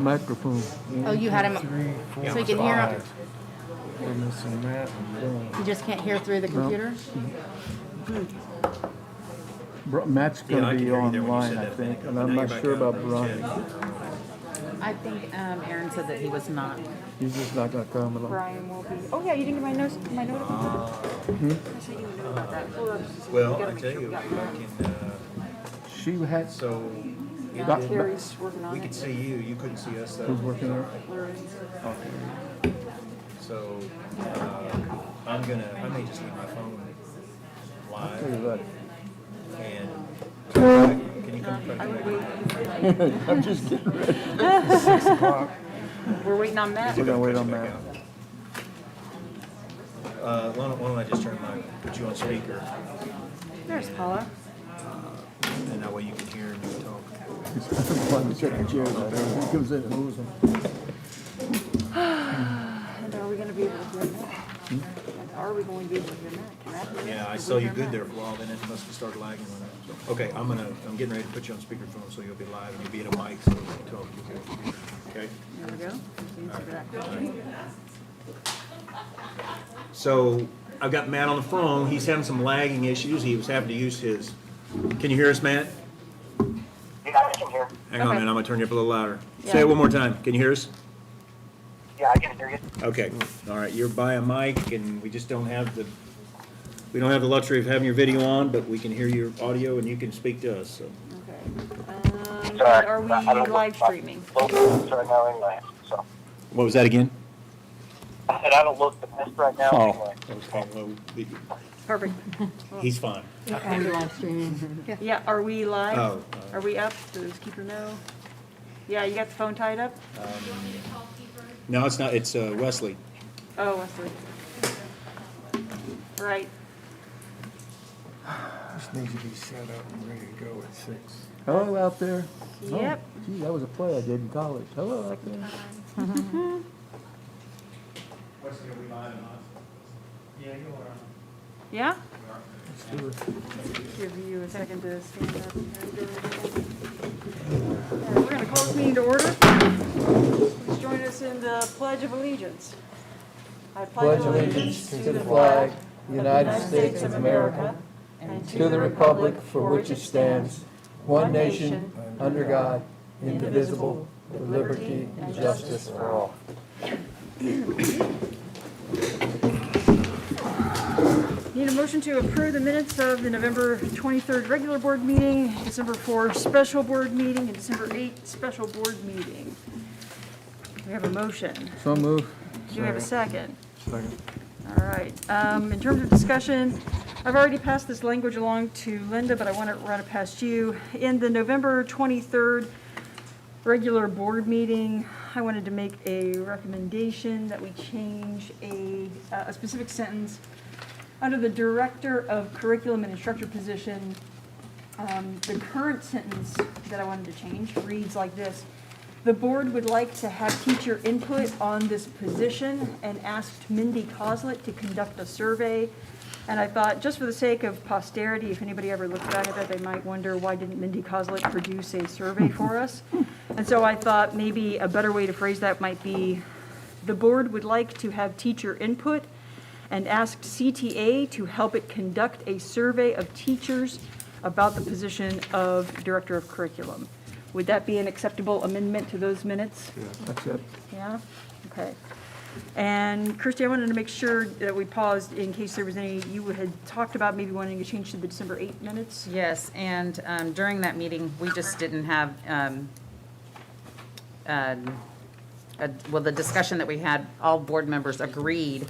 Microphone. Oh, you had him, so you can hear him. We're missing Matt and You just can't hear through the computer? Matt's Yeah, I gonna can be hear you there when you online, said I that. think, and Now I'm you're not back sure out. about Brian. I think Aaron said that he was not. He's just not gonna come along. Brian will be. Oh yeah, you didn't get my notes. My note. I said you knew about that. Hold on. Well, Gotta I make tell sure you, we I got that. can, She had, so, Doc- Terry's working on we it. could see you could see us though. who's working there? Larry. So, I may just leave my phone Tell you live what, and, can you come back? I would wait. I'm just getting ready. 6 o'clock. We're waiting on Matt. We're gonna wait on Matt. Why don't I just put you on speaker, There's Paula. and that way you can hear and you can talk. One check the chairs out there. He comes in and moves them. And are we going to be able to hear Matt? And are we going to be able to hear Matt? Can Matt hear Yeah, Matt? I Can saw we you hear good Matt? there for a while, then it must have started lagging on that. So, okay, I'm getting ready to put you on speakerphone so you'll be live and you'll be at a mic so you can talk. Okay? There we go. Answer to that question. So I've got Matt on the phone. He's having some lagging issues. He was having to use his. Can you hear us, Matt? Yeah, I can hear. Hang on, Okay. man. I'm gonna turn you up a little louder. Yeah. Say it one more time. Can you hear us? Yeah, I can hear you. Okay. All right. You're by a mic, and we just don't have the. We don't have the luxury of having your video on, but we can hear your audio, and you can speak to us. So. Okay. Sorry, Are we I don't look live my streaming? local news right now anyway, so. What was that again? I said I don't look the best right now Oh. anyway. Perfect. He's fine. And live streaming. Yeah, are we live? Oh. Are we up? Does keeper know? Yeah, you got the phone tied up? No, it's not. It's Wesley. Oh, Wesley. Right. This needs to be set up and ready to go at 6. Hello out there. Yep. Oh, gee, that was a play I did in college. Hello out there. Wesley, are we live or not? Yeah, you are. Yeah? Let's do it. Give you a second to stand up. We're going to call this meeting to order. Please join us in the Pledge of Allegiance. I Pledge allegiance to the flag, of the United States of America, and to the republic for which it stands, one nation, under God, indivisible, with liberty and justice for all. Need a motion to approve the minutes of the November 23rd regular board meeting, December 4 special board meeting, and December 8 special board meeting. We have a motion. So move. Do we have a second? Second. All right. In terms of discussion, I've already passed this language along to Linda, but I want to run it past you. In the November 23rd regular board meeting, I wanted to make a recommendation that we change a specific sentence under the Director of Curriculum and Instructor position. The current sentence that I wanted to change reads like this: the board would like to have teacher input on this position and asked Mindy Coslet to conduct a survey. And I thought, just for the sake of posterity, if anybody ever looks back at that, they might wonder, why didn't Mindy Coslet produce a survey for us? And so I thought maybe a better way to phrase that might be, the board would like to have teacher input and asked CTA to help it conduct a survey of teachers about the position of Director of Curriculum. Would that be an acceptable amendment to those minutes? That's it. Yeah? Okay. And Kirsty, I wanted to make sure that we paused in case there was any, you had talked about maybe wanting to change to the December 8 minutes? Yes, and during that meeting, we just didn't have, well, the discussion that we had, all board members agreed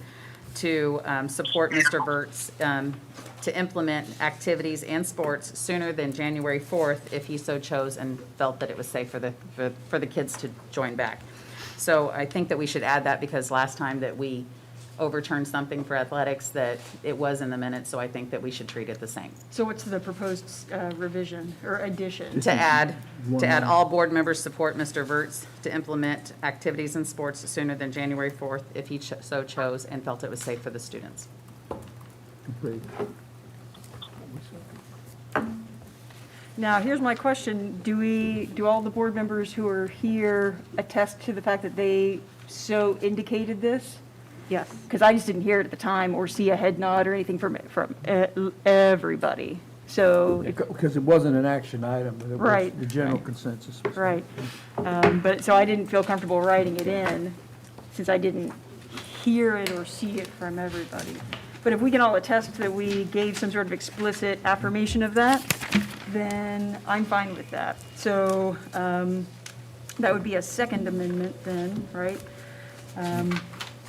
to support Mr. Burt's to implement activities and sports sooner than January 4th if he so chose and felt that it was safe for the kids to join back. So I think that we should add that, because last time that we overturned something for athletics, that it was in the minutes, so I think that we should treat it the same. So what's the proposed revision or addition? To add all board members support Mr. Verts to implement activities and sports sooner than January 4th if he so chose and felt it was safe for the students. Great. Now, here's my question. Do all the board members who are here attest to the fact that they so indicated this? Yes. Because I just didn't hear it at the time or see a head nod or anything from everybody. So, Because it wasn't an action item, but it was Right. the general consensus. was- right. But, so I didn't feel comfortable writing it in since I didn't hear it or see it from everybody. But if we can all attest that we gave some sort of explicit affirmation of that, then I'm fine with that. So that would be a second amendment then, right?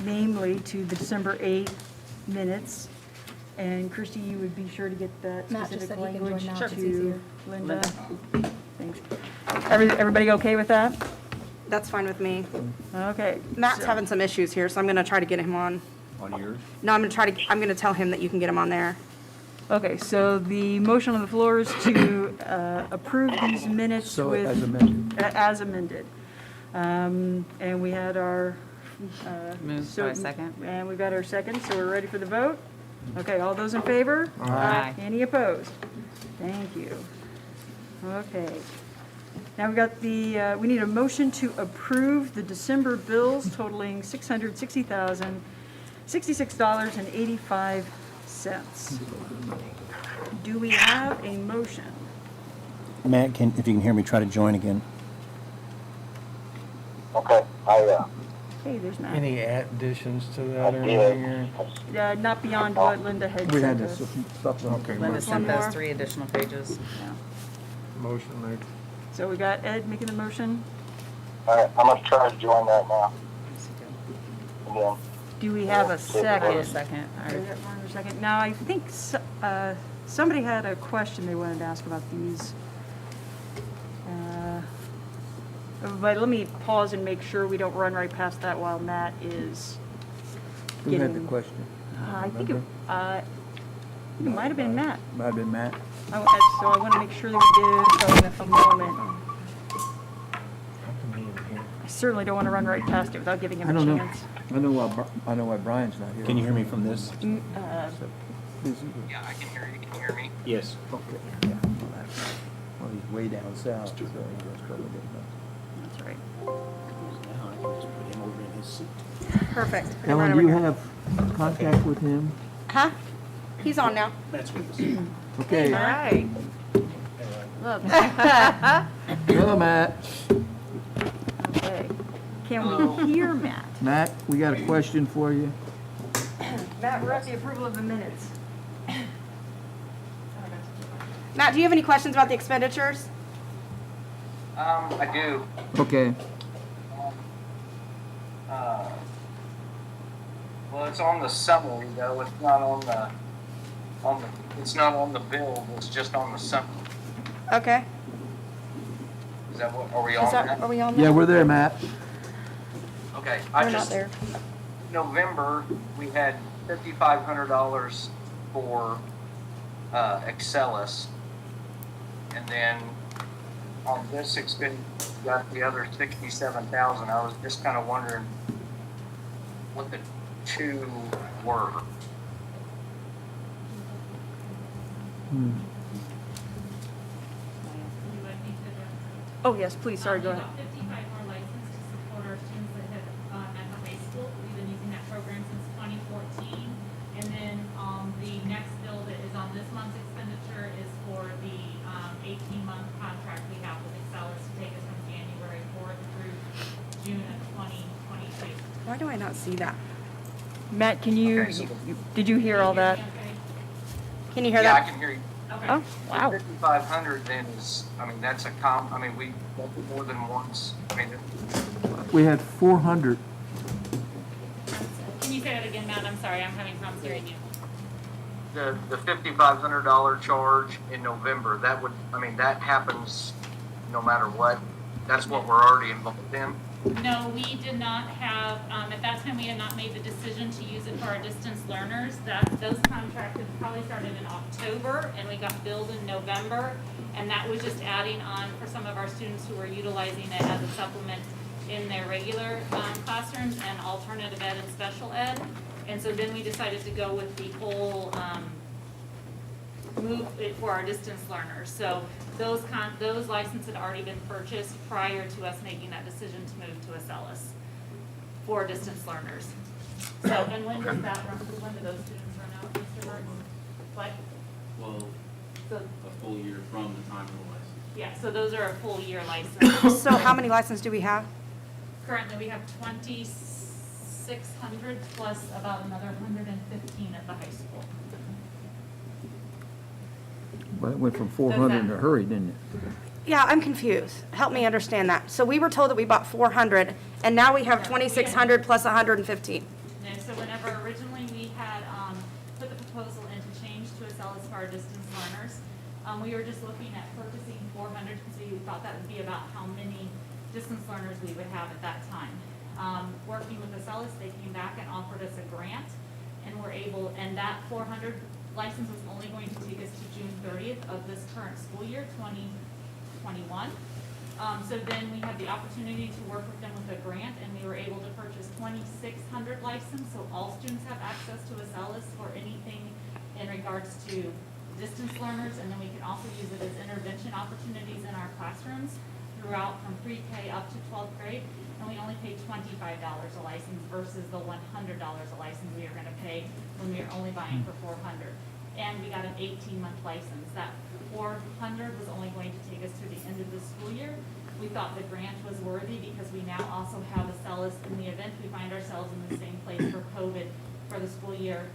Namely to the December 8th minutes. And Christie, you would be sure to get that Matt just specific said he can language join now 'cause he's to here. Linda. Thanks. Everybody okay with that? That's fine with me. Okay. Matt's so- having some issues here, so I'm gonna try to get him on. On yours? No, I'm gonna tell him that you can get him on there. Okay, so the motion on the floor is to approve these minutes So with. as amended. As amended. And we had our. Moved by a second. And we've got our second, so we're ready for the vote? Okay, all those in favor? Aye. Any opposed? Thank you. Okay. Now we've got we need a motion to approve the December bills totaling $660,066.85. Do we have a motion? Matt, if you can hear me, try to join again. Okay, Hey, there's Matt. Any additions to that or I anything? did. Not beyond what Linda had We had sent to us. supplement. Linda sent more. those 3 additional pages. Yeah. Motion made. So we got Ed making the motion. All right, I'm gonna try to join that now. Again. Do we have a Wait a second? second. All Okay, right. got one more second. Now, I think somebody had a question they wanted to ask about these. But let me pause and make sure we don't run right past that while Matt is Who had the getting. question? I think it might have been Matt. Might have been Matt. So I want to make sure that we give a moment. I certainly don't want to run right past it without giving him I a don't know. chance. I know why Brian's not here. Can you hear me from this? Busy. Yeah, I can hear you. Can you hear me? Yes. Okay, yeah. Well, he's way down south, so he has trouble getting up. That's right. Now I can just put him over in his seat. Perfect. Ellen, do you have contact with him? Huh? He's on now. Matt's with us. Okay. All right. Hello, Matt. Okay. Can we hear Matt? Matt, we got a question for you. Matt, we're at the approval of the minutes. Matt, do you have any questions about the expenditures? I do. Okay. Well, it's on the summary though. It's not it's not on the bill. It's just on the summary. Okay. Is that what? Are we Is on that, that? are we on Yeah, there? we're there, Matt. Okay. We're not there. November, we had $5,500 for Excellus, and then on this expense, we got the other $67,000. I was just kind of wondering what the two were. Oh, yes, please, sorry, go ahead. 55 more licenses to support our students that have at the high school. We've been using that program since 2014. And then the next bill that is on this month's expenditure is for the 18-month contract we have with Excellus to take us from January 4th through June of 2022. Why do I not see that? Matt, can you, Okay, so- did you hear all that? Okay. Can you hear Yeah, I that? can hear you. Okay. Oh, wow. 5,500 then is, I mean, that's we more than once. I mean, We had 400. Can you say that again, Matt? I'm sorry, I'm having problems hearing you. the $5,500 charge in November, that would, I mean, that happens no matter what. That's what we're already involved in. No, we did not have, at that time, we had not made the decision to use it for our distance learners. Those contracts had probably started in October, and we got billed in November. And that was just adding on for some of our students who were utilizing it as a supplement in their regular classrooms and alternative ed and special ed. And so then we decided to go with the whole move it for our distance learners. So those licenses had already been purchased prior to us making that decision to move to Acellus for distance learners. So, and when does that run, when do those students run out, Mr. Burns? What? Well, So, a full year from the time of the license. yeah, so those are a full year license. So how many licenses do we have? Currently, we have 2,600 plus about another 115 at the high school. Well, it went from 400 in a hurry, didn't it? Yeah, I'm confused. Help me understand that. So we were told that we bought 400, and now we have 2,600 plus 115. And so whenever originally we had put the proposal in to change to Acellus for our distance learners, we were just looking at purchasing 400 because we thought that would be about how many distance learners we would have at that time. Working with Acellus, they came back and offered us a grant, and and that 400 license was only going to take us to June 30th of this current school year, 2021. So then we had the opportunity to work with them with a grant, and we were able to purchase 2,600 license, so all students have access to Acellus for anything in regards to distance learners, and then we can also use it as intervention opportunities in our classrooms throughout from pre-K up to 12th grade, and we only pay $25 a license versus the $100 a license we are gonna pay when we are only buying for 400. And we got an 18-month license. That 400 was only going to take us to the end of the school year. We thought the grant was worthy because we now also have Acellus in the event we find ourselves in the same place for COVID for the school year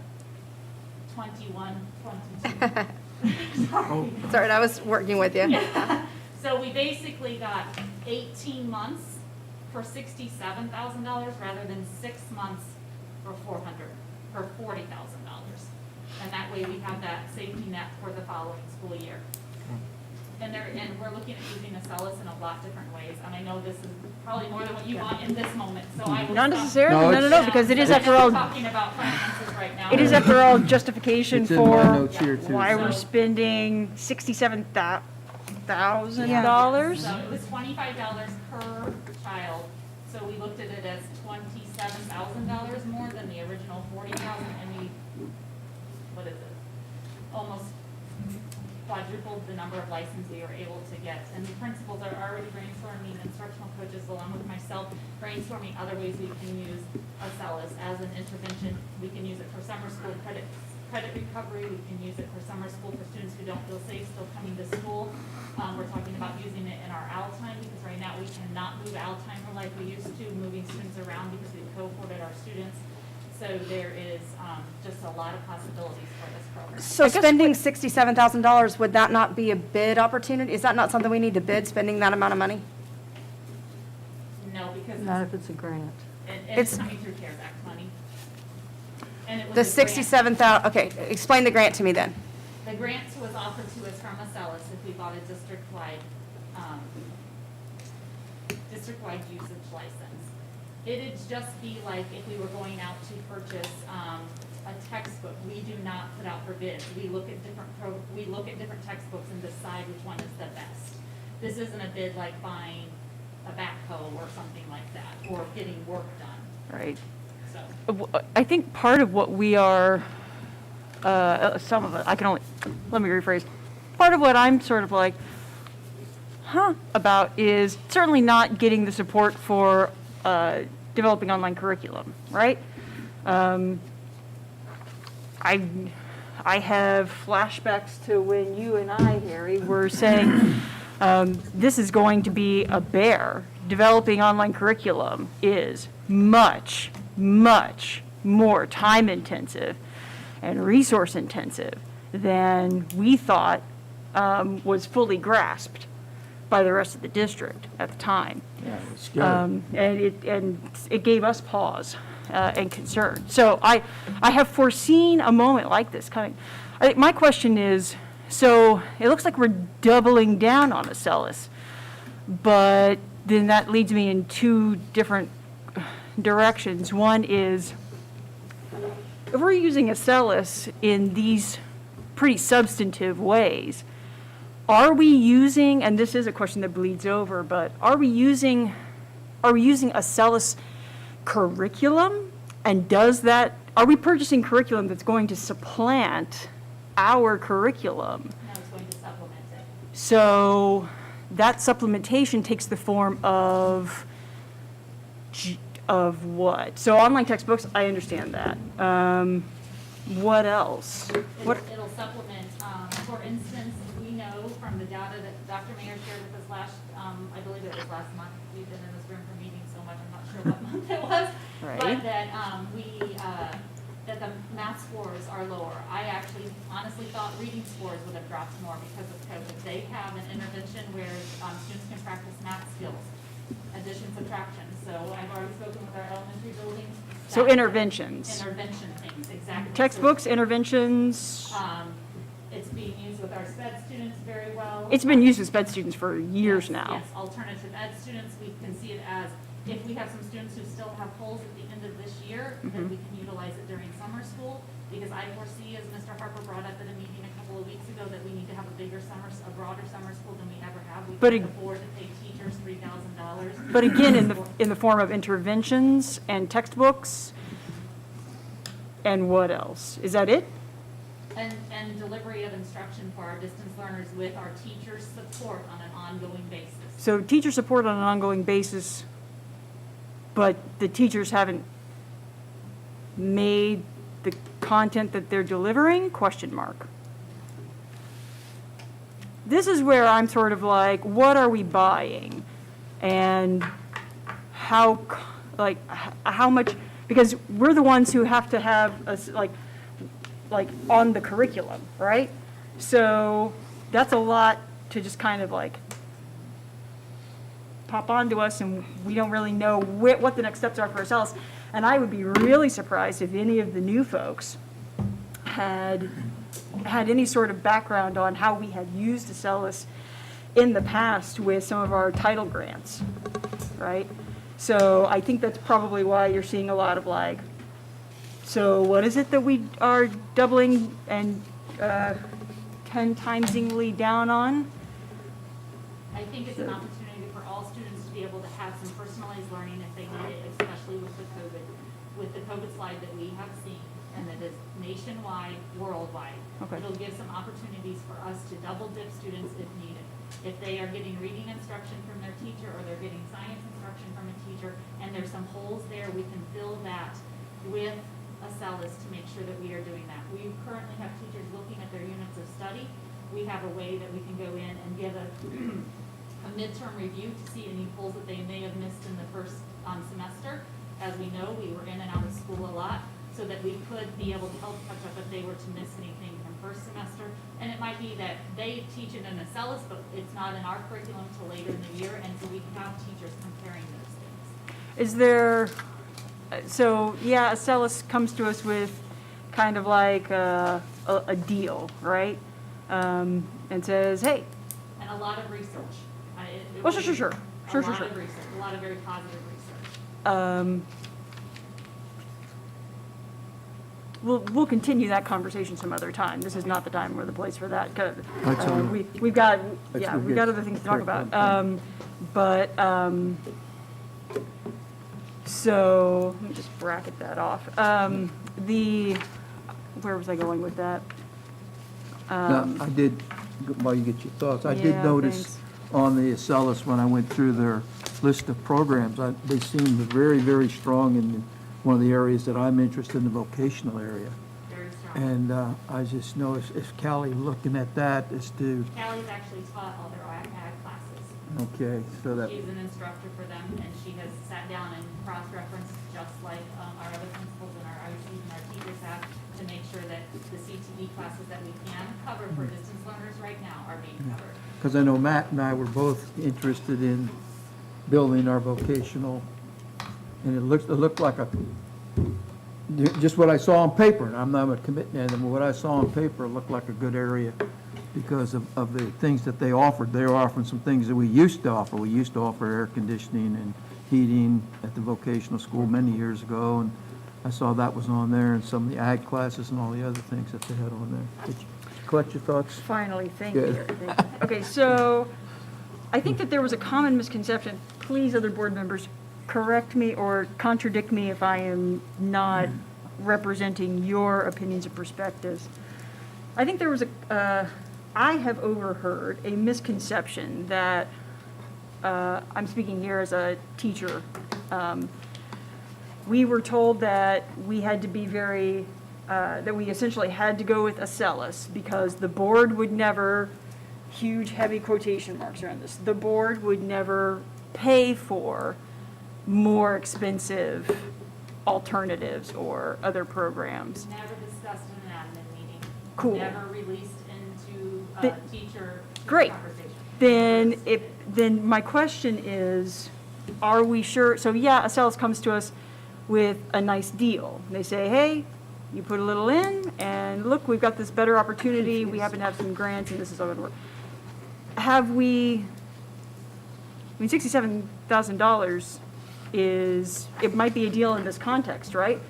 21, 22. Sorry. Sorry, I was working with you. So we basically got 18 months for $67,000 rather than 6 months for $40,000. And that way we have that safety net for the following school year. And we're looking at using Acellus in a lot different ways. And I know this is probably more than what you want in this moment, so I will Not stop. necessarily, no, because it is after all, We're talking about finances right now. it is after all justification It's in my for notes here, too. why we're So- spending $67,000. So it was $25 per child, so we looked at it as $27,000 more than the original $40,000, and we, what is it? Almost quadrupled the number of licenses we were able to get. And the principals are already brainstorming, instructional coaches along with myself, brainstorming other ways we can use Acellus as an intervention. We can use it for summer school credit recovery. We can use it for summer school for students who don't feel safe still coming to school. We're talking about using it in our AL time because right now we cannot move AL timer like we used to, moving students around because we've cohorted our students. So there is just a lot of possibilities for this program. So spending $67,000, would that not be a bid opportunity? Is that not something we need to bid, spending that amount of money? No, because Not if it's a grant. it's coming through CARES Act money. And it was The a grant. 67,000, okay, explain the grant to me then. The grant was offered to us from Acellus if we bought a district-wide usage license. It'd just be like if we were going out to purchase a textbook. We do not put out for bids. We look at different textbooks and decide which one is the best. This isn't a bid like buying a backhoe or something like that, or getting work done, Right. so. I think part of what we are, some of it, let me rephrase. Part of what I'm sort of like, about is certainly not getting the support for developing online curriculum, right? I have flashbacks to when you and I, Harry, were saying, this is going to be a bear. Developing online curriculum is much, much more time intensive and resource intensive than we thought was fully grasped by the rest of the district at the time. Yeah, it's scary. And it gave us pause and concern. So I have foreseen a moment like this coming. I think my question is, so it looks like we're doubling down on Acellus, but then that leads me in two different directions. One is, if we're using Acellus in these pretty substantive ways, are we using, and this is a question that bleeds over, but are we using Acellus curriculum? And are we purchasing curriculum that's going to supplant our curriculum. Now it's going to supplement it. So that supplementation takes the form of what? So online textbooks, I understand that. What else? What? It'll supplement, for instance, we know from the data that Dr. Mayer shared with us last, I believe it was last month. We've been in this room for meetings so much, I'm not sure what month it was. Right. But that, that the math scores are lower. I actually honestly thought reading scores would have dropped more because of COVID. They have an intervention where, students can practice math skills, addition, subtraction. So I've already spoken with our elementary buildings. So interventions. Intervention things, exactly. Textbooks, interventions. It's being used with our SPED students very well. It's been used with SPED students for years Yes, now. Yes, alternative ed students, we can see it as, if we have some students who still have holes at the end of this year, then we can utilize it during summer school. Because I foresee, as Mr. Harper brought up at a meeting a couple of weeks ago, that we need to have a broader summer school than we ever have. We But can't afford to pay teachers $3,000. But again, in the form of interventions and textbooks, and what else? Is that it? And delivery of instruction for our distance learners with our teachers' support on an ongoing basis. So teacher support on an ongoing basis, but the teachers haven't made the content that they're delivering? Question mark. This is where I'm sort of like, what are we buying? And how much, because we're the ones who have to have, like on the curriculum, right? So that's a lot to just kind of like pop onto us, and we don't really know what the next steps are for ourselves. And I would be really surprised if any of the new folks had any sort of background on how we had used Acellus in the past with some of our title grants, right? So I think that's probably why you're seeing a lot of like, so what is it that we are doubling and 10 timesingly down on? I think it's an opportunity for all students to be able to have some personalized learning if they need it, especially with the COVID slide that we have seen, and that is nationwide, worldwide. Okay. It'll give some opportunities for us to double dip students if needed. If they are getting reading instruction from their teacher, or they're getting science instruction from a teacher, and there's some holes there, we can fill that with Acellus to make sure that we are doing that. We currently have teachers looking at their units of study. We have a way that we can go in and give a midterm review to see any holes that they may have missed in the first semester. As we know, we were in and out of school a lot, so that we could be able to help catch up if they were to miss anything from first semester. And it might be that they teach it in Acellus, but it's not in our curriculum until later in the year, and so we can have teachers comparing those things. Is there, so yeah, Acellus comes to us with kind of like a deal, right? And says, hey. And a lot of research. Well, sure. A lot of research, a lot of very positive research. We'll continue that conversation some other time. This is not the time or the place for that. That's all right. We've got We've got other things to talk about. So let me just bracket that off. Where was I going with that? Now, I did, while you get your thoughts, I did Yeah, notice thanks. on the Acellus, when I went through their list of programs, they seemed very, very strong in one of the areas that I'm interested in, the vocational area. Very strong. And I just noticed, if Callie looking at that as to, Callie's actually taught all their ag classes. okay, so that, She's an instructor for them, and she has sat down and cross-referenced just like our other principals and our ICs and our teachers have, to make sure that the CTE classes that we can cover for distance learners right now are being covered. because I know Matt and I were both interested in building our vocational, and it looked like just what I saw on paper, and I'm not committing to anything, but what I saw on paper looked like a good area because of the things that they offered. They were offering some things that we used to offer. We used to offer air conditioning and heating at the vocational school many years ago, and I saw that was on there, and some of the ag classes and all the other things that they had on there. Did you collect your thoughts? Finally, thank Good. you. Okay, so I think that there was a common misconception. Please, other board members, correct me or contradict me if I am not representing your opinions and perspectives. I think there was I have overheard a misconception that, I'm speaking here as a teacher. We were told that we had to be that we essentially had to go with Acellus because the board would never, huge heavy quotation marks around this, the board would never pay for more expensive alternatives or other programs. Never discussed in an admin meeting. Cool. Never released into teacher Great. conversation. Then my question is, are we sure, so yeah, Acellus comes to us with a nice deal. They say, hey, you put a little in, and look, we've got this better opportunity, we happen to have some grants, and this is all gonna work. Have we, I mean, $67,000 it might be a deal in this context, right?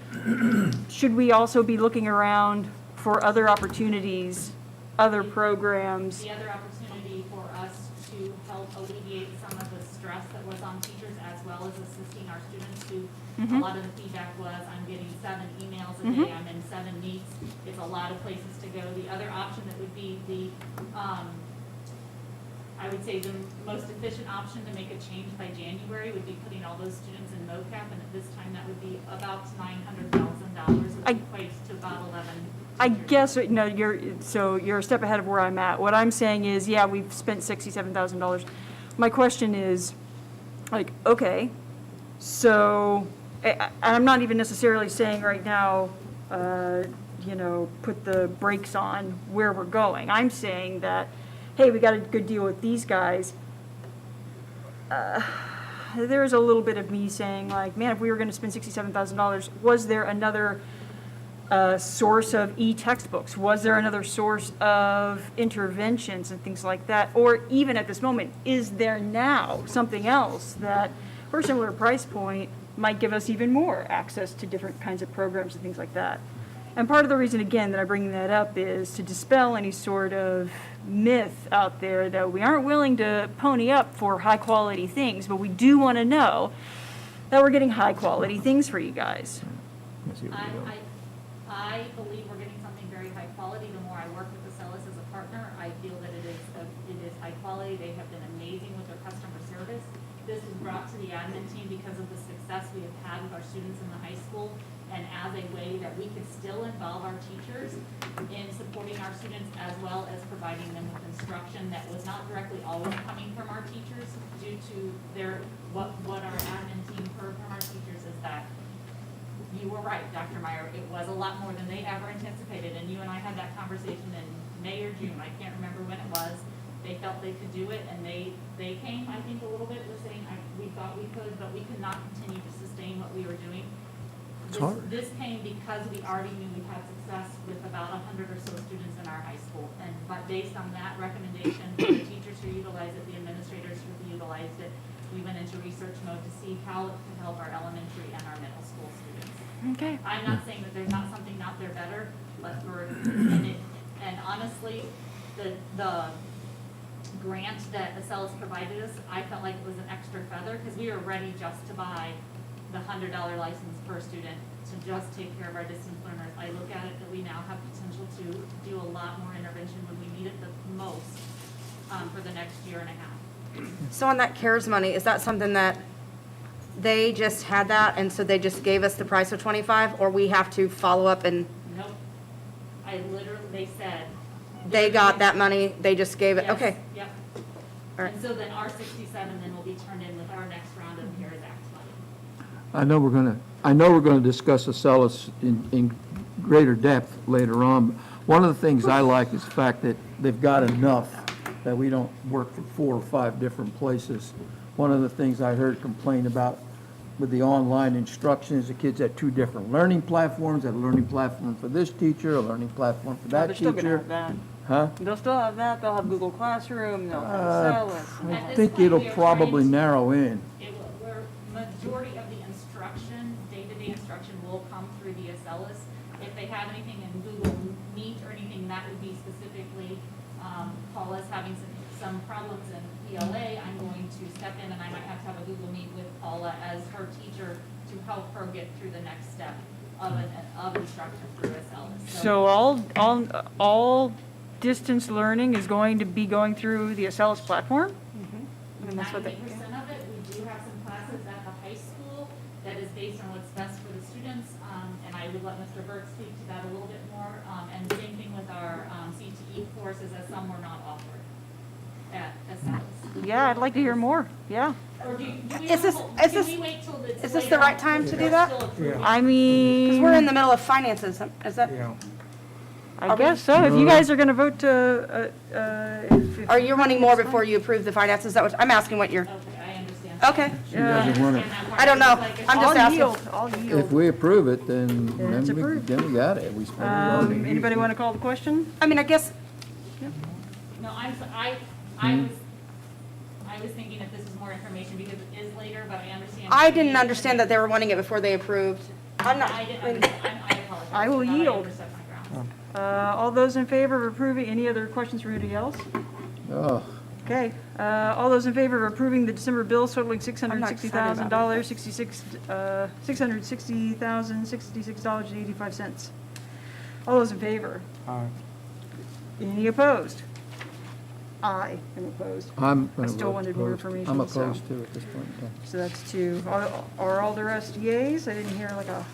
Should we also be looking around for other opportunities, other programs? The other opportunity for us to help alleviate some of the stress that was on teachers as well as assisting our students who, a lot of the feedback was, I'm getting 7 emails a day, I'm in 7 meets, it's a lot of places to go. The other option that would be I would say the most efficient option to make a change by January would be putting all those students in MOCAP, and at this time, that would be about $900,000, which equates to about 11. I guess, no, you're a step ahead of where I'm at. What I'm saying is, yeah, we've spent $67,000. My question is, like, okay, so, and I'm not even necessarily saying right now, put the brakes on where we're going. I'm saying that, hey, we got a good deal with these guys. There's a little bit of me saying, like, man, if we were going to spend $67,000, was there another source of e-textbooks? Was there another source of interventions and things like that? Or even at this moment, is there now something else that, for a similar price point, might give us even more access to different kinds of programs and things like that? And part of the reason, again, that I'm bringing that up is to dispel any sort of myth out there that we aren't willing to pony up for high-quality things, but we do want to know that we're getting high-quality things for you guys. I believe we're getting something very high quality. The more I work with Acellus as a partner, I feel that it is high quality. They have been amazing with their customer service. This was brought to the admin team because of the success we have had with our students in the high school, and as a way that we could still involve our teachers in supporting our students as well as providing them with instruction that was not directly always coming from our teachers due to what our admin team heard from our teachers is that you were right, Dr. Meyer, it was a lot more than they ever anticipated, and you and I had that conversation in May or June, I can't remember when it was. They felt they could do it, and they came, I think, a little bit with saying, we thought we could, but we could not continue to sustain what we were doing. This came because we already knew we had success with about 100 or so students in our high school. But based on that recommendation, the teachers who utilized it, the administrators who utilized it, we went into research mode to see how it could help our elementary and our middle school students. Okay. I'm not saying that there's not something out there better, but and honestly, the grant that Acellus provided us, I felt like it was an extra feather because we were ready just to buy the $100 license per student to just take care of our distance learners. I look at it that we now have potential to do a lot more intervention when we need it the most for the next year and a half. So on that CARES money, is that something that they just had that and so they just gave us the price of 25, or we have to follow up and Nope. They said. they got that money, they just gave it? Yes, Okay. Yep. All right. And so then our 67 then will be turned in with our next round of CARES Act money. I know we're gonna discuss Acellus in greater depth later on. One of the things I like is the fact that they've got enough that we don't work for 4 or 5 different places. One of the things I heard complained about with the online instruction is the kids had 2 different learning platforms, had a learning platform for this teacher, a learning platform for that They're still gonna teacher. have that. Huh? They'll still have that. They'll have Google Classroom. They'll have Acellus. I At this think point, it'll we are probably trying to- narrow in. Where majority of the instruction, day-to-day instruction will come through the Acellus. If they have anything in Google Meet or anything, that would be specifically, Paula's having some problems in PLA, I'm going to step in and I might have to have a Google Meet with Paula as her teacher to help her get through the next step. of instruction through Accelis. So all distance learning is going to be going through the Accelis platform? And that's what they, 90% of it, we do have some classes at the high school that is based on what's best for the students, and I would let Mr. Burke speak to that a little bit more. And same thing with our CTE courses, as some were not offered at Accelis. Yeah, I'd like to hear more, yeah. Or do we Is this- hold- is can this- we wait till it's is this the later right on? time to do We're that? still approving. I mean. because we're in the middle of finances, is that, I guess so. If you guys are going to vote to, if. are you wanting more before you approve the finances? Is that what, I'm asking what you're, Okay, I understand. okay. Yeah. understand that part. I don't know. It's like it's I'm just I'll asking. yield, I'll If yield. we approve it, then, it's approved. then we got it. We spent our money. Anybody want to call the question? I mean, I guess, No, I was thinking that this is more information because it is later, but I understand. I didn't understand that they were wanting it before they approved. I'm not, I didn't, I apologize. I will thought yield. overstepped my grounds. All those in favor of approving, any other questions from anybody else? Oh, Okay, all those in favor of approving the December bills totaling I'm not excited about $660,000, $660,066.85. All those in favor? Any opposed? I am opposed. I'm. I still wanted more information, I'm so- opposed to at this point in time. So that's two. Are all the rest yays? I didn't hear like a,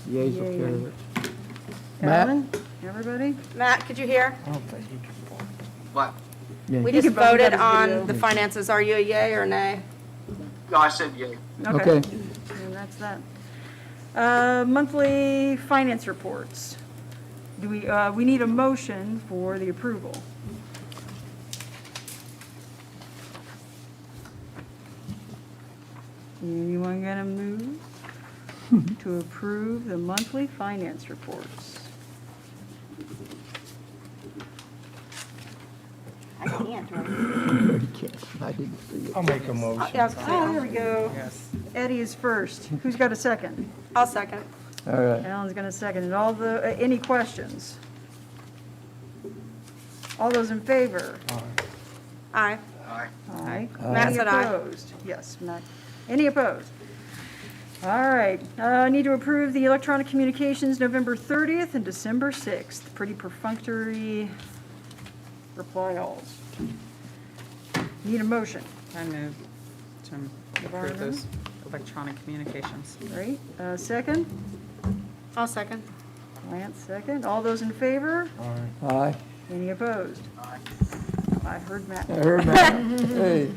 Yeas will Yay. carry it. Matt? Alan? Everybody? Matt, could you hear? What? Yeah. We He just can vote voted on his on video. the finances. Are you a yay or nay? No, I said yay. Okay. And that's that. Monthly finance reports. Do we need a motion for the approval? Anyone gonna move to approve the monthly finance reports? I can't, right? I didn't see it. I'll make a motion. Yeah, I was gonna say, Oh, there we go. Eddie is first. Who's got a second? I'll second. All right. Alan's gonna second. And all the, any questions? All those in favor? Aye. Aye. Matt Any said aye. opposed? Yes, Matt. Any opposed? All right, need to approve the electronic communications November 30th and December 6th. Pretty perfunctory reply alls. Need a motion, I move to approve those electronic communications. right? Second? I'll second. Lance, second. All those in favor? Aye. Any opposed? I heard Matt. I heard that. Hey.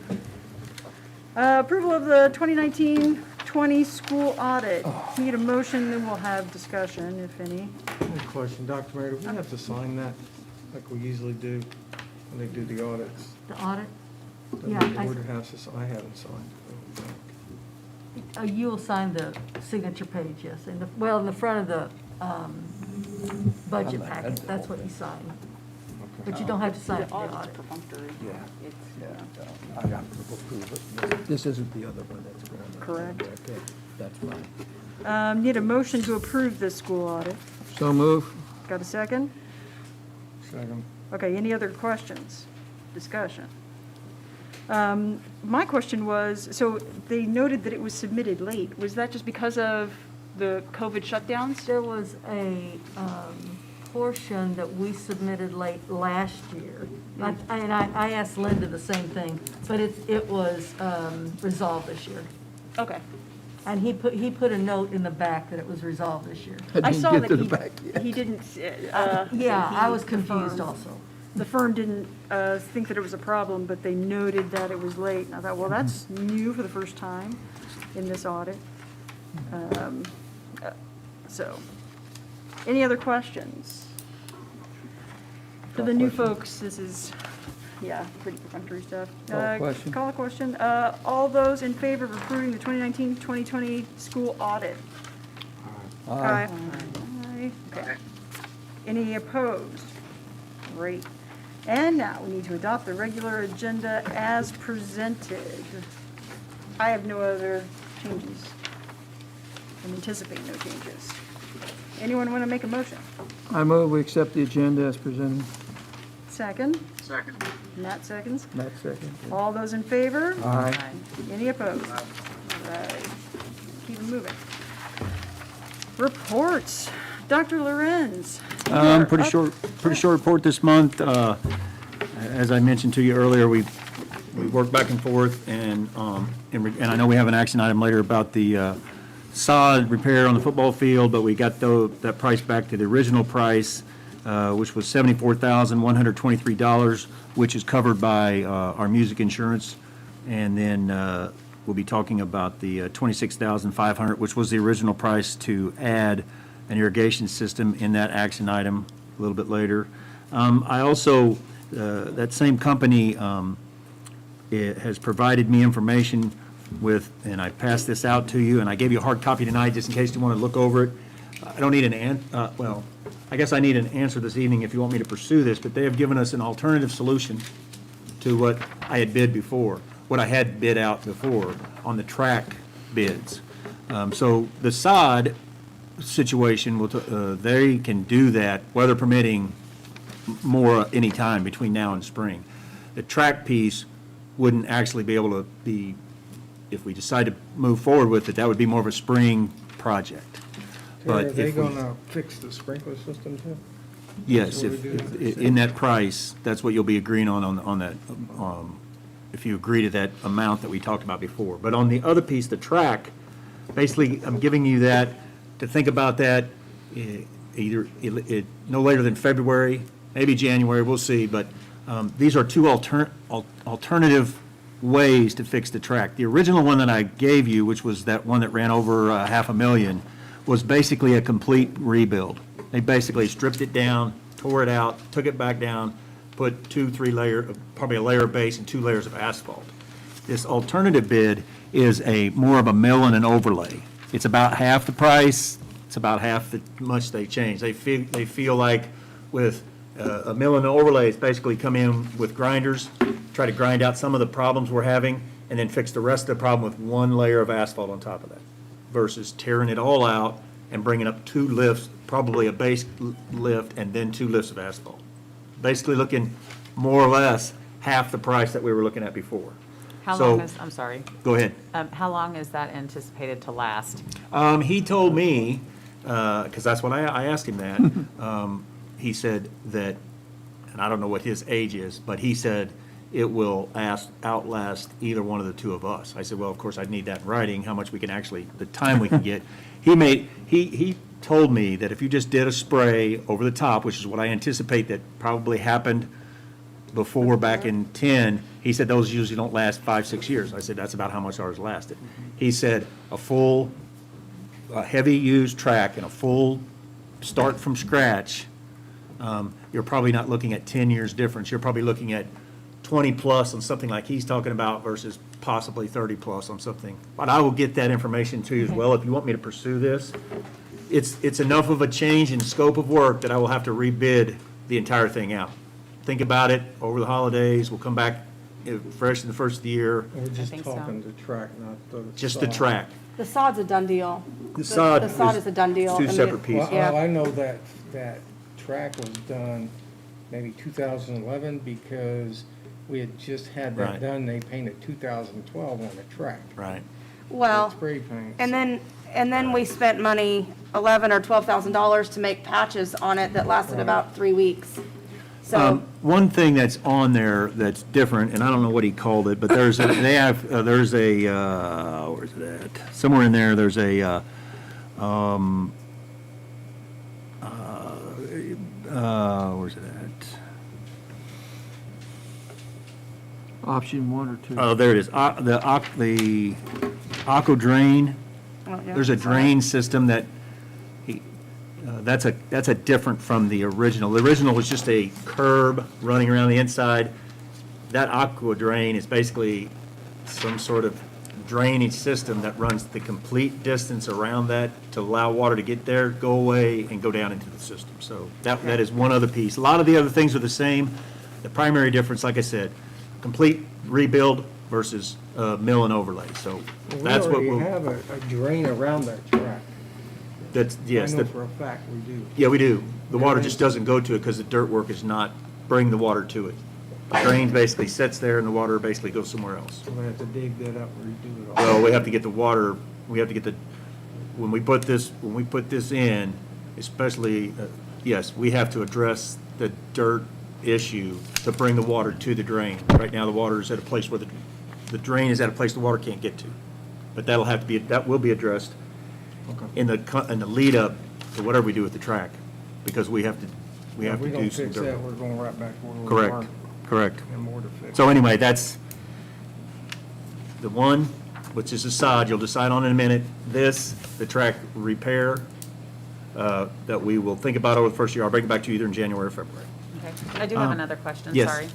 Approval of the 2019-20 school audit. Need a motion, then we'll have discussion, if any. One question, Dr. Mayor, do we have to sign that like we usually do when they do the audits? The audit? The Yeah, board has to, I haven't signed it. You will sign the signature page, yes, in the, well, in the front of the budget packet, that's what you sign. But you don't have to sign it for the audit. Yeah. I got to approve it. This isn't the other one that's going on. Correct. Okay, that's fine. Need a motion to approve this school audit. So move. Got a second? Second. Okay, any other questions, discussion? My question was, so they noted that it was submitted late. Was that just because of the COVID shutdowns? There was a portion that we submitted late last year. And I asked Linda the same thing, but it was resolved this year. Okay. And he put a note in the back that it was resolved this year. I didn't saw get that to the back yet. he didn't, Yeah, I was he confused confirmed. also. The firm didn't think that it was a problem, but they noted that it was late. And I thought, well, that's new for the first time in this audit. So, any other questions? For the new folks, this is, yeah, pretty perfunctory stuff. Call a question. Call a question. All those in favor of approving the 2019-2020 school audit? Aye. Aye. Okay. Any opposed? Great. And now we need to adopt the regular agenda as presented. I have no other changes. I'm anticipating no changes. Anyone want to make a motion? I move we accept the agenda as presented. Second? Second. Matt seconds. Matt second. All those in favor? Aye. Any opposed? All right. Keep it moving. Reports. Dr. Lorenz. Pretty short report this month. As I mentioned to you earlier, we worked back and forth, and I know we have an action item later about the sod repair on the football field, but we got that price back to the original price, which was $74,123, which is covered by our music insurance. And then we'll be talking about the $26,500, which was the original price to add an irrigation system in that action item a little bit later. I also, that same company it has provided me information with, and I passed this out to you, and I gave you a hard copy tonight just in case you want to look over it. I don't need well, I guess I need an answer this evening if you want me to pursue this, but they have given us an alternative solution to what I had bid before, what I had bid out before on the track bids. So the sod situation, they can do that, weather permitting, more any time between now and spring. The track piece wouldn't actually be able to be, if we decide to move forward with it, that would be more of a spring project. Terry, But are they if we- gonna fix the sprinkler system too? Yes, That's what if, we do. in that price, that's what you'll be agreeing on that, if you agree to that amount that we talked about before. But on the other piece, the track, basically, I'm giving you that, to think about that, either, no later than February, maybe January, we'll see, but these are two alternative ways to fix the track. The original one that I gave you, which was that one that ran over $500,000, was basically a complete rebuild. They basically stripped it down, tore it out, took it back down, put probably a layer of base and 2 layers of asphalt. This alternative bid is more of a mill and an overlay. It's about half the price, it's about half the much they change. They feel like with a mill and an overlay, it's basically come in with grinders, try to grind out some of the problems we're having, and then fix the rest of the problem with 1 layer of asphalt on top of that, versus tearing it all out and bringing up 2 lifts, probably a base lift, and then 2 lifts of asphalt. Basically looking more or less half the price that we were looking at before. How So- long is, I'm sorry, Go ahead. how long is that anticipated to last? He told me, because that's what I asked him that, he said that, and I don't know what his age is, but he said it will outlast either one of the 2 of us. I said, well, of course, I'd need that in writing, how much we can actually, the time we can get. He told me that if you just did a spray over the top, which is what I anticipate that probably happened before back in 10, he said those usually don't last 5-6 years. I said, that's about how much ours lasted. He said a full, heavy used track and a full start from scratch, you're probably not looking at 10 years difference. You're probably looking at 20 plus on something like he's talking about versus possibly 30 plus on something. But I will get that information to you as well if you want me to pursue this. It's enough of a change in scope of work that I will have to rebid the entire thing out. Think about it over the holidays. We'll come back fresh in the first of the year, We're just think so. talking the track, not the. just the sod. track. The sod's a done deal. The sod is a done deal. Two I mean, separate pieces. Yeah. Well, I know that track was done maybe 2011 because we had just had Right. that done. They painted 2012 on the track. Right. Well, Spray paint. and then we spent money, $11,000 or $12,000 to make patches on it that lasted about 3 weeks. So, One thing that's on there that's different, and I don't know what he called it, but there's a, where's it at? Somewhere in there, there's a, where's it at? Option 1 or 2? Oh, there it is. The Aqua Drain. oh, yeah, There's a sorry. drain system that, that's a different from the original. The original was just a curb running around the inside. That Aqua Drain is basically some sort of drainage system that runs the complete distance around that to allow water to get there, go away, and go down into the system. So that is one other piece. A lot of the other things are the same. The primary difference, like I said, complete rebuild versus mill and overlay. So that's what We we'll. already have a drain around that track. That's, yes, I know for a fact we do. yeah, we do. The water just doesn't go to it because the dirt work is not bring the water to it. The drain basically sits there and the water basically goes somewhere else. We're gonna have to dig that up, redo it all. Well, we have to get the water, we have to get the when we put this in, especially, yes, we have to address the dirt issue to bring the water to the drain. Right now, the water is at a place where the drain is at a place the water can't get to. But that will be addressed in the lead up to whatever we do with the track, because we have to If we do don't some fix dirt. that, we're going right back to where we were. Correct. And more to fix. So anyway, that's the one, which is a sod, you'll decide on in a minute. The track repair, that we will think about over the first year. I'll bring it back to you either in January or February. Okay. I do have another question, yes. sorry.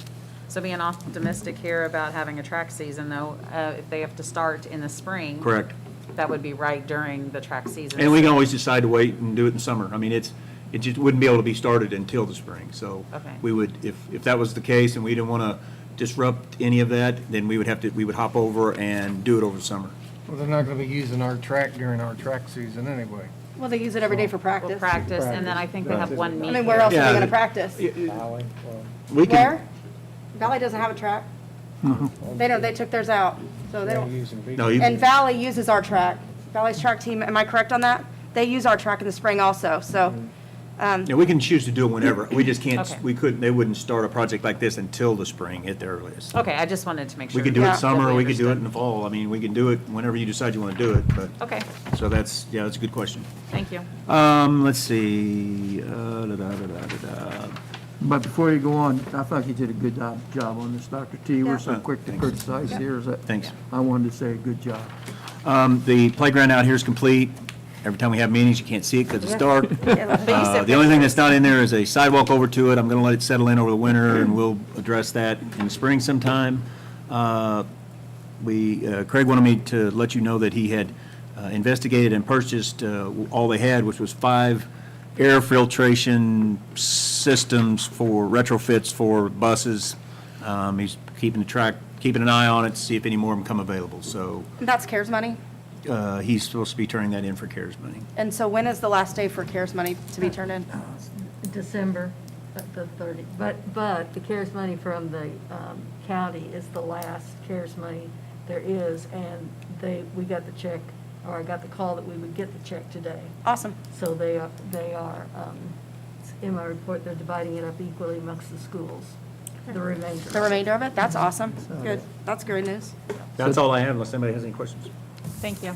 So being optimistic here about having a track season, though, if they have to start in the spring. Correct. That would be right during the track season. And we can always decide to wait and do it in summer. I mean, it just wouldn't be able to be started until the spring. So Okay. we would, if that was the case and we didn't want to disrupt any of that, then we would hop over and do it over the summer. Well, they're not gonna be using our track during our track season anyway. Well, they use it every day for We'll practice. practice, and then I think they have one meet. I mean, where else are Yeah, they gonna the- practice? Valley, We can, Where? Valley doesn't have a track. They don't, they took theirs out, so they they're don't. using. no, you, And Valley uses our track. Valley's track team, am I correct on that? They use our track in the spring also, so, yeah, we can choose to do it whenever. We just can't, Okay. they wouldn't start a project like this until the spring at the earliest. Okay, I just wanted to make sure. We could do it Yeah. in summer, that we could do it in understood. the fall. I mean, we can do it whenever you decide you want to do it, but, Okay, so that's a good question. thank you. Let's see, But before you go on, I thought you did a good job on this, Dr. T. We're so Yeah. quick to Thanks. criticize here, is that? Thanks. I wanted to say good job. The playground out here is complete. Every time we have meetings, you can't see it because it's dark. yeah, The only thing that's not in there is a sidewalk over to it. I'm going to let it settle in over the winter, and we'll address that in the spring sometime. Craig wanted me to let you know that he had investigated and purchased all they had, which was 5 air filtration systems for retrofits for buses. He's keeping an eye on it to see if any more of them come available. So that's CARES money? he's supposed to be turning that in for CARES money. And so when is the last day for CARES money to be turned in? December the 30th. But the CARES money from the county is the last CARES money there is, and we got the check, or I got the call that we would get the check today. Awesome. So they are, in my report, they're dividing it up equally amongst the schools, the remainder. The remainder of it? That's awesome. Good. That's great news. That's all I have unless anybody has any questions. Thank you.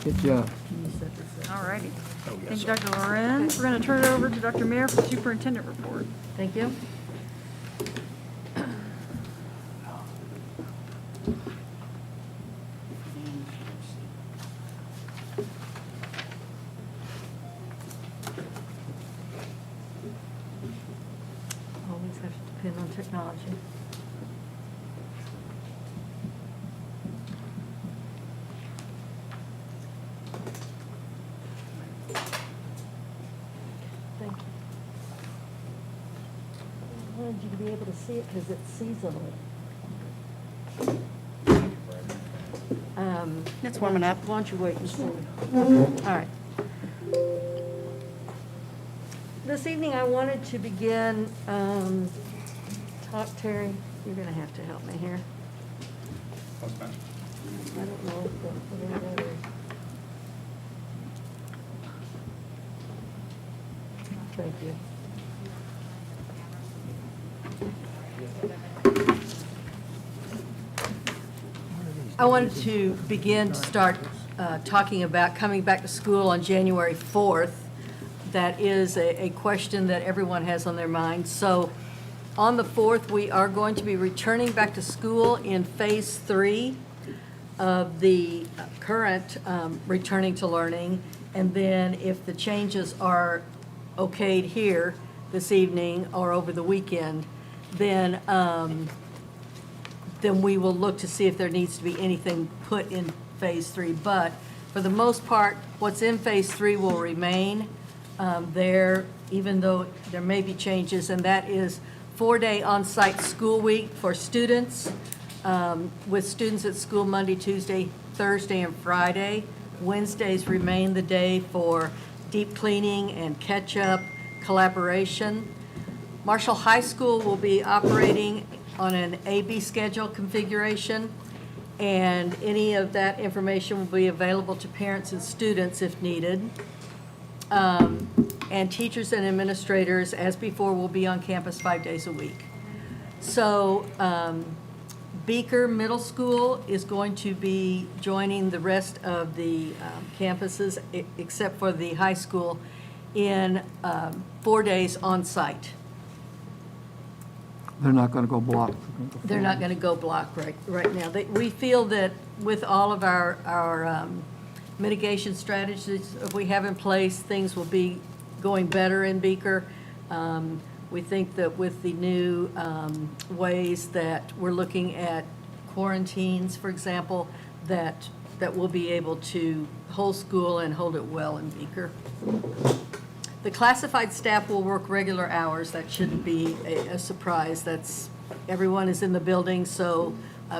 Good job. You said this. All righty. Thank you, Dr. Lorenz. We're going to turn it over to Dr. Mayor for superintendent report. Thank you. Always have to depend on technology. Thank you. I wanted you to be able to see it because it's seasonal. It's warming up. Why don't you wait and see? All right. This evening, I wanted to begin, Terry, you're going to have to help me here. I don't know what that is. Thank you. I wanted to begin to start talking about coming back to school on January 4th. That is a question that everyone has on their mind. So on the 4th, we are going to be returning back to school in Phase 3 of the current returning to learning. And then if the changes are okayed here this evening or over the weekend, then we will look to see if there needs to be anything put in Phase 3. But for the most part, what's in Phase 3 will remain there, even though there may be changes, and that is 4-day on-site school week for students, with students at school Monday, Tuesday, Thursday, and Friday. Wednesdays remain the day for deep cleaning and catch-up collaboration. Marshall High School will be operating on an AB schedule configuration, and any of that information will be available to parents and students if needed. And teachers and administrators, as before, will be on campus 5 days a week. So Beaker Middle School is going to be joining the rest of the campuses, except for the high school, in 4 days on site. They're not going to go block. They're not going to go block right now. We feel that with all of our mitigation strategies that we have in place, things will be going better in Beaker. We think that with the new ways that we're looking at quarantines, for example, that we'll be able to hold school and hold it well in Beaker. The classified staff will work regular hours. That shouldn't be a surprise. Everyone is in the building, so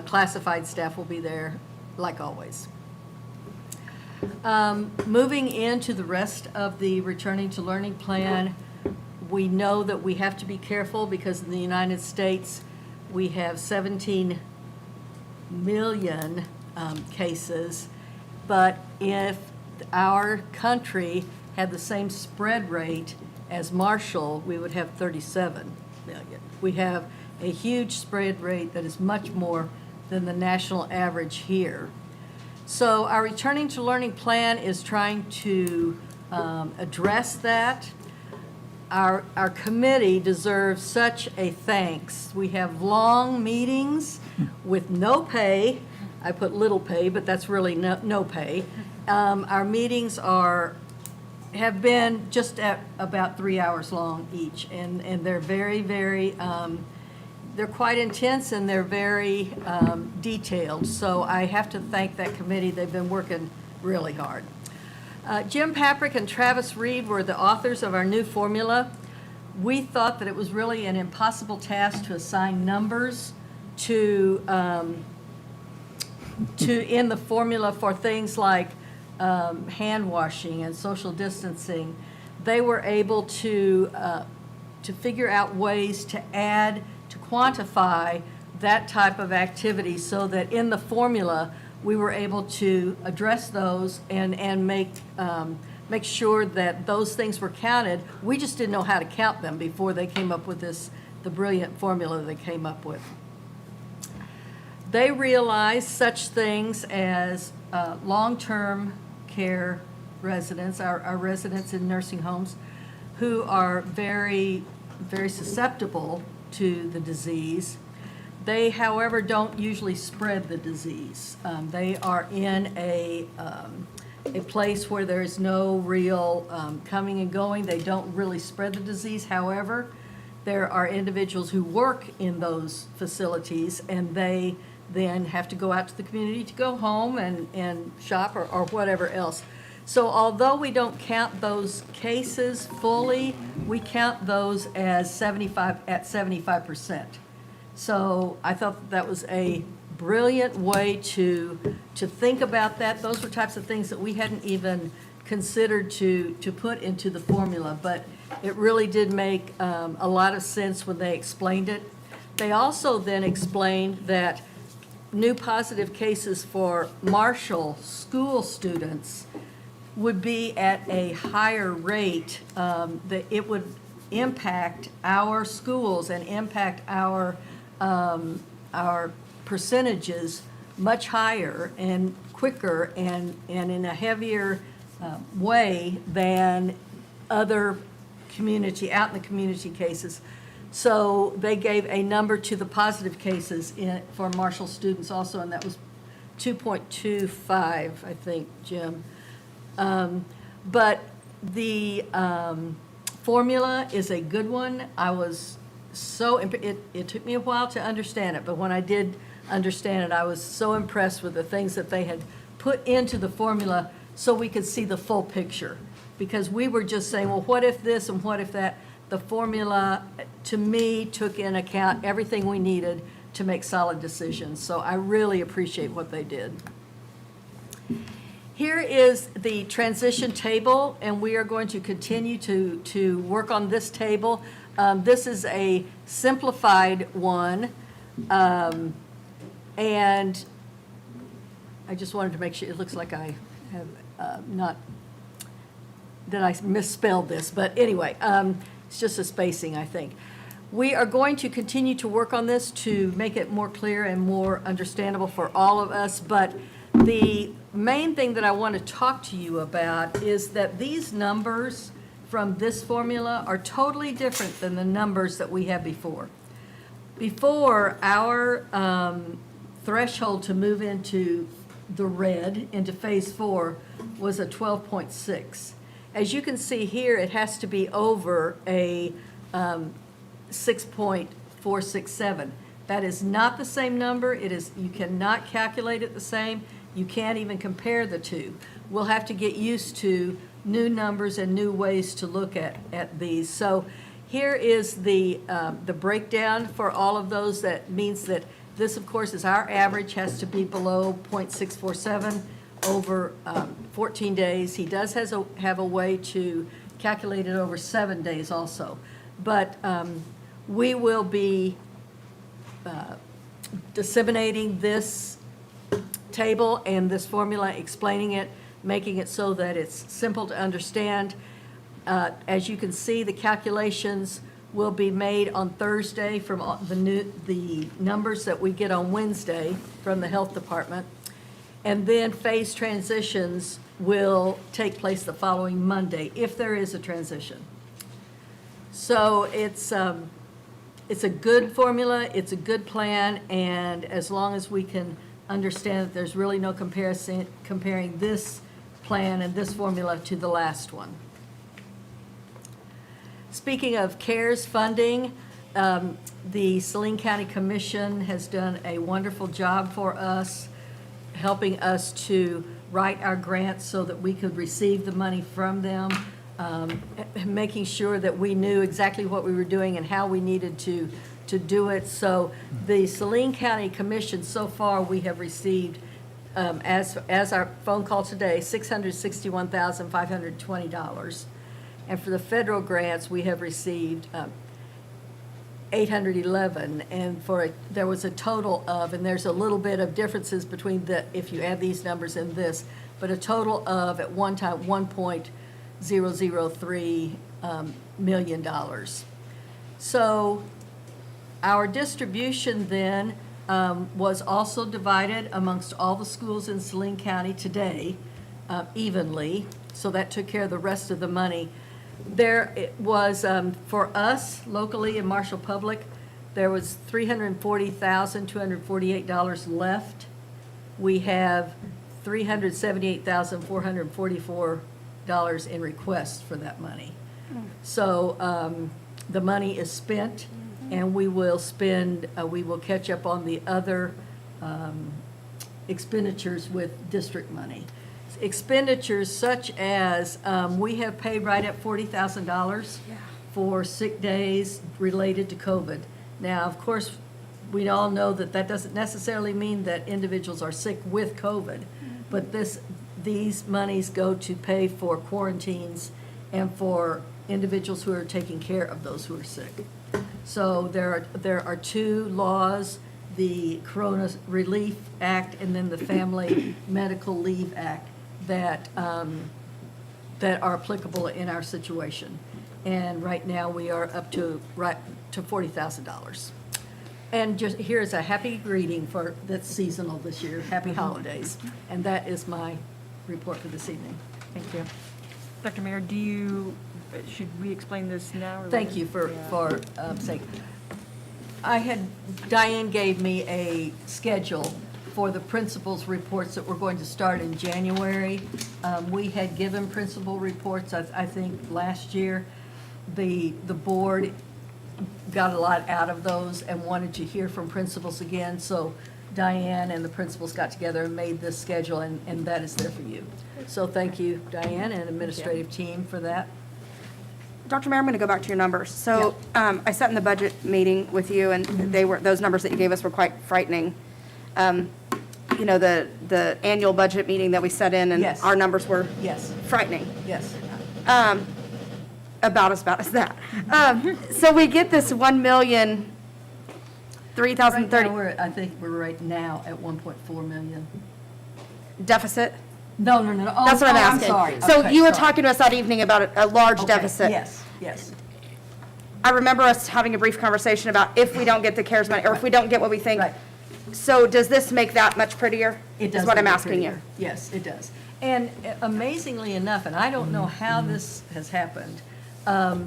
classified staff will be there like always. Moving into the rest of the Returning to Learning plan, we know that we have to be careful because in the United States, we have 17 million cases, but if our country had the same spread rate as Marshall, we would have 37 million. We have a huge spread rate that is much more than the national average here. So our Returning to Learning plan is trying to address that. Our committee deserves such a thanks. We have long meetings with no pay. I put little pay, but that's really no pay. Our meetings have been just at about 3 hours long each, and they're very, very, they're quite intense and they're very detailed. So I have to thank that committee. They've been working really hard. Jim Paprick and Travis Reed were the authors of our new formula. We thought that it was really an impossible task to assign numbers to in the formula for things like hand washing and social distancing. They were able to figure out ways to add, to quantify that type of activity so that in the formula, we were able to address those and make sure that those things were counted. We just didn't know how to count them before they came up with the brilliant formula they came up with. They realized such things as long-term care residents, our residents in nursing homes, who are very, very susceptible to the disease. They, however, don't usually spread the disease. They are in a place where there is no real coming and going. They don't really spread the disease. However, there are individuals who work in those facilities, and they then have to go out to the community to go home and shop or whatever else. So although we don't count those cases fully, we count those as 75%. So I thought that was a brilliant way to think about that. Those were types of things that we hadn't even considered to put into the formula, but it really did make a lot of sense when they explained it. They also then explained that new positive cases for Marshall school students would be at a higher rate, that it would impact our schools and impact our percentages much higher and quicker and in a heavier way than other out in the community cases. So they gave a number to the positive cases for Marshall students also, and that was 2.25, I think, Jim. But the formula is a good one. I was it took me a while to understand it, but when I did understand it, I was so impressed with the things that they had put into the formula so we could see the full picture. Because we were just saying, well, what if this and what if that? The formula, to me, took in account everything we needed to make solid decisions. So I really appreciate what they did. Here is the transition table, and we are going to continue to work on this table. This is a simplified one, and I just wanted to make sure, it looks like I have not, that I misspelled this, but anyway, it's just a spacing, I think. We are going to continue to work on this to make it more clear and more understandable for all of us, but the main thing that I want to talk to you about is that these numbers from this formula are totally different than the numbers that we had before. Before, our threshold to move into the red, into phase 4, was a 12.6. As you can see here, it has to be over a 6.467. That is not the same number. It is, you cannot calculate it the same. You can't even compare the two. We'll have to get used to new numbers and new ways to look at these. So here is the breakdown for all of those. That means that this, of course, is our average, has to be below 0.647 over 14 days. He does have a way to calculate it over 7 days also. But we will be disseminating this table and this formula, explaining it, making it so that it's simple to understand. As you can see, the calculations will be made on Thursday from the numbers that we get on Wednesday from the health department. And then phase transitions will take place the following Monday, if there is a transition. So it's a good formula, it's a good plan, and as long as we can understand that there's really no comparison, comparing this plan and this formula to the last one. Speaking of CARES funding, the Saline County Commission has done a wonderful job for us, helping us to write our grants so that we could receive the money from them, making sure that we knew exactly what we were doing and how we needed to do it. So the Saline County Commission, so far, we have received, as our phone call today, $661,520. And for the federal grants, we have received $811, and there was a total of, and there's a little bit of differences between if you add these numbers and this, but a total of, at one time, $1.003 million. So our distribution then was also divided amongst all the schools in Saline County today evenly, so that took care of the rest of the money. There it was, for us locally in Marshall Public, there was $340,248 left. We have $378,444 in requests for that money. So the money is spent, and we will catch up on the other expenditures with district money. Expenditures such as, we have paid right at $40,000 for sick days related to COVID. Now, of course, we all know that doesn't necessarily mean that individuals are sick with COVID, but these monies go to pay for quarantines and for individuals who are taking care of those who are sick. So there are two laws, the Corona Relief Act and then the Family Medical Leave Act, that are applicable in our situation. And right now, we are up to $40,000. And just here's a happy greeting that's seasonal this year. Happy holidays. And that is my report for this evening. Thank you. Dr. Mayor, should we explain this now? Or Thank later? you for saying. Diane gave me a schedule for the principal's reports that we're going to start in January. We had given principal reports, I think, last year. The board got a lot out of those and wanted to hear from principals again, so Diane and the principals got together and made this schedule, and that is there for you. So thank you, Diane, and administrative team for that. Dr. Mayor, I'm going to go back to your numbers. So I sat in the budget meeting with you, and those numbers that you gave us were quite frightening. You know, the annual budget meeting that we sat in, and Yes. our numbers were Yes, frightening. yes. About as bad as that. So we get this $1,003,030. Right now, I think we're right now at 1.4 million. deficit? No, no, no, no. Oh, That's what I'm oh, asking. sorry. So Okay, you were sorry. talking to us that evening about a large Okay, deficit. Yes, yes. I remember us having a brief conversation about if we don't get the CARES money, or if we don't get what we think. Right. So does this make that much prettier? It does. Is what I'm make it asking you. prettier. Yes, it does. And amazingly enough, and I don't know how this has happened,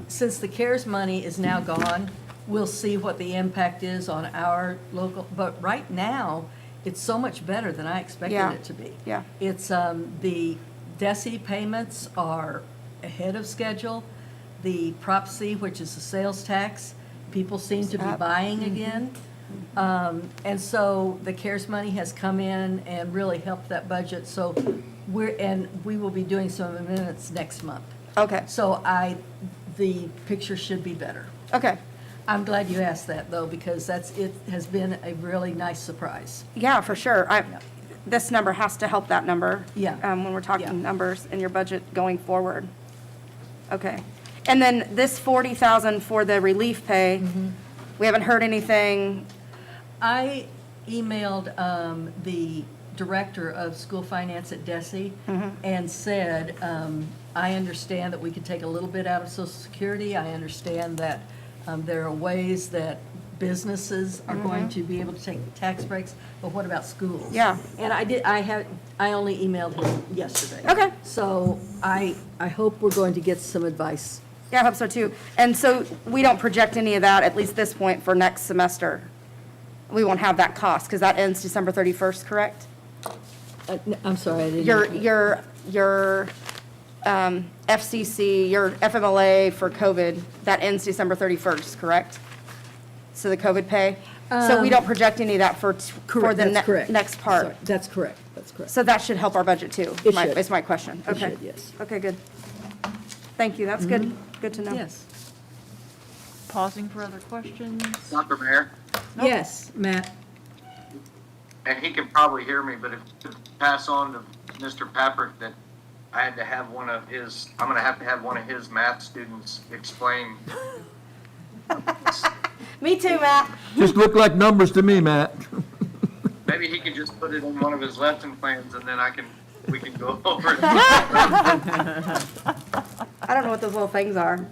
since the CARES money is now gone, we'll see what the impact is on our local, but right now, it's so much better than I expected Yeah. it to be. Yeah. It's, the DESI payments are ahead of schedule. The Prop C, which is the sales tax, people seem to be Up. buying again. And so the CARES money has come in and really helped that budget. So we will be doing some amendments next month. Okay, So the picture should be better. okay. I'm glad you asked that though, because it has been a really nice surprise. Yeah, for sure. This number has to help that number. Yeah. When we're Yeah. talking numbers in your budget going forward. Okay. And then this 40,000 for the relief pay, we haven't heard anything. I emailed the director of school finance at DESI and said, I understand that we could take a little bit out of Social Security. I understand that there are ways that businesses are going to be able to take tax breaks, but what about schools? Yeah. And I only emailed him yesterday. Okay. So I hope we're going to get some advice. Yeah, I hope so too. And so we don't project any of that, at least this point, for next semester. We won't have that cost, because that ends December 31st, correct? I'm sorry, I didn't. Your FCC, your FMLA for COVID, that ends December 31st, correct? So the COVID pay? So we don't project any of that for Correct, the that's correct. next part? Sorry, that's correct, that's correct. So that should help our budget too? It should. Is my question. It Okay. should, yes. Okay, good. Thank you, that's good, good to know. Yes. Pausing for other questions. Dr. Mayor, Yes, Matt. and he can probably hear me, but if you could pass on to Mr. Patrick that I had to have I'm gonna have to have one of his math students explain. Me too, Matt. Just look like numbers to me, Matt. Maybe he can just put it in one of his lesson plans and then we can go over it. I don't know what those little things are.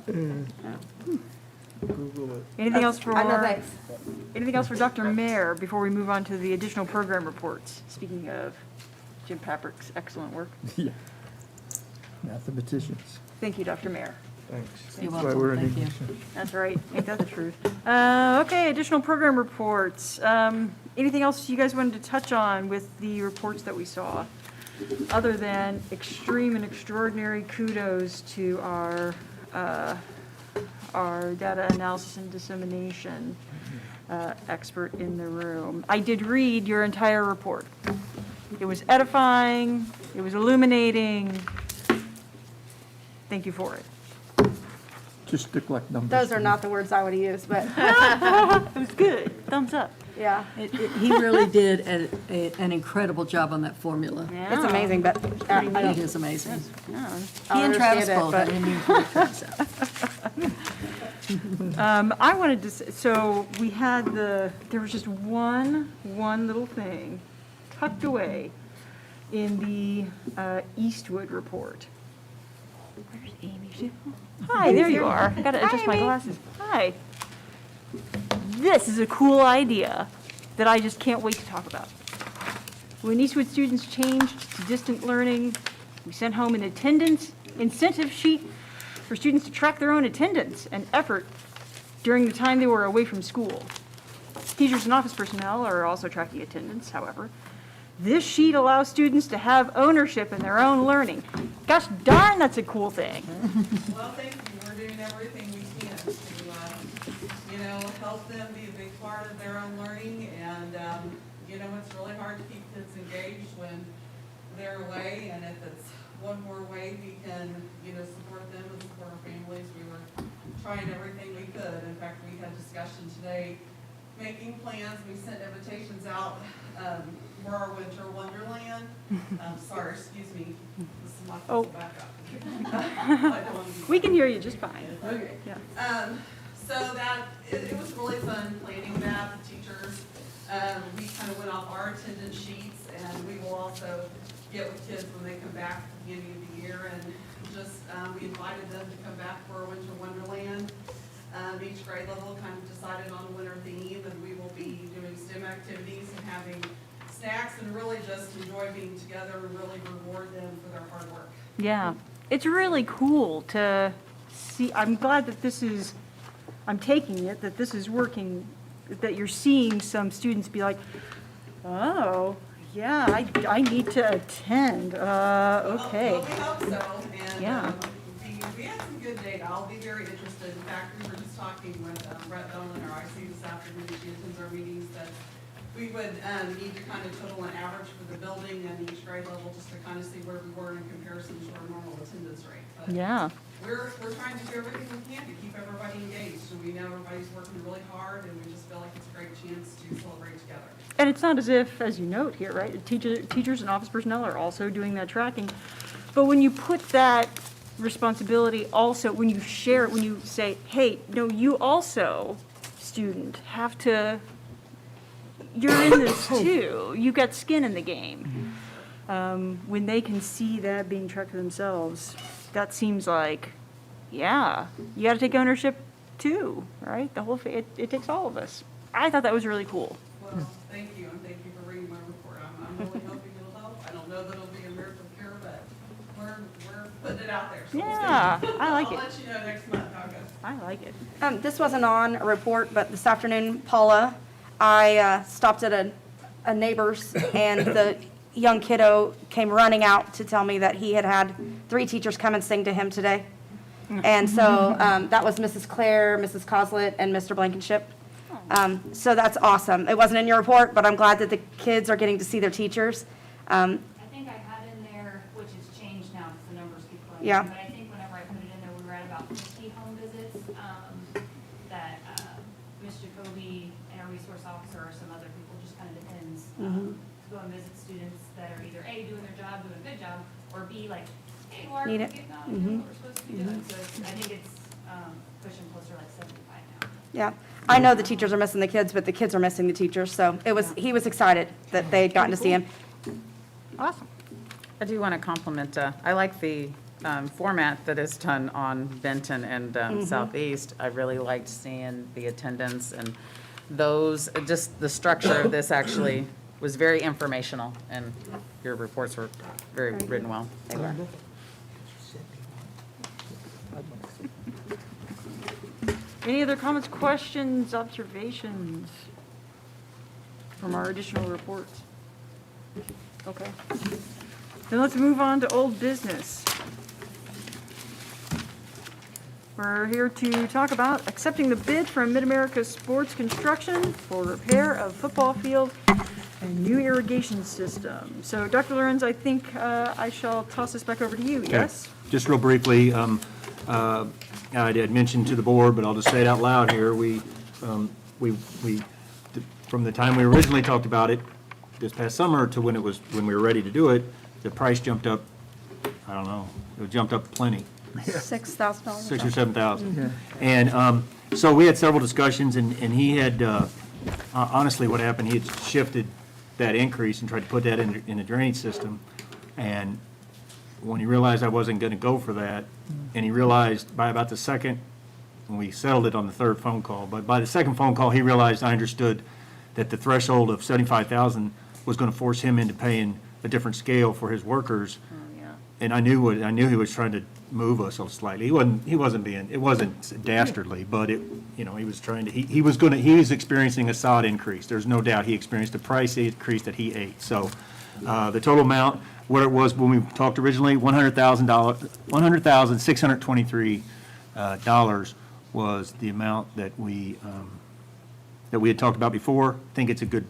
Anything else for? I know, thanks. Anything else for Dr. Mayer before we move on to the additional program reports? Speaking of Jim Patrick's excellent work. Mathematicians. Thank you, Dr. Mayer. Thanks. You're That's why we're welcome, in thank you. English. That's right. Ain't that the truth? Okay, additional program reports. Anything else you guys wanted to touch on with the reports that we saw? Other than extreme and extraordinary kudos to our data analysis and dissemination expert in the room. I did read your entire report. It was edifying, it was illuminating. Thank you for it. Just look like numbers. Those are not the words I would have used, but, It was good. Thumbs up. yeah. He really did an incredible job on that formula. It's amazing, but It is amazing. Yeah. He and Travis understand it, both, but- I didn't even point Travis out. I wanted to, so we had there was just one little thing tucked away in the Eastwood report. Where's Amy? Hi, there you are. I gotta adjust my glasses. Hi. This is a cool idea that I just can't wait to talk about. When Eastwood students changed to distant learning, we sent home an attendance incentive sheet for students to track their own attendance and effort during the time they were away from school. Teachers and office personnel are also tracking attendance, however. This sheet allows students to have ownership in their own learning. Gosh darn, that's a cool thing. Well, thank you. We're doing everything we can to, help them be a big part of their own learning. And, it's really hard to keep kids engaged when they're away. And if it's one more way we can, support them and support our families, we were trying everything we could. In fact, we had discussion today, making plans. We sent invitations out for our winter wonderland. Sorry, excuse me. This is my Oh. backup. We can hear you just fine. Okay. Yeah. So that, it was really fun planning that, the teachers. We kind of went off our attendance sheets And we will also get with kids when they come back at the beginning of the year, and just, we invited them to come back for a winter wonderland. Each grade level kind of decided on a winter theme, and we will be doing STEM activities and having snacks and really just enjoy being together and really reward them for their hard work. Yeah, it's really cool to see, I'm glad that this is, I'm taking it, that this is working, that you're seeing some students be like, oh, yeah, I need to attend, okay. Well, we hope so, and, Yeah. we had some good data. I'll be very interested. In fact, we were just talking with Brett Dolan, our IC this afternoon, she attends our meetings, that we would need to kind of total an average for the building and each grade level, just to kind of see where we were in comparison to our normal attendance rate. But Yeah, we're trying to do everything we can to keep everybody engaged, and we know everybody's working really hard, and we just feel like it's a great chance to celebrate together. and it's not as if, as you note here, right, teachers and office personnel are also doing that tracking. But when you put that responsibility also, when you share it, when you say, hey, no, you also, student, have to, you're in this too, you got skin in the game. When they can see that being tracked for themselves, that seems like, yeah, you gotta take ownership too, right? The whole, it takes all of us. I thought that was really cool. Well, thank you, and thank you for reading my report. I'm really hoping it'll help. I don't know that it'll be a miracle cure, but we're putting it out there. So we'll see. Yeah, I like I'll it. let you know next month how it goes. I like it. This wasn't on a report, but this afternoon, Paula, I stopped at a neighbor's, and the young kiddo came running out to tell me that he had had 3 teachers come and sing to him today. And so that was Mrs. Claire, Mrs. Coslet, and Mr. Blankenship. So that's awesome. It wasn't in your report, but I'm glad that the kids are getting to see their teachers. I think I had in there, which has changed now because the numbers keep going. Yeah. But I think whenever I put it in there, we were at about 50 home visits, that Ms. Jacoby and our resource officer or some other people, just kind of depends, to go and visit students that are either A, doing their job, doing a good job, or B, like, hey, we're Need it. getting on, doing what we're supposed to be doing. So I think it's pushing closer like 75 now. Yeah, I know the teachers are missing the kids, but the kids are missing the teachers. So he was excited that they had gotten to see him. Awesome. I do want to compliment, I like the format that is done on Benton and Southeast. I really liked seeing the attendance and those, just the structure of this actually was very informational, and your reports were very written well. They were. Any other comments, questions, observations from our additional reports? Okay. Then let's move on to old business. We're here to talk about accepting the bid from Mid-America Sports Construction for repair of football field and new irrigation system. So, Dr. Lorenz, I think I shall toss this back over to you, yes? Just real briefly, I did mention to the board, but I'll just say it out loud here. From the time we originally talked about it this past summer to when we were ready to do it, the price jumped up, I don't know, it jumped up plenty. $6,000. $6,000 or $7,000. And so we had several discussions, and he had, honestly, what happened, he had shifted that increase and tried to put that in the drainage system. And when he realized I wasn't going to go for that, and he realized by about the second, when we settled it on the third phone call, but by the second phone call, he realized I understood that the threshold of $75,000 was going to force him into paying a different scale for his workers. And I knew he was trying to move us slightly. It wasn't dastardly, but he was trying to, he was experiencing a solid increase. There's no doubt he experienced a price increase that he ate. So, the total amount, what it was when we talked originally, $100,623 was the amount that we had talked about before. I think it's a good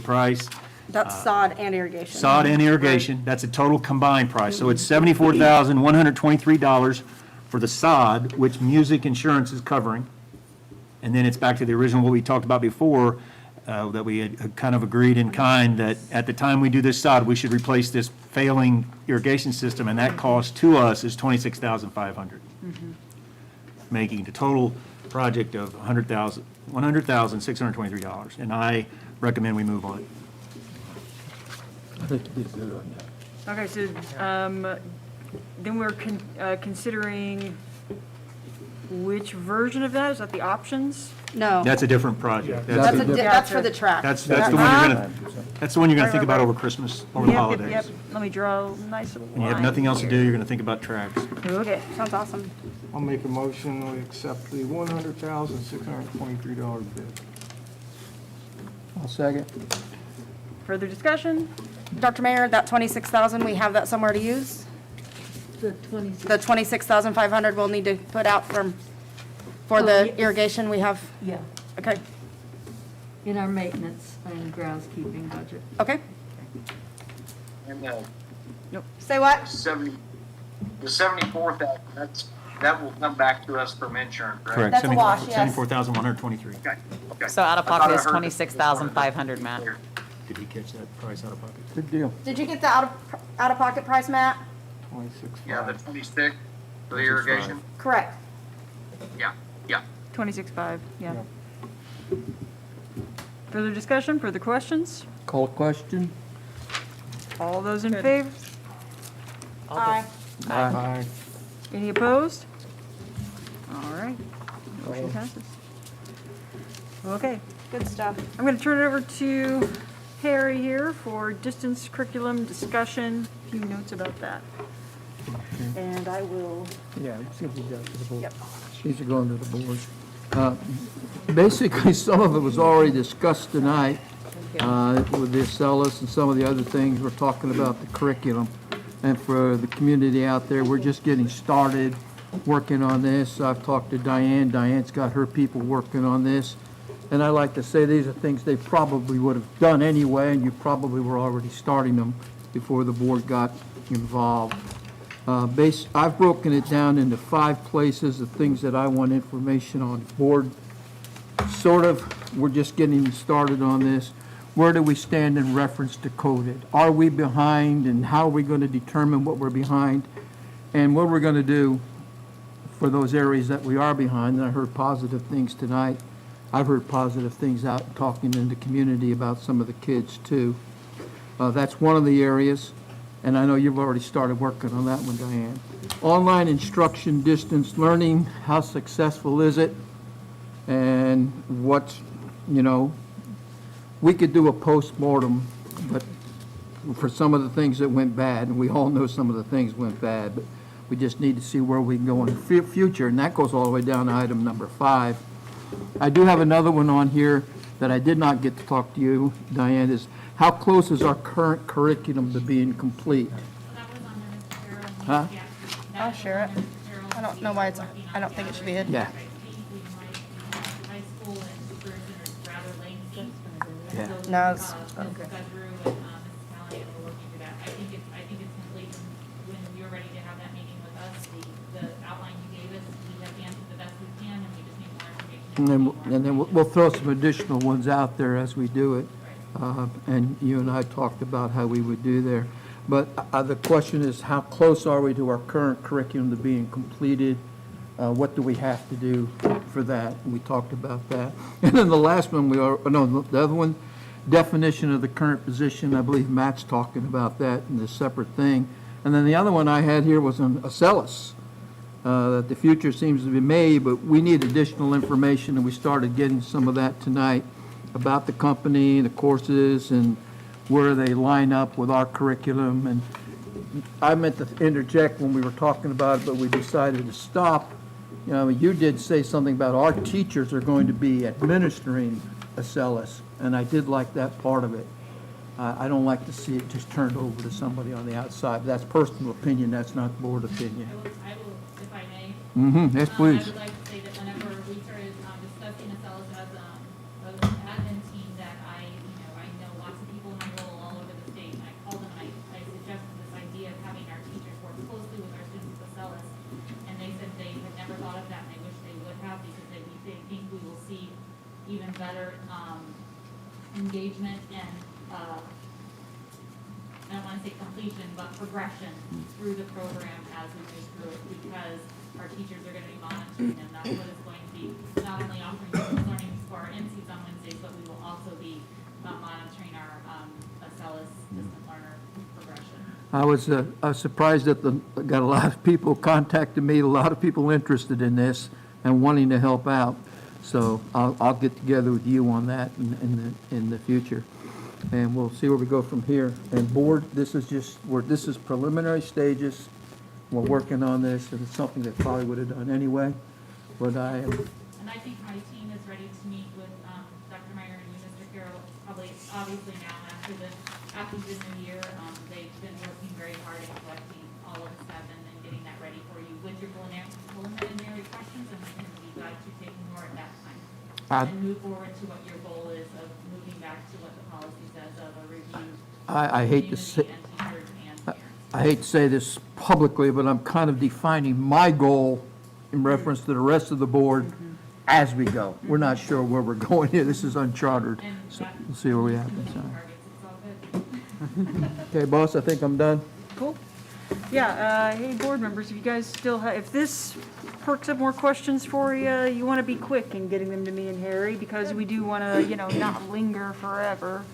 price. That's sod and irrigation. Sod and irrigation, that's a total combined price. So it's $74,123 for the sod, which music insurance is covering. And then it's back to the original, what we talked about before, that we had kind of agreed in kind that at the time we do this sod, we should replace this failing irrigation system, and that cost to us is $26,500. Making the total project of $100,623. And I recommend we move on it. I think you did good on that. Okay, so then we're considering which version of that? Is that the options? No. That's a different project. That's a That's for the track. That's the one that's the one you're gonna think about over Christmas, over the Yep, holidays. Yep, let me draw a nice little When you have line. nothing else to do, you're gonna think about tracks. Okay, Sounds awesome. I'll make a motion, we accept the $100,623 bid. I'll second. further discussion? Dr. Mayor, that 26,000, we have that somewhere to use? The 26. The 26,500 we'll need to put out for Oh, the yes. irrigation we have? Yeah, Okay, in our maintenance and groundskeeping budget. okay. And Say what? the 74,000, that will come back to us from insurance, right? Correct. That's a wash, yes. 74,123. Okay, okay. So out of I thought pocket I is heard- 26,500, Matt. Did he catch that price out of pocket? Good deal. Did you get the out-of-pocket price, Matt? 26. Yeah, the 26 for the irrigation? Correct. Yeah, yeah. 26.5, yeah. Further discussion, further questions? Call a question? All those in favor? Aye. Aye. Any opposed? All right, motion passes. Okay, Good stuff. I'm going to turn it over to Harry here for distance curriculum discussion, a few notes about that. And I will, Yeah, see if we got to the board. Yep. These are going to the board. Basically, some of it was already discussed tonight with the Acellus and some of the other things. We're talking about the curriculum. And for the community out there, we're just getting started working on this. I've talked to Diane. Diane's got her people working on this. And I like to say these are things they probably would have done anyway, and you probably were already starting them before the board got involved. I've broken it down into 5 places of things that I want information on. Board, sort of, we're just getting started on this. Where do we stand in reference to COVID? Are we behind, and how are we going to determine what we're behind? And what we're going to do for those areas that we are behind. And I heard positive things tonight. I've heard positive things out talking in the community about some of the kids too. That's one of the areas. And I know you've already started working on that one, Diane. Online instruction, distance learning, how successful is it? And what's, we could do a postmortem, but for some of the things that went bad, and we all know some of the things went bad, but we just need to see where we can go in the future, and that goes all the way down to item number 5. I do have another one on here that I did not get to talk to you, Diane, is how close is our current curriculum to being complete? That was on there, Mr. Carroll. Huh? Yeah, that I'll was share on it. there, Mr. Carroll. I don't know why it's, I don't think it should be hidden. Yeah. High school and version is rather lengthy. Yeah. So, No, it's- Ms. Gudrew and Mrs. Callahan were working through that. I think it's complete. When you're ready to have that meeting with us, the outline you gave us, we have answered the best we can, and we just need more information. And then we'll throw some additional ones out there as we do it. And you and I talked about how we would do there. But the question is, how close are we to our current curriculum to being completed? What do we have to do for that? And we talked about that. And then the last one, the other one, definition of the current position. I believe Matt's talking about that in this separate thing. And then the other one I had here was on Acellus, that the future seems to be made, but we need additional information, and we started getting some of that tonight about the company, the courses, and where they line up with our curriculum. And I meant to interject when we were talking about it, but we decided to stop. You did say something about our teachers are going to be administering Acellus, and I did like that part of it. I don't like to see it just turned over to somebody on the outside. That's personal opinion, that's not board opinion. I will, if I may. Yes, I please. would like to say that whenever we started discussing Acellus as an admin team, that I know lots of people in my role all over the state, and I called them and I suggested this idea of having our teachers work closely with our students with Acellus, and they said they had never thought of that, and they wish they would have, because they think we will see even better engagement and I don't want to say completion, but progression through the program as we move through it, because our teachers are going to be monitoring them. That's what is going to be not only offering distance learning for our MCs on Wednesdays, but we will also be monitoring our Acellus distance learners I was surprised that got a lot of people contacting me, a lot of people interested in this and wanting to help out. So I'll get together with you on that in the future. And we'll see where we go from here. And board, this is preliminary stages. We're working on this, and it's something that probably would have done anyway, but I am. And I think my team is ready to meet with, Dr. Meyer and you, Mr. Carroll, probably, obviously now after the new year. They've been working very hard at collecting all of the stuff and getting that ready for you with your preliminary questions, and we can be glad to take more at that time. And move forward to what your goal is of moving back to what the policy says of a review. I hate to say. And teachers and parents. I hate to say this publicly, but I'm kind of defining my goal in reference to the rest of the board as we go. We're not sure where we're going here. This is uncharted. So we'll see where we happen. Okay, boss, I think I'm done. Cool. Yeah, hey, board members, if you guys still have, if this perks up more questions for you, you want to be quick in getting them to me and Harry, because we do want to, not linger forever.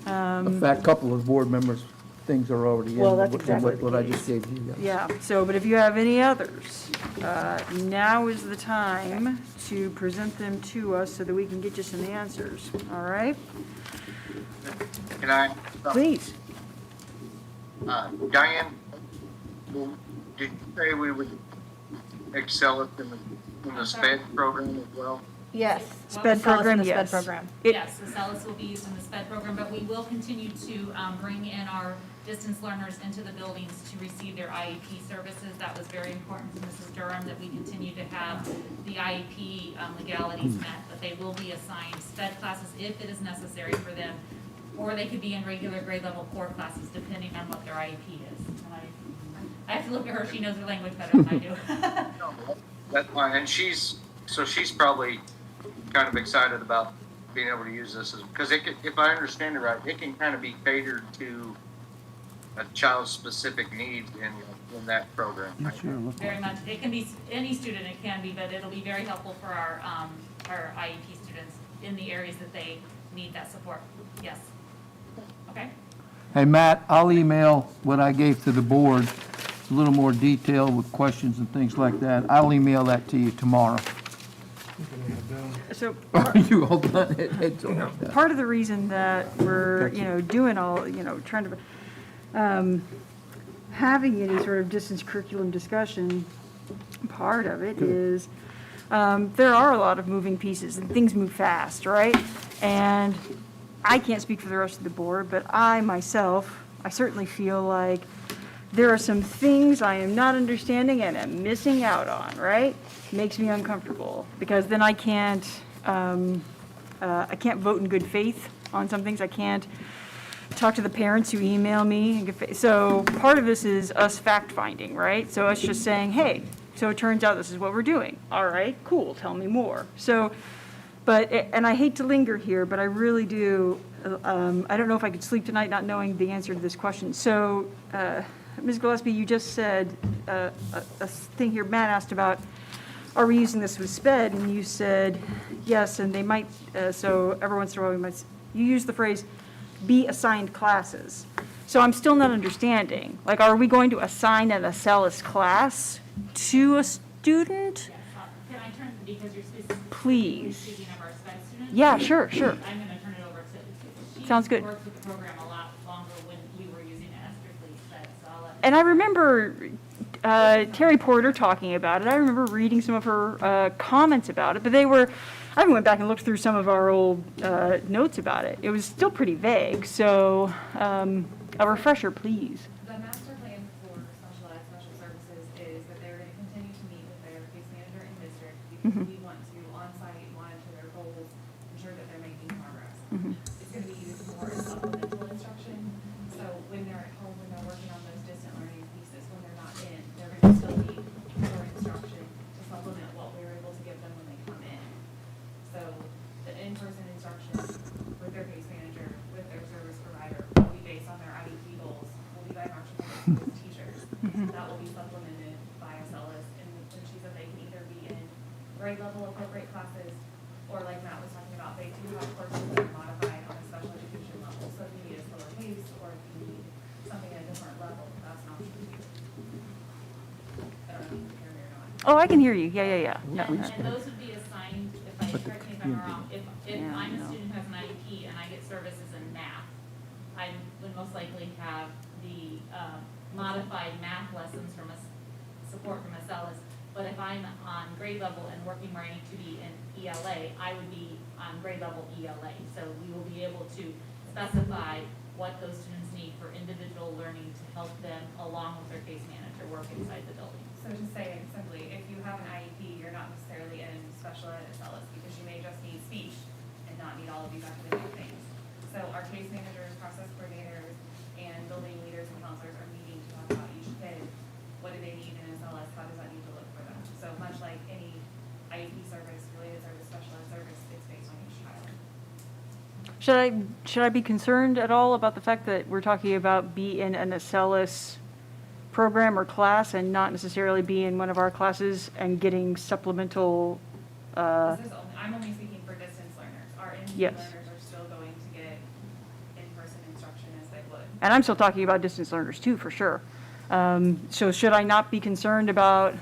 In fact, a couple of board members, things are already in. Well, that's exactly what the I case. just gave you. Yeah, so, but if you have any others, now is the time to present them to us so that we can get you some answers, all right? Can I? Please. Diane, did you say we would excel it in the SPED program as well? Yes. SPED program, yes. Yes, the CELUS will be used in the SPED program, but we will continue to bring in our distance learners into the buildings to receive their IEP services. That was very important to Mrs. Durham, that we continue to have the IEP legalities met, but they will be assigned SPED classes if it is necessary for them, or they could be in regular grade level core classes, depending on what their IEP is. And I have to look at her, she knows her language better than I do. No, that's fine, and she's probably kind of excited about being able to use this, because if I understand it right, it can kind of be catered to a child's specific needs in that program. Right? Very much. It can be any student, it can be, but it'll be very helpful for our IEP students in the areas that they need that support. Yes. Okay? Hey, Matt, I'll email what I gave to the board, a little more detail with questions and things like that. I'll email that to you tomorrow. So You all done it? It's all done. part of the reason that we're, doing all, trying to, having any sort of distance curriculum discussion, part of it is, there are a lot of moving pieces and things move fast, right? And I can't speak for the rest of the board, but I myself, I certainly feel like there are some things I am not understanding and am missing out on, right? Makes me uncomfortable, because then I can't vote in good faith on some things. I can't talk to the parents who email me in good faith. So part of this is us fact-finding, right? So us just saying, hey, so it turns out this is what we're doing. All right, cool, tell me more. So, and I hate to linger here, but I really do, I don't know if I could sleep tonight not knowing the answer to this question. So, Ms. Gillespie, you just said a thing here, Matt asked about, are we using this with SPED? And you said, yes, and they might, so every once in a while, you use the phrase, be assigned classes. So I'm still not understanding. Like, are we going to assign an ACELUS class to a student? Yes. Can I turn, because you're Please. speaking of our SPED students? Yeah, sure. I'm going to turn it over to, she Sounds good. worked with the program a lot longer when we were using it as strictly SPED, so I'll let. And I remember Terry Porter talking about it. I remember reading some of her comments about it, but I went back and looked through some of our old notes about it. It was still pretty vague, so a refresher, please. The master plan for special ed, special services is that they're going to continue to meet with their case manager and district, because we want to on-site monitor their goals, ensure that they're making progress. It's going to be used more as supplemental instruction, so when they're at home, when they're working on those distant learning pieces, when they're not in, they're going to still need more instruction to supplement what we were able to give them when they come in. So the in-person instruction with their case manager, with their service provider, will be based on their IEP goals, will be by marching orders with teachers. That will be supplemented by ACELUS, and she said they can either be in grade level appropriate classes, or like Matt was talking about, they do have courses that are modified on a special education level. So if you need a slower pace, or if you need something at a different level, that's an option too. I don't know if you can hear me or not. Oh, I can hear you. Yeah. No, And those would be assigned, if I, correct me if I'm wrong, if Yeah, I'm a no. student who has an IEP and I get services in math, I would most likely have the modified math lessons from support from Acellus. But if I'm on grade level and working where I need to be in ELA, I would be on grade level ELA. So we will be able to specify what those students need for individual learning to help them along with their case manager work inside the building. So just saying simply, if you have an IEP, you're not necessarily in special ed at Acellus because you may just need speech and not need all of these academic things. So our case managers, process coordinators, and building leaders and counselors are meeting to talk about each kid. What do they need in Acellus? How does that need to look for them? So much like any IEP service, related service, special ed service, it's based on each child. Should I be concerned at all about the fact that we're talking about be in an Acellus program or class and not necessarily be in one of our classes and getting supplemental? I'm only speaking for distance learners. Our NP Yes. learners are still going to get in-person instruction as they would. And I'm still talking about distance learners too, for sure. So should I not be concerned about,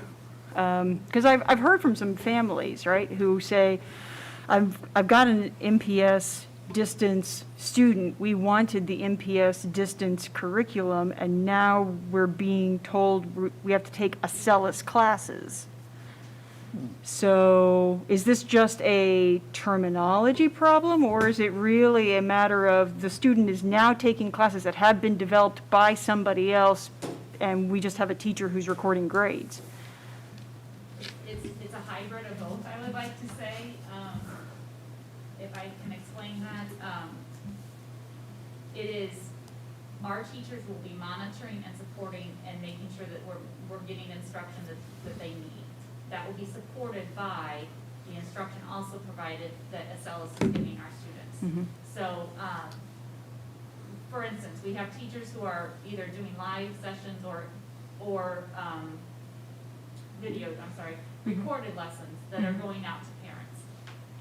because I've heard from some families, right, who say, I've got an MPS distance student. We wanted the MPS distance curriculum, and now we're being told we have to take Acellus classes. So is this just a terminology problem, or is it really a matter of the student is now taking classes that have been developed by somebody else, and we just have a teacher who's recording grades? It's a hybrid of both, I would like to say. If I can explain that, it is, our teachers will be monitoring and supporting and making sure that we're getting instruction that they need. That will be supported by the instruction also provided that Acellus is giving our students. So, for instance, we have teachers who are either doing live sessions or recorded lessons that are going out to parents.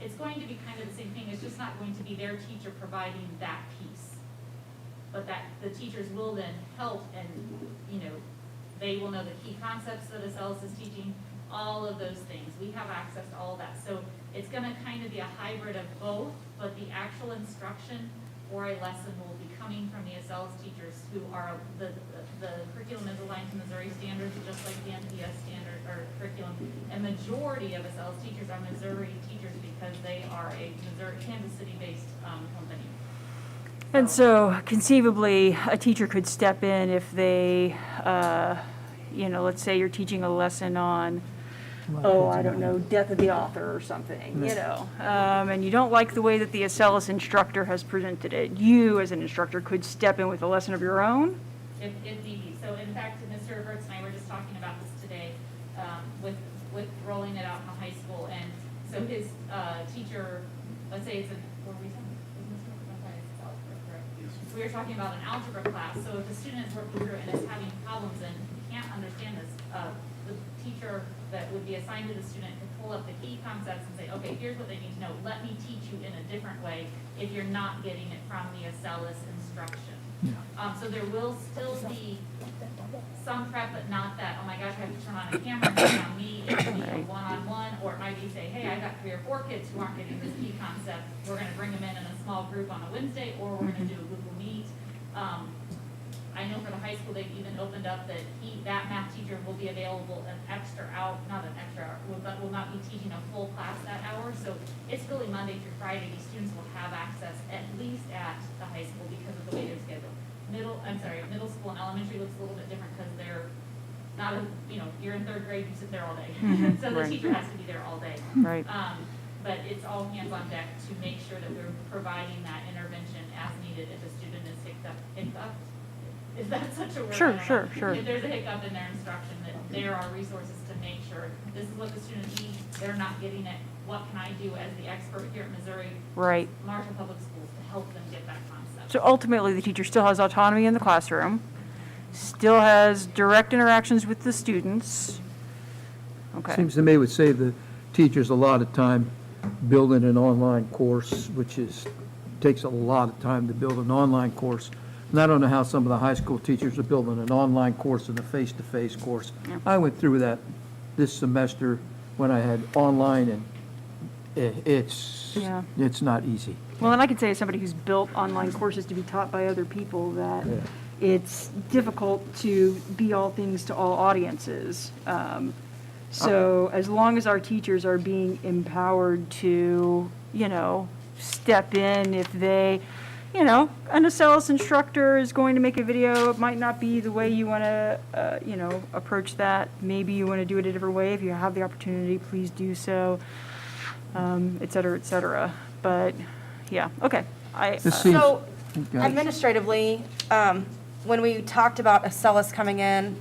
It's going to be kind of the same thing. It's just not going to be their teacher providing that piece. But that the teachers will then help and, they will know the key concepts that Acellus is teaching, all of those things. We have access to all of that. So it's going to kind of be a hybrid of both, but the actual instruction or a lesson will be coming from the Acellus teachers who are, the curriculum is aligned to Missouri standards, just like the MPS standard or curriculum. And majority of Acellus teachers are Missouri teachers because they are a Kansas City-based company. And so conceivably, a teacher could step in if they, let's say you're teaching a lesson on, I don't know, death of the author or something, and you don't like the way that the Acellus instructor has presented it. You, as an instructor, could step in with a lesson of your own? If need be. So in fact, Mr. Verts and I were just talking about this today, with rolling it out in the high school. And so his teacher, let's say it's we were talking about an algebra class. So if the student is working through and is having problems and can't understand this, the teacher that would be assigned to the student could pull up the key concepts and say, okay, here's what they need to know. Let me teach you in a different way if you're not getting it from the Acellus instruction. So there will still be some prep, but not that, oh my gosh, I have to turn on a camera and turn on me. It will be a one-on-one, or it might be say, hey, I got 3 or 4 kids who aren't getting this key concept. We're going to bring them in a small group on a Wednesday, or we're going to do a Google Meet. I know for the high school, they've even opened up that that math teacher will be available but will not be teaching a full class that hour. So it's really Monday through Friday. These students will have access at least at the high school because of the way they're scheduled. Middle school and elementary looks a little bit different because they're not, you're in 3rd grade, you sit there all day. So the teacher has to be there all day. Right. But it's all hands on deck to make sure that we're providing that intervention as needed if a student is hiccuped. Is that such a word? Sure. If there's a hiccup in their instruction, that there are resources to make sure this is what the student needs, they're not getting it. What can I do as the expert here at Missouri? Right. Marshall Public Schools to help them get that concept. So ultimately, the teacher still has autonomy in the classroom, still has direct interactions with the students. Okay. Seems to me it would save the teachers a lot of time building an online course, which takes a lot of time to build an online course And I don't know how some of the high school teachers are building an online course and a face-to-face course. I went through that this semester when I had online, and it's not easy. Well, and I can say as somebody who's built online courses to be taught by other people that Yeah. it's difficult to be all things to all audiences. So as long as our teachers are being empowered to, step in if they, an Acellus instructor is going to make a video, it might not be the way you want to, approach that. Maybe you want to do it a different way. If you have the opportunity, please do so, et cetera, et cetera. But, yeah, okay. This seems- So Okay. administratively, when we talked about Acellus coming in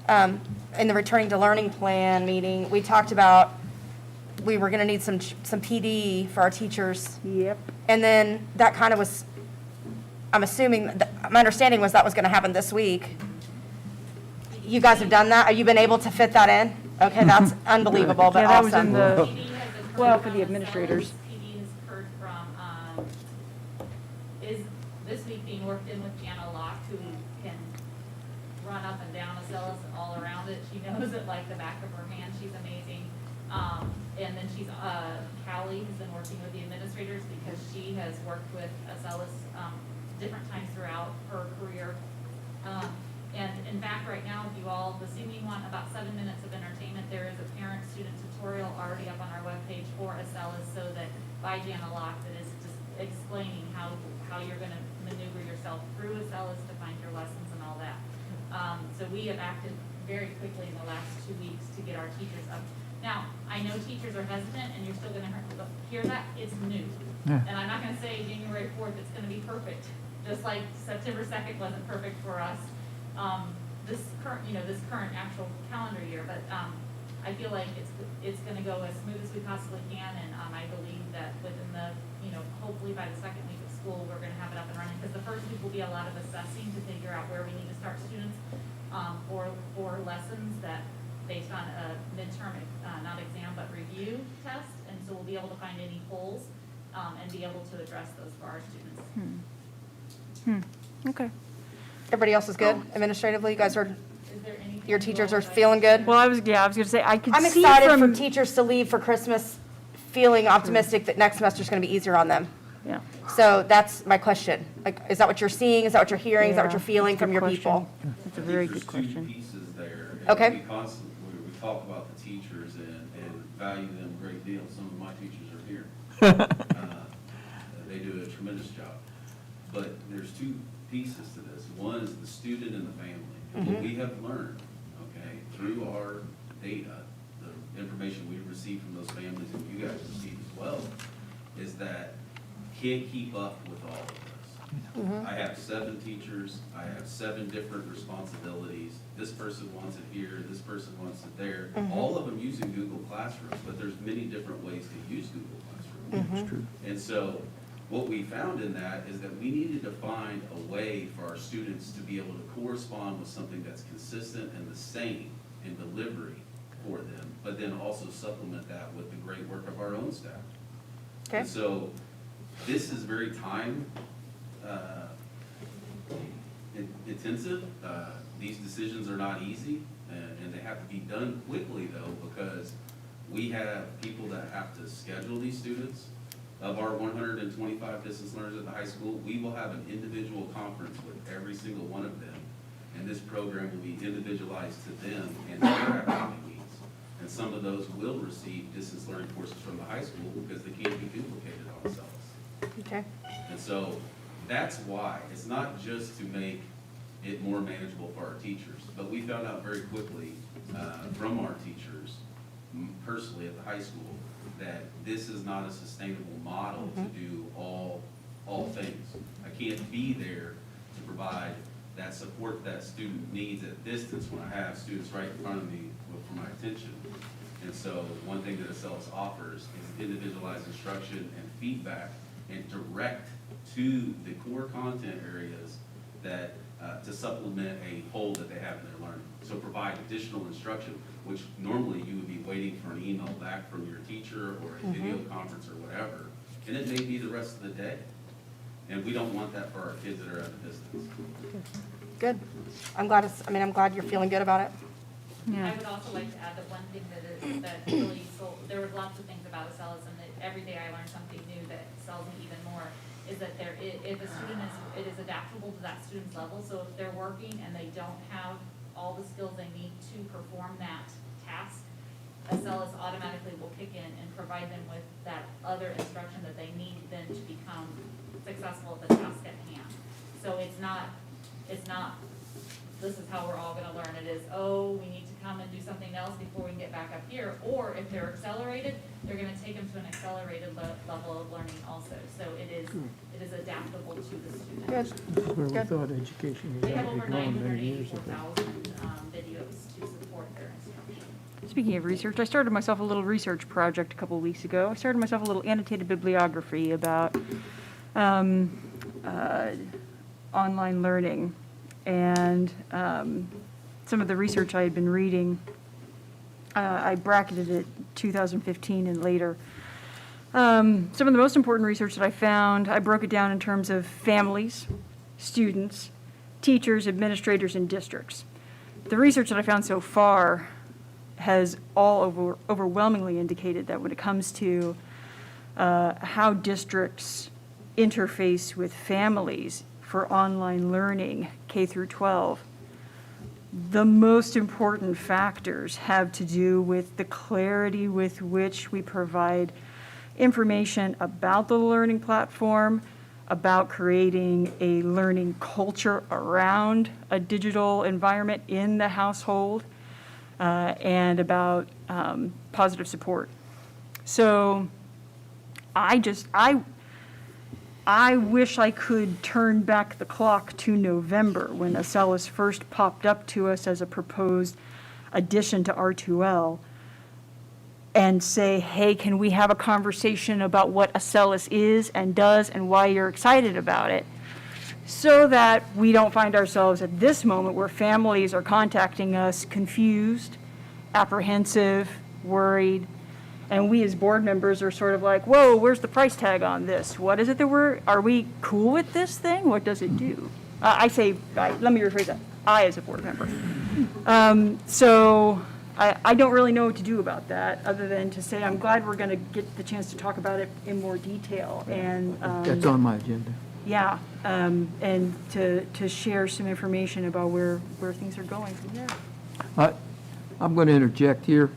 the Returning to Learning Plan meeting, we talked about we were going to need some PD for our teachers. Yep. And then that kind of was, I'm assuming, my understanding was that was going to happen this week. You guys have done that? Have you been able to fit that in? Okay, that's unbelievable, but Yeah, that was in awesome. the, PD has occurred well, for from the Acellus. administrators. PD has occurred from, is this week being worked in with Jana Locke, who can run up and down Acellus and all around it. She knows it like the back of her hand. She's amazing. And then Callie has been working with the administrators because she has worked with Acellus different times throughout her career. And in fact, right now, if you all this evening want about 7 minutes of entertainment, there is a parent-student tutorial already up on our webpage for Acellus, so that by Jana Locke, that is just explaining how you're going to maneuver yourself through Acellus to find your lessons and all that. So we have acted very quickly in the last 2 weeks to get our teachers up. Now, I know teachers are hesitant, and you're still going to hear that. It's new. Yeah. And I'm not going to say January 4th it's going to be perfect, just like September 2nd wasn't perfect for us. This current actual calendar year, but I feel like it's going to go as smooth as we possibly can, and I believe that within the hopefully by the second week of school we're going to have it up and running, because the first week will be a lot of assessing to figure out where we need to start students for lessons that based on a midterm not exam but review test, and so we'll be able to find any holes and be able to address those for our students. Okay. Everybody else is good administratively? You guys are, Is there anything your you teachers all are would like- feeling good? Well, I was going to say, I could I'm see excited for from, teachers to leave for Christmas feeling optimistic that next semester's going to be easier on them. yeah. So that's my question. Like, is that what you're seeing? Is that what you're hearing? Is that what you're Yeah, feeling that's a from good your question. people? That's a very There's good two question. pieces there. Okay. We constantly, we talk about the teachers and value them a great deal. Some of my teachers are here. They do a tremendous job. But there's two pieces to this. One is the student and the family. And what we have learned, okay, through our data, the information we receive from those families and you guys receive as well, is that can't keep up with all of this. I have 7 teachers, I have 7 different responsibilities. This person wants it here, this person wants it there. All of them using Google Classroom, but there's many different ways to use Google Classroom. That's true. And so what we found in that is that we needed to find a way for our students to be able to correspond with something that's consistent and the same in delivery for them, but then also supplement that with the great work of our own staff. Okay. And so this is very time intensive. These decisions are not easy, and they have to be done quickly though, because we have people that have to schedule these students. Of our 125 distance learners at the high school, we will have an individual conference with every single one of them, and this program will be individualized to them and their academic needs. And some of those will receive distance learning courses from the high school because they can't be duplicated on themselves. Okay. And so that's why. It's not just to make it more manageable for our teachers, but we found out very quickly from our teachers, personally at the high school, that this is not a sustainable model to do all things. I can't be there to provide that support that student needs at distance when I have students right in front of me for my attention. And so one thing that Acellus offers is individualized instruction and feedback and direct to the core content areas that to supplement a hole that they have in their learning. So provide additional instruction, which normally you would be waiting for an email back from your teacher or a video conference or whatever, and it may be the rest of the day. And we don't want that for our kids that are at a distance. Good. I'm glad I'm glad you're feeling good about it. I would also like to add that one thing that really sold, there were lots of things about Accelis, and that every day I learn something new that sells me even more, is that if a student it is adaptable to that student's level, so if they're working and they don't have all the skills they need to perform that task, Accelis automatically will kick in and provide them with that other instruction that they need then to become successful at the task at hand. So it's not, this is how we're all gonna learn. It is, oh, we need to come and do something else before we can get back up here. Or if they're accelerated, they're gonna take them to an accelerated level of learning also. So it is adaptable to the student. Good. This is where we thought education was They have going to over be going many years ago. 984,000 videos to support their instruction. Speaking of research, I started myself a little research project a couple of weeks ago. I started myself a little annotated bibliography about online learning. And some of the research I had been reading, I bracketed it 2015 and later. Some of the most important research that I found, I broke it down in terms of families, students, teachers, administrators, and districts. The research that I found so far has all overwhelmingly indicated that when it comes to how districts interface with families for online learning, K through 12, the most important factors have to do with the clarity with which we provide information about the learning platform, about creating a learning culture around a digital environment in the household, and about positive support. So I wish I could turn back the clock to November when Accelis first popped up to us as a proposed addition to R2L and say, hey, can we have a conversation about what Accelis is and does and why you're excited about it, so that we don't find ourselves at this moment where families are contacting us confused, apprehensive, worried, and we as board members are sort of like, whoa, where's the price tag on this? What is it that are we cool with this thing? What does it do? Let me rephrase that, I as a board member. So I don't really know what to do about that, other than to say I'm glad we're gonna get the chance to talk about it in more detail. And That's on my agenda. yeah, and to share some information about where things are going from there. I'm going to interject here.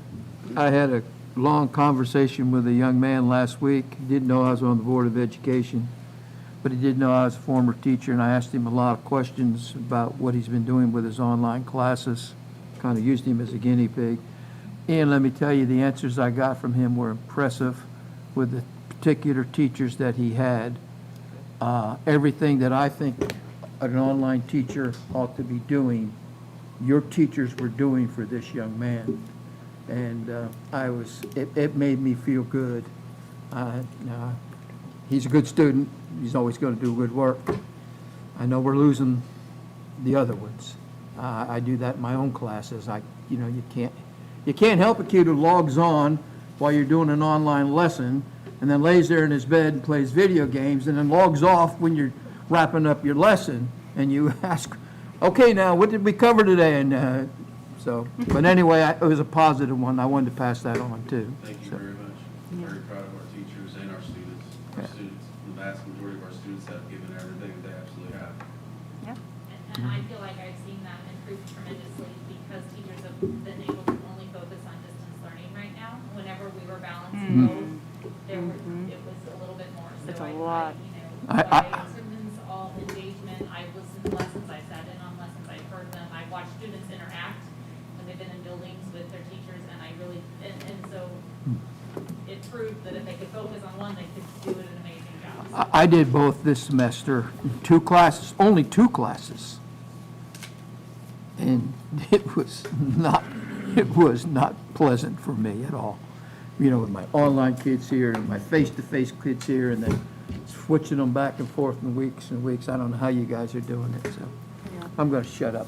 I had a long conversation with a young man last week. He didn't know I was on the Board of Education, but he did know I was a former teacher, and I asked him a lot of questions about what he's been doing with his online classes, kind of used him as a guinea pig. And let me tell you, the answers I got from him were impressive with the particular teachers that he had. Everything that I think an online teacher ought to be doing, your teachers were doing for this young man. And it made me feel good. He's a good student. He's always going to do good work. I know we're losing the other ones. I do that in my own classes. You can't help a kid who logs on while you're doing an online lesson and then lays there in his bed and plays video games and then logs off when you're wrapping up your lesson, and you ask, okay, now what did we cover today? And but anyway, it was a positive one. I wanted to pass that on too. Thank you very much. I'm very proud of our teachers and our students. Our students, the vast majority of our students have given everything that they absolutely have. And I feel like I've seen that improve tremendously because teachers have been able to only focus on distance learning right now. Whenever we were balancing both, it was a little bit more. So It's a lot. By attendance, all engagement, I listened to lessons, I sat in on lessons, I heard them, I watched students interact when they've been in buildings with their teachers, and I really, and so it proved that if they could focus on one, they could do an amazing job. I did both this semester, 2 classes, only 2 classes. And it was not pleasant for me at all. With my online kids here and my face-to-face kids here, and then switching them back and forth in weeks and weeks. I don't know how you guys are doing it, so I'm going to shut up.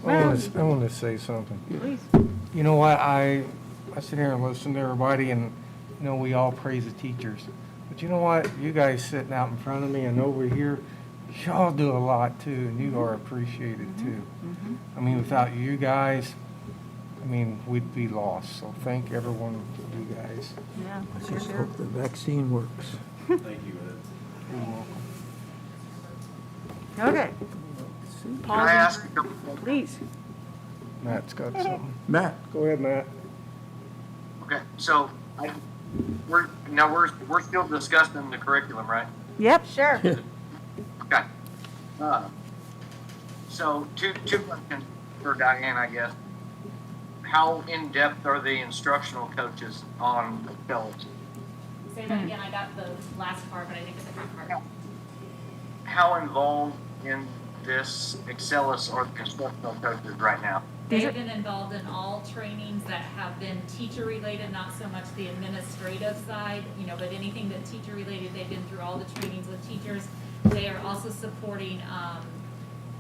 I want to say something. Please. You know what, I sit here and listen to everybody, and we all praise the teachers. But you know what? You guys sitting out in front of me and over here, y'all do a lot too, and you are appreciated too. I mean, without you guys, I mean, we'd be lost. So thank everyone of you guys. Yeah, I for just sure. hope the vaccine works. Thank you, Ed. You're welcome. Okay. Can I ask a couple? Please. Matt's got something. Matt? Go ahead, Matt. Okay, so we're still discussing the curriculum, right? Yep. Sure. Okay. So two questions for Diane, I guess. How in-depth are the instructional coaches on adults? Say that again, I got the last part, but I think it's the first part. How involved in this Excelis are the instructional coaches right now? They've been involved in all trainings that have been teacher-related, not so much the administrative side, but anything that teacher-related, they've been through all the trainings with teachers. They are also supporting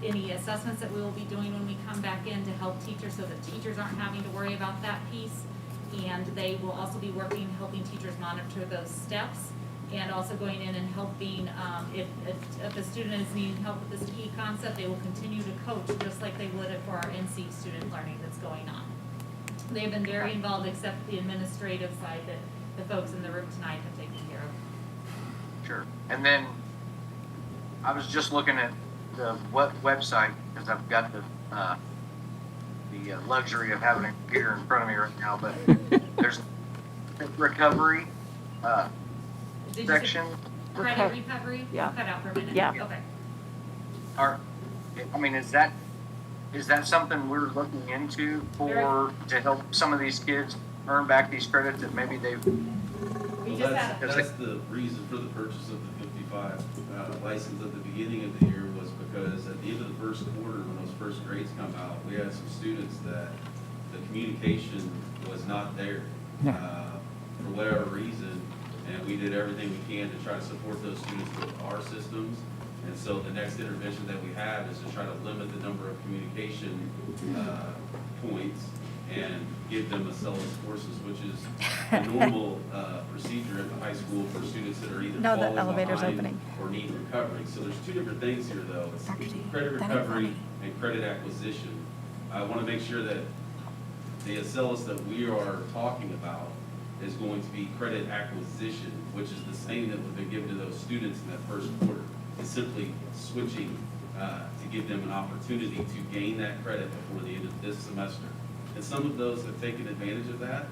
any assessments that we will be doing when we come back in to help teachers so that teachers aren't having to worry about that piece. And they will also be helping teachers monitor those steps and also going in and helping, if a student is needing help with this key concept, they will continue to coach just like they would for our NC student learning that's going on. They've been very involved, except the administrative side that the folks in the room tonight have taken care of. Sure. And then I was just looking at the website because I've got the luxury of having a computer in front of me right now, but there's recovery Did you say section. credit recovery? Yeah. Cut out for a minute. Yeah. Okay. Is that something we're looking into to help some of these kids earn back these credits that maybe they've? We Well, just had, that's the reason for the purchase of the 55 license at the beginning of the year was because at the end of the first quarter, when those first grades come out, we had some students that the communication was not there for whatever reason, and we did everything we can to try to support those students with our systems. And so the next intervention that we have is to try to limit the number of communication points and give them Accelis courses, which is a normal procedure at the high school for students that are either No, the falling elevator's behind opening. or need recovery. So there's two different things here, though. It's Dr. D, credit that ain't recovery funny. and credit acquisition. I want to make sure that the Accelis that we are talking about is going to be credit acquisition, which is the same that would be given to those students in that first quarter. It's simply switching to give them an opportunity to gain that credit before the end of this semester. And some of those have taken advantage of that,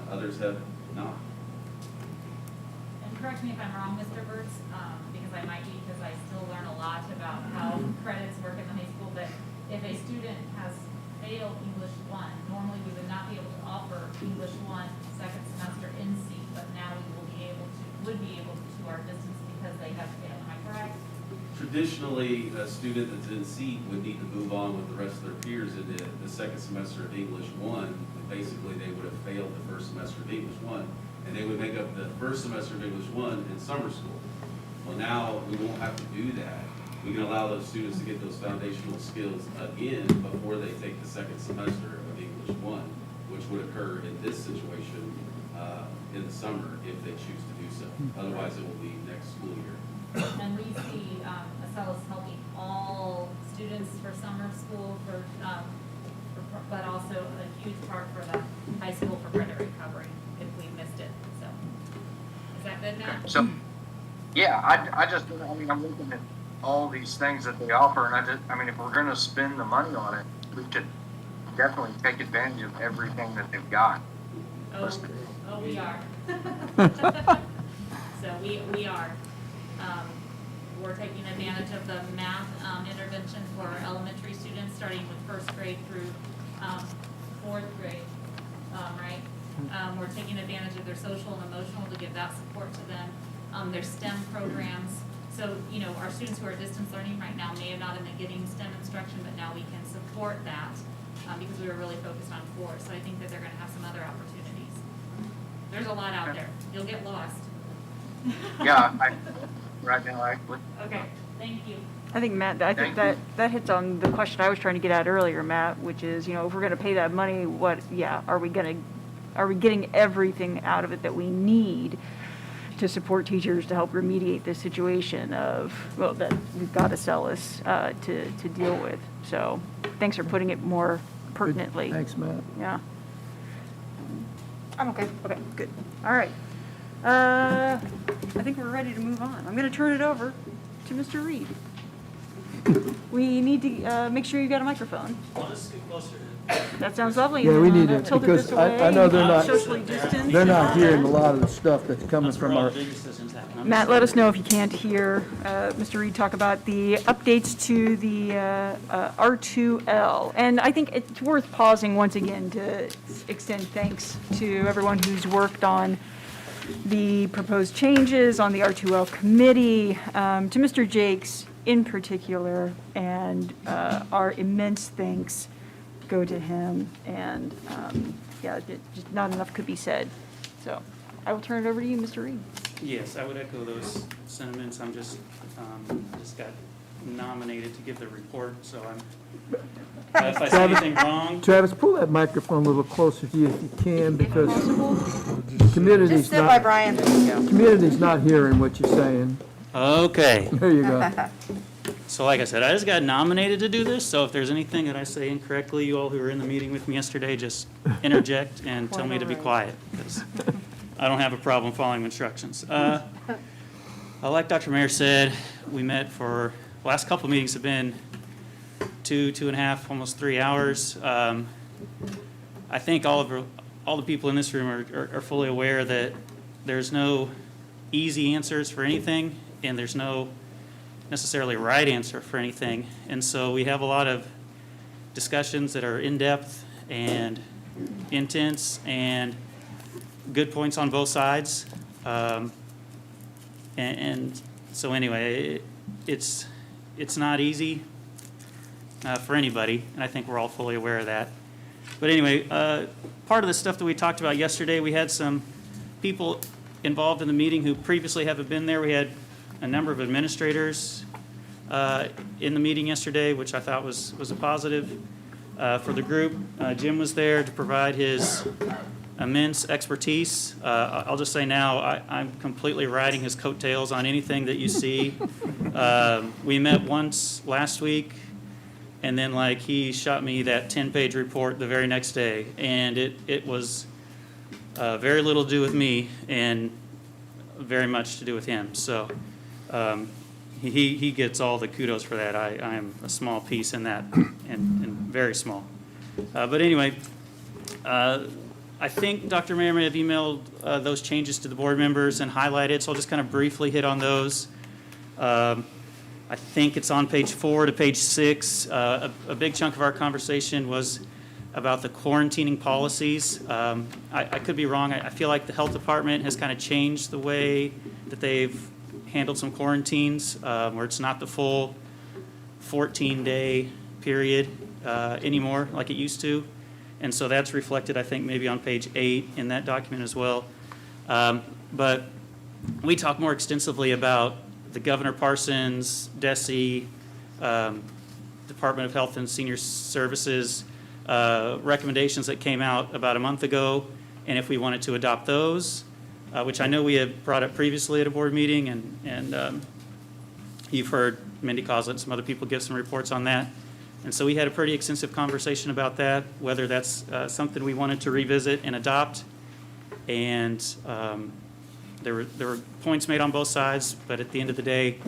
others have not. and correct me if I'm wrong, Mr. Burtz, because I might be, because I still learn a lot about how credits work in the high school, but if a student has failed English 1, normally we would not be able to offer English 1 second semester NC, but now we would be able to our distance because they have failed. Am I correct? Traditionally, a student that's in seat would need to move on with the rest of their peers in the second semester of English 1. And basically, they would have failed the first semester of English 1, and they would make up the first semester of English 1 in summer school. Well, now we won't have to do that. We can allow those students to get those foundational skills again before they take the second semester of English 1, which would occur in this situation in the summer if they choose to do so. Otherwise, it will be next school year. And we see Accelis helping all students for summer school, but also a huge part for the high school for credit recovery if we missed it. So, is that good, Matt? So, yeah, I'm looking at all these things that they offer, and if we're going to spend the money on it, we should definitely take advantage of everything that they've got. Oh, we are. So we are. We're taking advantage of the math intervention for our elementary students, starting with first grade through fourth grade, right? We're taking advantage of their social and emotional to give that support to them. Their STEM programs. So, our students who are distance learning right now may have not been getting STEM instruction, but now we can support that because we were really focused on 4. So I think that they're going to have some other opportunities. There's a lot out there. You'll get lost. Yeah, right now, actually. Okay, thank you. I think, Matt, that hits on the question I was trying to get at earlier, Matt, which is, if we're gonna pay that money, are we getting everything out of it that we need to support teachers to help remediate the situation of, well, that we've got a Celis to deal with. So thanks for putting it more pertinently. Thanks, Matt. Yeah. I'm okay. Okay, good. All right. I think we're ready to move on. I'm going to turn it over to Mr. Reed. We need to make sure you got a microphone. Want to scoot closer? That sounds lovely. Yeah, we need I'll it, tilt because this I know away, they're not, socially distanced. they're not hearing a lot of the stuff that's coming That's where from all our, the big decisions happen. I'm Matt, just- let us know if you can't hear Mr. Reed talk about the updates to the R2L. And I think it's worth pausing once again to extend thanks to everyone who's worked on the proposed changes on the R2L committee, to Mr. Jakes in particular, and our immense thanks go to him. And yeah, just not enough could be said. So I will turn it over to you, Mr. Reed. Yes, I would echo those sentiments. I'm just, just got nominated to give the report, so if I say anything wrong, Travis, pull that microphone a little closer to you if you can, because the Just community's sit by not, Brian. community's not hearing what you're saying. okay. There you go. So like I said, I just got nominated to do this, so if there's anything that I say incorrectly, you all who were in the meeting with me yesterday, just interject and tell me to be quiet, because I don't have a problem following instructions. Like Dr. Mayer said, we met for, the last couple of meetings have been 2.5, almost 3 hours. I think all the people in this room are fully aware that there's no easy answers for anything, and there's no necessarily right answer for anything. And so we have a lot of discussions that are in-depth and intense and good points on both sides. And so anyway, it's not easy for anybody, and I think we're all fully aware of that. But anyway, part of the stuff that we talked about yesterday, we had some people involved in the meeting who previously haven't been there. We had a number of administrators in the meeting yesterday, which I thought was a positive for the group. Jim was there to provide his immense expertise. I'll just say now, I'm completely riding his coattails on anything that you see. We met once last week, and then he shot me that 10-page report the very next day, and it was very little to do with me and very much to do with him. So he gets all the kudos for that. I am a small piece in that, and very small. But anyway, I think Dr. Mayer may have emailed those changes to the board members and highlighted, so I'll just kind of briefly hit on those. I think it's on page 4 to page 6. A big chunk of our conversation was about the quarantining policies. I could be wrong. I feel like the health department has kind of changed the way that they've handled some quarantines, where it's not the full 14-day period anymore like it used to. And so that's reflected, I think, maybe on page 8 in that document as well. But we talk more extensively about the Governor Parsons, DESE, Department of Health and Senior Services recommendations that came out about a month ago, and if we wanted to adopt those, which I know we had brought up previously at a board meeting, and you've heard Mindy Coslet and some other people give some reports on that. And so we had a pretty extensive conversation about that, whether that's something we wanted to revisit and adopt. And there were points made on both sides, but at the end of the day,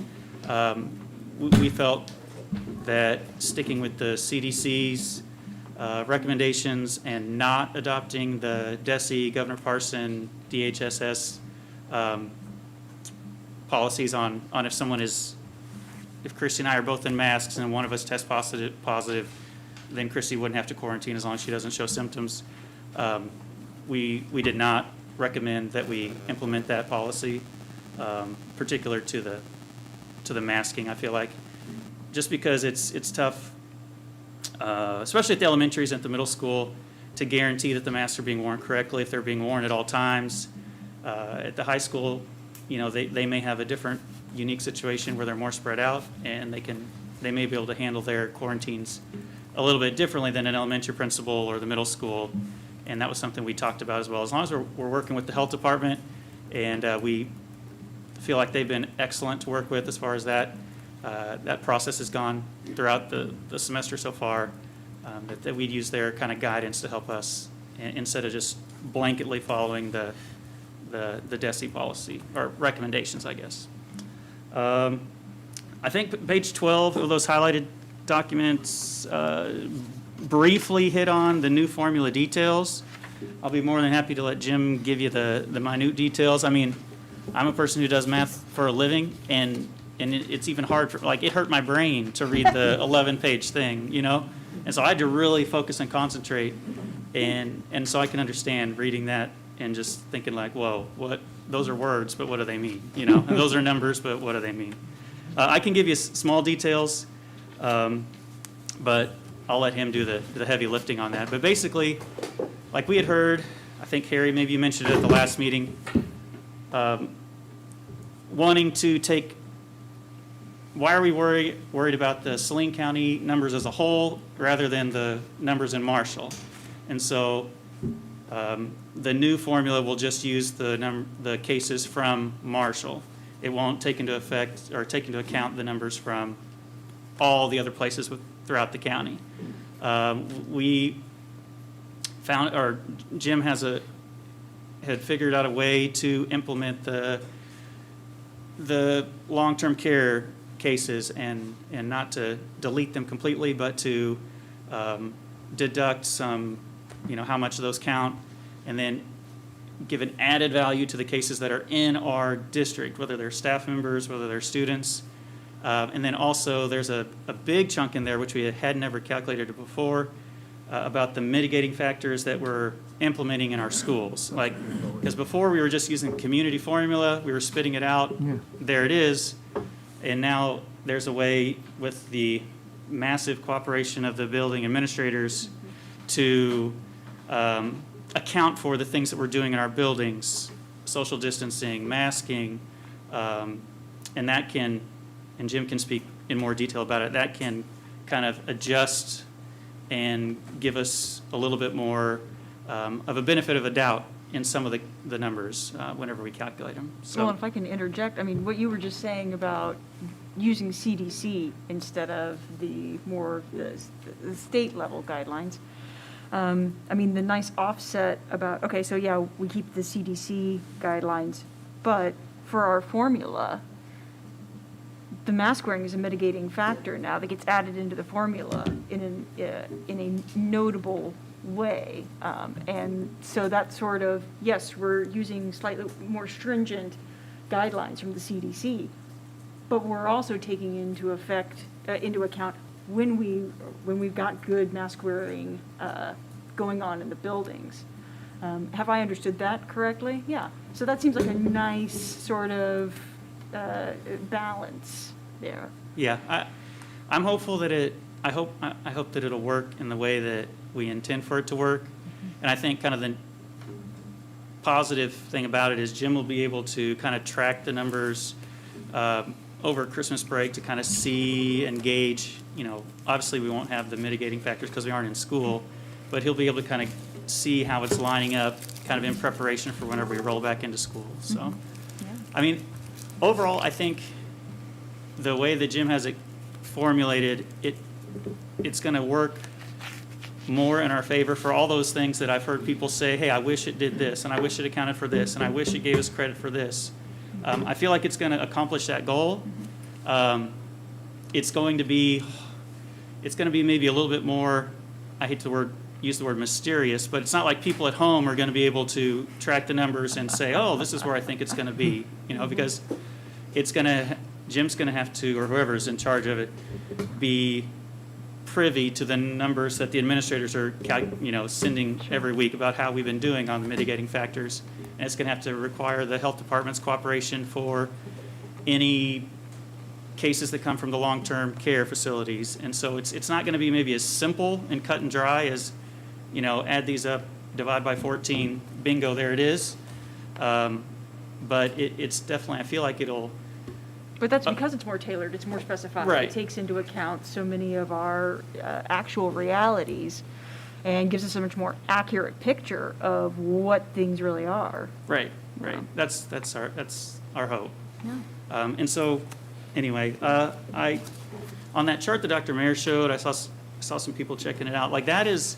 we felt that sticking with the CDC's recommendations and not adopting the DESE, Governor Parson, DHSS policies on if Christy and I are both in masks and one of us tests positive, then Christy wouldn't have to quarantine as long as she doesn't show symptoms. We did not recommend that we implement that policy, particular to the masking. I feel like just because it's tough, especially at the elementaries and at the middle school, to guarantee that the masks are being worn correctly, if they're being worn at all times. At the high school, they may have a different unique situation where they're more spread out, and they may be able to handle their quarantines a little bit differently than an elementary principal or the middle school, and that was something we talked about as well. As long as we're working with the health department and we feel like they've been excellent to work with as far as that. That process has gone throughout the semester so far, that we'd use their kind of guidance to help us instead of just blanketly following the DESI policy, or recommendations, I guess. I think page 12 of those highlighted documents briefly hit on the new formula details. I'll be more than happy to let Jim give you the minute details. I mean, I'm a person who does math for a living, and it's even hard for, like, it hurt my brain to read the 11-page thing, you know? And so I had to really focus and concentrate, and so I can understand reading that and just thinking like, whoa, what, those are words, but what do they mean, you know? And those are numbers, but what do they mean? I can give you small details, but I'll let him do the heavy lifting on that. But basically, like we had heard, I think Harry, maybe you mentioned it at the last meeting, wanting to take, why are we worried about the Saline County numbers as a whole rather than the numbers in Marshall? And so the new formula will just use the cases from Marshall. It won't take into account the numbers from all the other places throughout the county. We found, or Jim had figured out a way to implement the long-term care cases and not to delete them completely, but to deduct some, how much of those count, and then give an added value to the cases that are in our district, whether they're staff members, whether they're students. And then also there's a big chunk in there, which we had never calculated before, about the mitigating factors that we're implementing in our schools. Like, because before we were just using community formula, we were spitting it out, there it is. And now there's a way with the massive cooperation of the building administrators to account for the things that we're doing in our buildings, social distancing, masking, and that can, and Jim can speak in more detail about it, that can kind of adjust and give us a little bit more of a benefit of a doubt in some of the numbers whenever we calculate them. So, Well, if I can interject, I mean, what you were just saying about using CDC instead of the more the state level guidelines, I mean, the nice offset about, okay, so yeah, we keep the CDC guidelines, but for our formula, the mask wearing is a mitigating factor now that gets added into the formula in a notable way. And so that's sort of, yes, we're using slightly more stringent guidelines from the CDC, but we're also taking into account when we've got good mask wearing going on in the buildings. Have I understood that correctly? Yeah. So that seems like a nice sort of balance there. yeah, I'm hopeful that I hope that it'll work in the way that we intend for it to work. And I think kind of the positive thing about it is Jim will be able to kind of track the numbers over Christmas break to kind of see and gauge, obviously we won't have the mitigating factors because we aren't in school, but he'll be able to kind of see how it's lining up kind of in preparation for whenever we roll back into school. So, I mean, overall, I think the way that Jim has it formulated, it's going to work more in our favor for all those things that I've heard people say, hey, I wish it did this, and I wish it accounted for this, and I wish it gave us credit for this. I feel like it's going to accomplish that goal. It's going to be maybe a little bit more, I hate to use the word mysterious, but it's not like people at home are going to be able to track the numbers and say, oh, this is where I think it's going to be, because Jim's going to have to, or whoever's in charge of it, be privy to the numbers that the administrators are, sending every week about how we've been doing on the mitigating factors. And it's going to have to require the health department's cooperation for any cases that come from the long-term care facilities. And so it's not going to be maybe as simple and cut and dry as, add these up, divide by 14, bingo, there it is. But it's definitely, I feel like it'll. But that's because it's more tailored, it's more specified. Right. It takes into account so many of our actual realities and gives us a much more accurate picture of what things really are. Right. That's our hope. And so, anyway, on that chart that Dr. Mayer showed, I saw some people checking it out. Like, that is,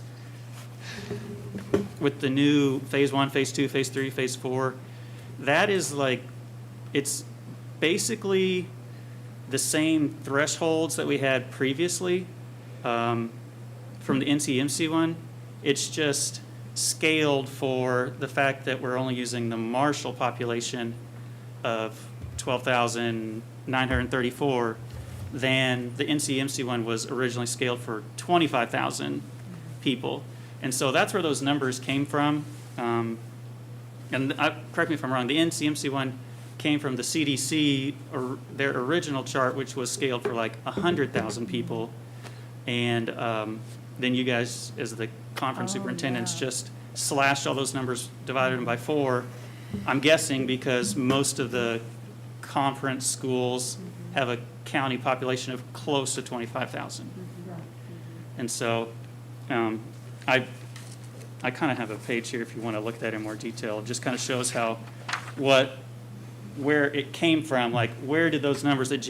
with the new phase 1, phase 2, phase 3, phase 4, that is like, it's basically the same thresholds that we had previously from the NCMC one. It's just scaled for the fact that we're only using the Marshall population of 12,934 than the NCMC one was originally scaled for 25,000 people. And so that's where those numbers came from. And correct me if I'm wrong, the NCMC one came from the CDC, or their original chart, which was scaled for like 100,000 people. And then you guys, as the conference superintendents, just slashed all those numbers, divided them by 4. I'm guessing because most of the conference schools have a county population of close to 25,000. And so I kind of have a page here if you want to look at that in more detail. It just kind of shows how, where it came from, like where did those numbers that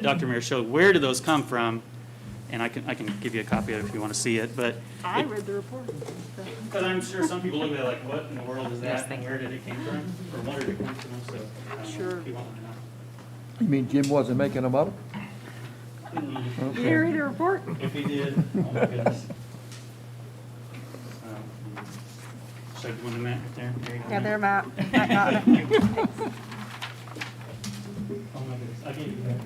Dr. Mayer showed, where did those come from? And I can give you a copy of it if you want to see it, but. I read the report. Because I'm sure some people look at it like, what in the world is that, and where did it came from, or what did it come from, so. I don't know Sure. if you want to know. You mean Jim wasn't making them up? You didn't read the report? If he did, oh my goodness. Should I go on the map right there? There you go. Yeah, their map. Oh my goodness, I gave you that.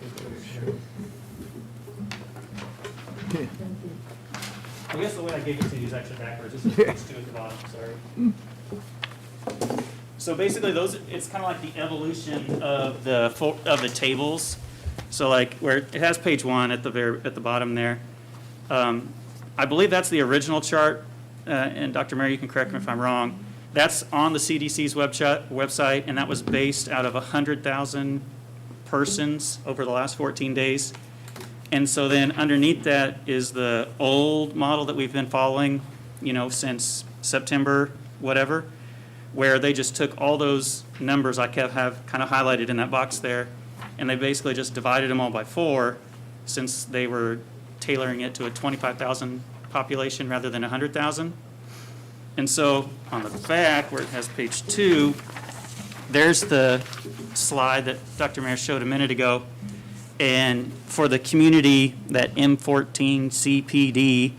I guess the way I gave it to you is actually backwards. This is page 2 at the bottom, sorry. So basically it's kind of like the evolution of the tables. So like where it has page 1 at the bottom there. I believe that's the original chart, and Dr. Mayer, you can correct me if I'm wrong. That's on the CDC's website, and that was based out of 100,000 persons over the last 14 days. And so then underneath that is the old model that we've been following, since September, whatever, where they just took all those numbers I have kind of highlighted in that box there, and they basically just divided them all by 4, since they were tailoring it to a 25,000 population rather than 100,000. And so on the back, where it has page 2, there's the slide that Dr. Mayer showed a minute ago. And for the community, that M14 CPD,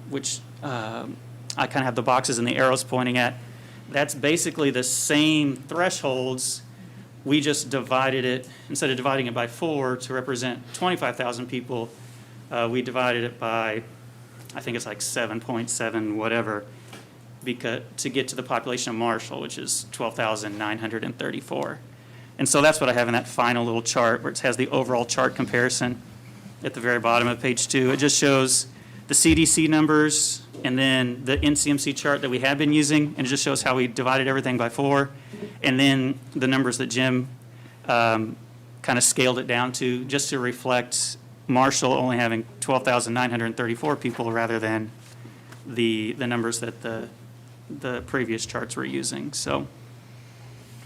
which I kind of have the boxes and the arrows pointing at, that's basically the same thresholds. We just divided it, instead of dividing it by 4 to represent 25,000 people, we divided it by, I think it's like 7.7 whatever, to get to the population of Marshall, which is 12,934. And so that's what I have in that final little chart where it has the overall chart comparison at the very bottom of page 2. It just shows the CDC numbers and then the NCMC chart that we have been using, and it just shows how we divided everything by 4, and then the numbers that Jim kind of scaled it down to just to reflect Marshall only having 12,934 people rather than the numbers that the previous charts were using. So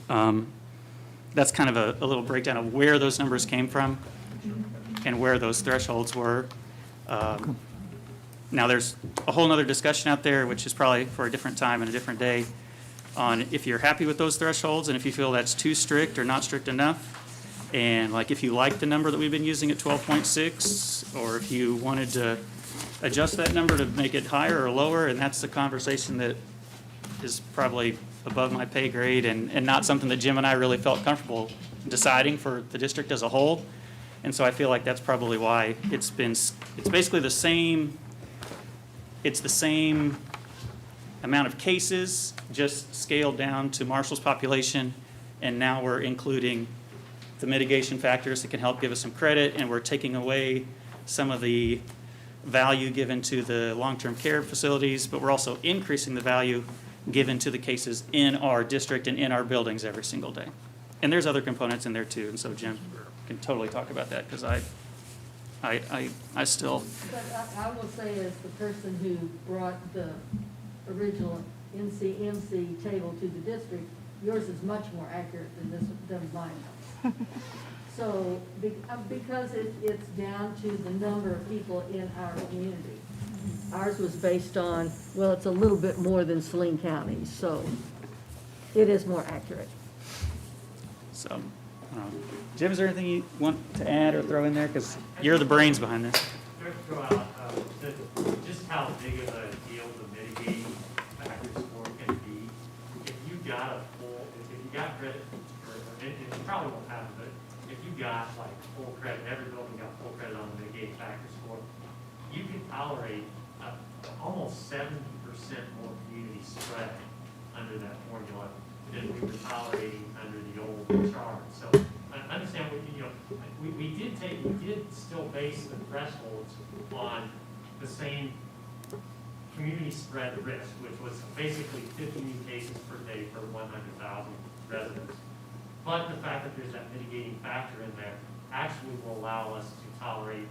that's kind of a little breakdown of where those numbers came from and where those thresholds were. Now, there's a whole other discussion out there, which is probably for a different time and a different day, on if you're happy with those thresholds and if you feel that's too strict or not strict enough. And like if you like the number that we've been using at 12.6, or if you wanted to adjust that number to make it higher or lower, and that's the conversation that is probably above my pay grade and not something that Jim and I really felt comfortable deciding for the district as a whole. And so I feel like that's probably why it's basically the same, it's the same amount of cases, just scaled down to Marshall's population, and now we're including the mitigation factors that can help give us some credit, and we're taking away some of the value given to the long-term care facilities, but we're also increasing the value given to the cases in our district and in our buildings every single day. And there's other components in there too, and so Jim can totally talk about that, because I still. But I will say, as the person who brought the original NCMC table to the district, yours is much more accurate than mine. So, because it's down to the number of people in our community. Ours was based on, well, it's a little bit more than Saline County, so it is more accurate. So, I don't know. Jim, is there anything you want to add or throw in there? Because you're the brains behind this. Throw out just how big of a deal the mitigating factor score can be. If you got if you got credit, and you probably won't have it, but if you got like full credit, every building got full credit on the mitigating factor score, you can tolerate almost 70% more community spread under that formula than we were tolerating under the old chart. So I understand what, we did still base the thresholds on the same community spread risk, which was basically 50 new cases per day for 100,000 residents. But the fact that there's that mitigating factor in there actually will allow us to tolerate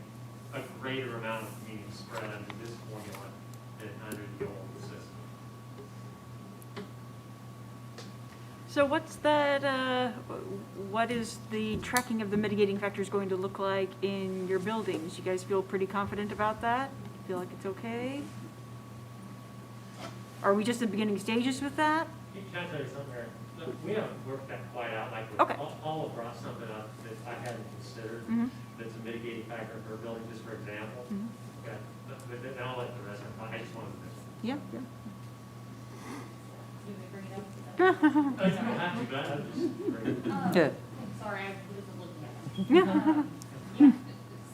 a greater amount of community spread under this formula than under the old system. So what's that, what is the tracking of the mitigating factors going to look like in your buildings? You guys feel pretty confident about that? Feel like it's okay? Are we just at the beginning stages with that? Can I tell you something, Eric? Look, we haven't worked that quite out. Like, Okay. Paula brought something up that I hadn't considered. That's a mitigating factor for a building, just for example. Okay, but then I'll let the rest of it. I just wanted to mention. Yeah, yeah. Do we bring it up? You don't have to, but I just. Good. Sorry, I wasn't looking at it. Yeah,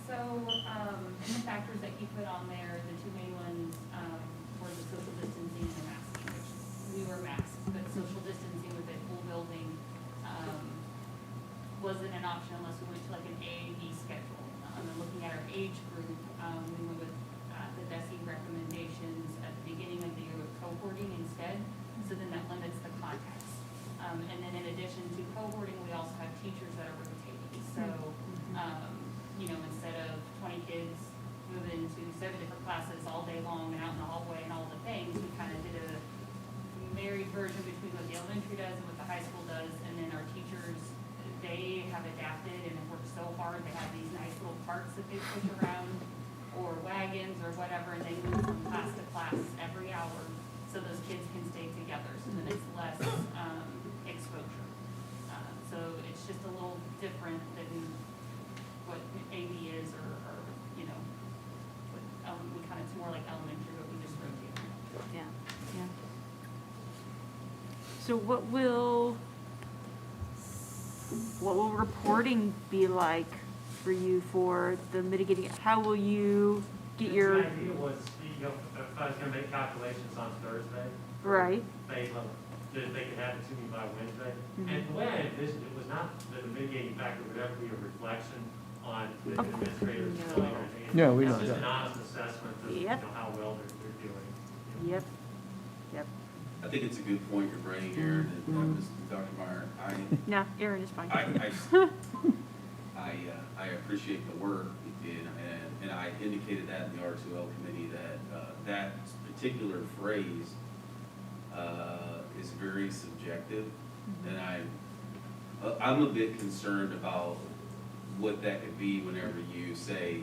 so, in the factors that you put on there, the two main ones, were the social distancing and the masking, which we were masked, but social distancing with a full building, wasn't an option unless we went to like an A, B schedule. And looking at our age group, we went with, the DESI recommendations at the beginning of the year with cohorting instead, so then that limits the contacts. And then in addition to cohorting, we also have teachers that are rotating. So, instead of 20 kids moving to 7 different classes all day long and out in the hallway and all the things, we kind of did a married version between what the elementary does and what the high school does. And then our teachers, they have adapted and have worked so hard. They have these nice little carts that they push around, or wagons or whatever, and they move from class to class every hour, so those kids can stay together, so that it's less exposure. So it's just a little different than what AB is, or we kind of, it's more like elementary, but we just rotate. Yeah, yeah. So what will reporting be like for you for the mitigating? How will you get your? The idea was, if I was gonna make calculations on Thursday. Right. They could have it to me by Wednesday. And the way I envisioned it was not that the mitigating factor would ever be a reflection on the administrators telling or anything. No, we It's don't. just an honest assessment of, Yep. how well they're doing. Yep. Yep. I think it's a good point you're bringing here, Dr. Meyer. No, Aaron is fine. I appreciate the work, and I indicated that in the R2L committee, that particular phrase is very subjective, and I'm a bit concerned about what that could be whenever you say,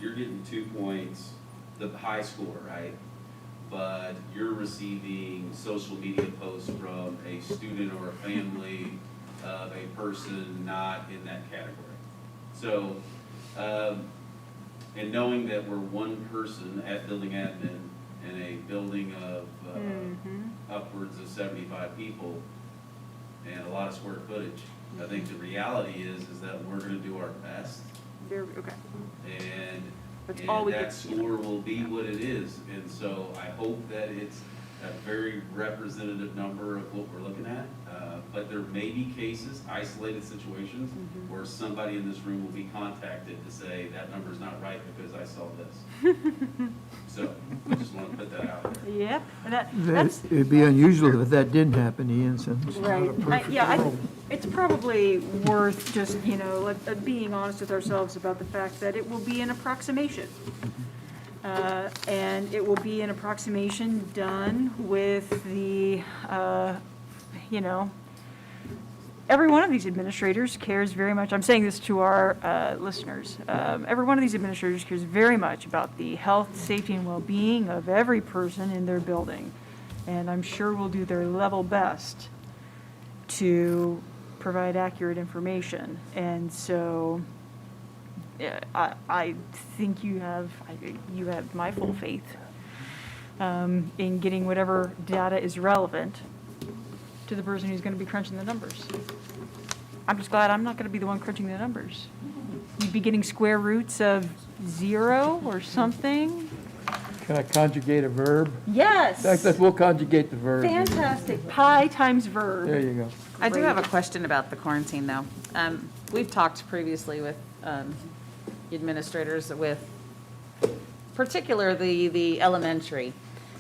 you're getting 2 points, the high score, right? But you're receiving social media posts from a student or a family of a person not in that category. So, and knowing that we're one person at building admin in a building of upwards of 75 people and a lot of square footage, I think the reality is that we're gonna do our best. Okay. And all we that get. score will be what it is. And so I hope that it's a very representative number of what we're looking at. But there may be cases, isolated situations, where somebody in this room will be contacted to say that number's not right because I saw this. So I just want to put that out there. Yep. And that's It'd be unusual if that didn't happen, Ian, so. right. It's probably worth just, being honest with ourselves about the fact that it will be an approximation. And it will be an approximation done with the, every one of these administrators cares very much, I'm saying this to our listeners, every one of these administrators cares very much about the health, safety, and well-being of every person in their building. And I'm sure will do their level best to provide accurate information. And so I think you have my full faith in getting whatever data is relevant to the person who's going to be crunching the numbers. I'm just glad I'm not going to be the one crunching the numbers. You'd be getting square roots of 0 or something. Can I conjugate a verb? Yes. We'll conjugate the verb. Fantastic. Pi times verb. There you go. I do have a question about the quarantine, though. We've talked previously with administrators with particularly the elementary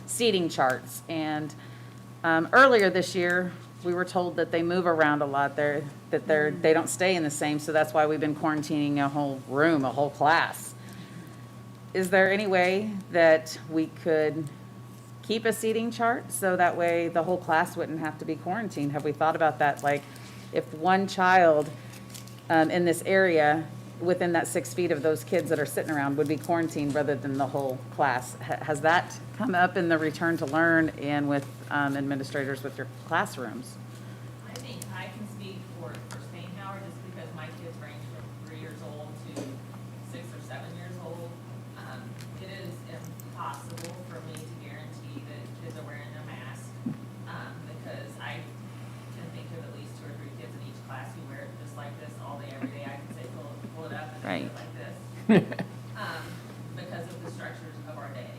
seating charts. And earlier this year, we were told that they move around a lot. They don't stay in the same, so that's why we've been quarantining a whole room, a whole class. Is there any way that we could keep a seating chart so that way the whole class wouldn't have to be quarantined? Have we thought about that? Like, if one child in this area within that 6 feet of those kids that are sitting around would be quarantined rather than the whole class. Has that come up in the return to learn and with administrators with your classrooms? I think I can speak for St. Howard just because my kids range from 3 years old to 6 or 7 years old. It is impossible for me to guarantee that kids are wearing a mask because I can think of at least 2 or 3 kids in each class who wear it just like this all day, every day. I can say pull it up and Right. do it like this. Because of the structures of our day.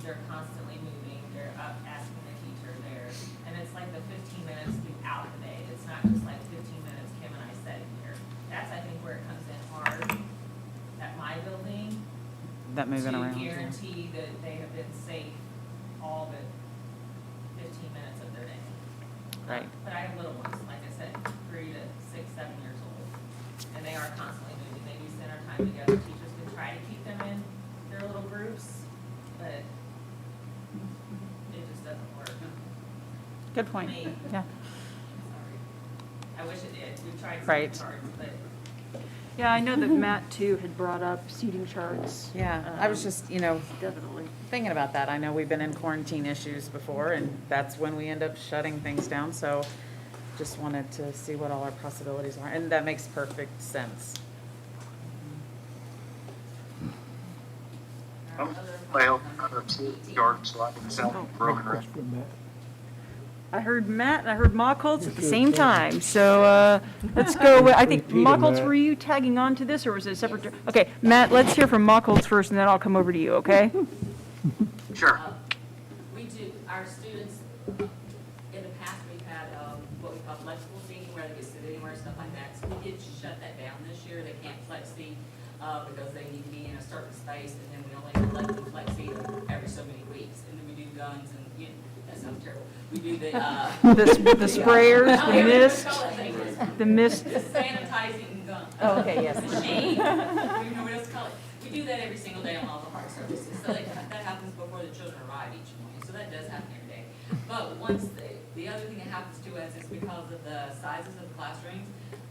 They're constantly moving, they're up asking the teacher there. And it's like the 15 minutes throughout the day. It's not just like 15 minutes Kim and I sitting here. That's, I think, where it comes in hard at my building. That moving around. To guarantee that they have been safe all but 15 minutes of their day. Right. But I have little ones, like I said, 3 to 6, 7 years old. And they are constantly moving. They do spend our time together. Teachers can try to keep them in their little groups, but it just doesn't work. Good point. Me. Yeah. Sorry. I wish it did. We've tried Right. some charts, but Yeah, I know that Matt, too, had brought up seating charts. Yeah, I was just, Definitely. thinking about that. I know we've been in quarantine issues before, and that's when we end up shutting things down. So just wanted to see what all our possibilities are, and that makes perfect sense. I'm well, yard, so I can sound broken right. I heard Matt and I heard Mockholtz at the same time. So let's go with, I think, Repeat 'em, Mockholtz, Matt. were you tagging on to this or was it a separate? Okay, Matt, let's hear from Mockholtz first and then I'll come over to you, okay? Sure. We do, our students, in the past, we've had what we call flexible seating, where they can sit anywhere, stuff like that. So we did shut that down this year. They can't flex seat because they need to be in a certain space, and then we only let them flex seat every so many weeks. And then we do guns and, that sounds terrible. We do the The sprayers, the mist, the mist. The sanitizing gun. Oh, okay, yes. Machine. We know what else to call it. We do that every single day on all the hard surfaces. So that happens before the children arrive each morning. So that does happen every day. But once the other thing that happens to us is because of the sizes of the classrooms,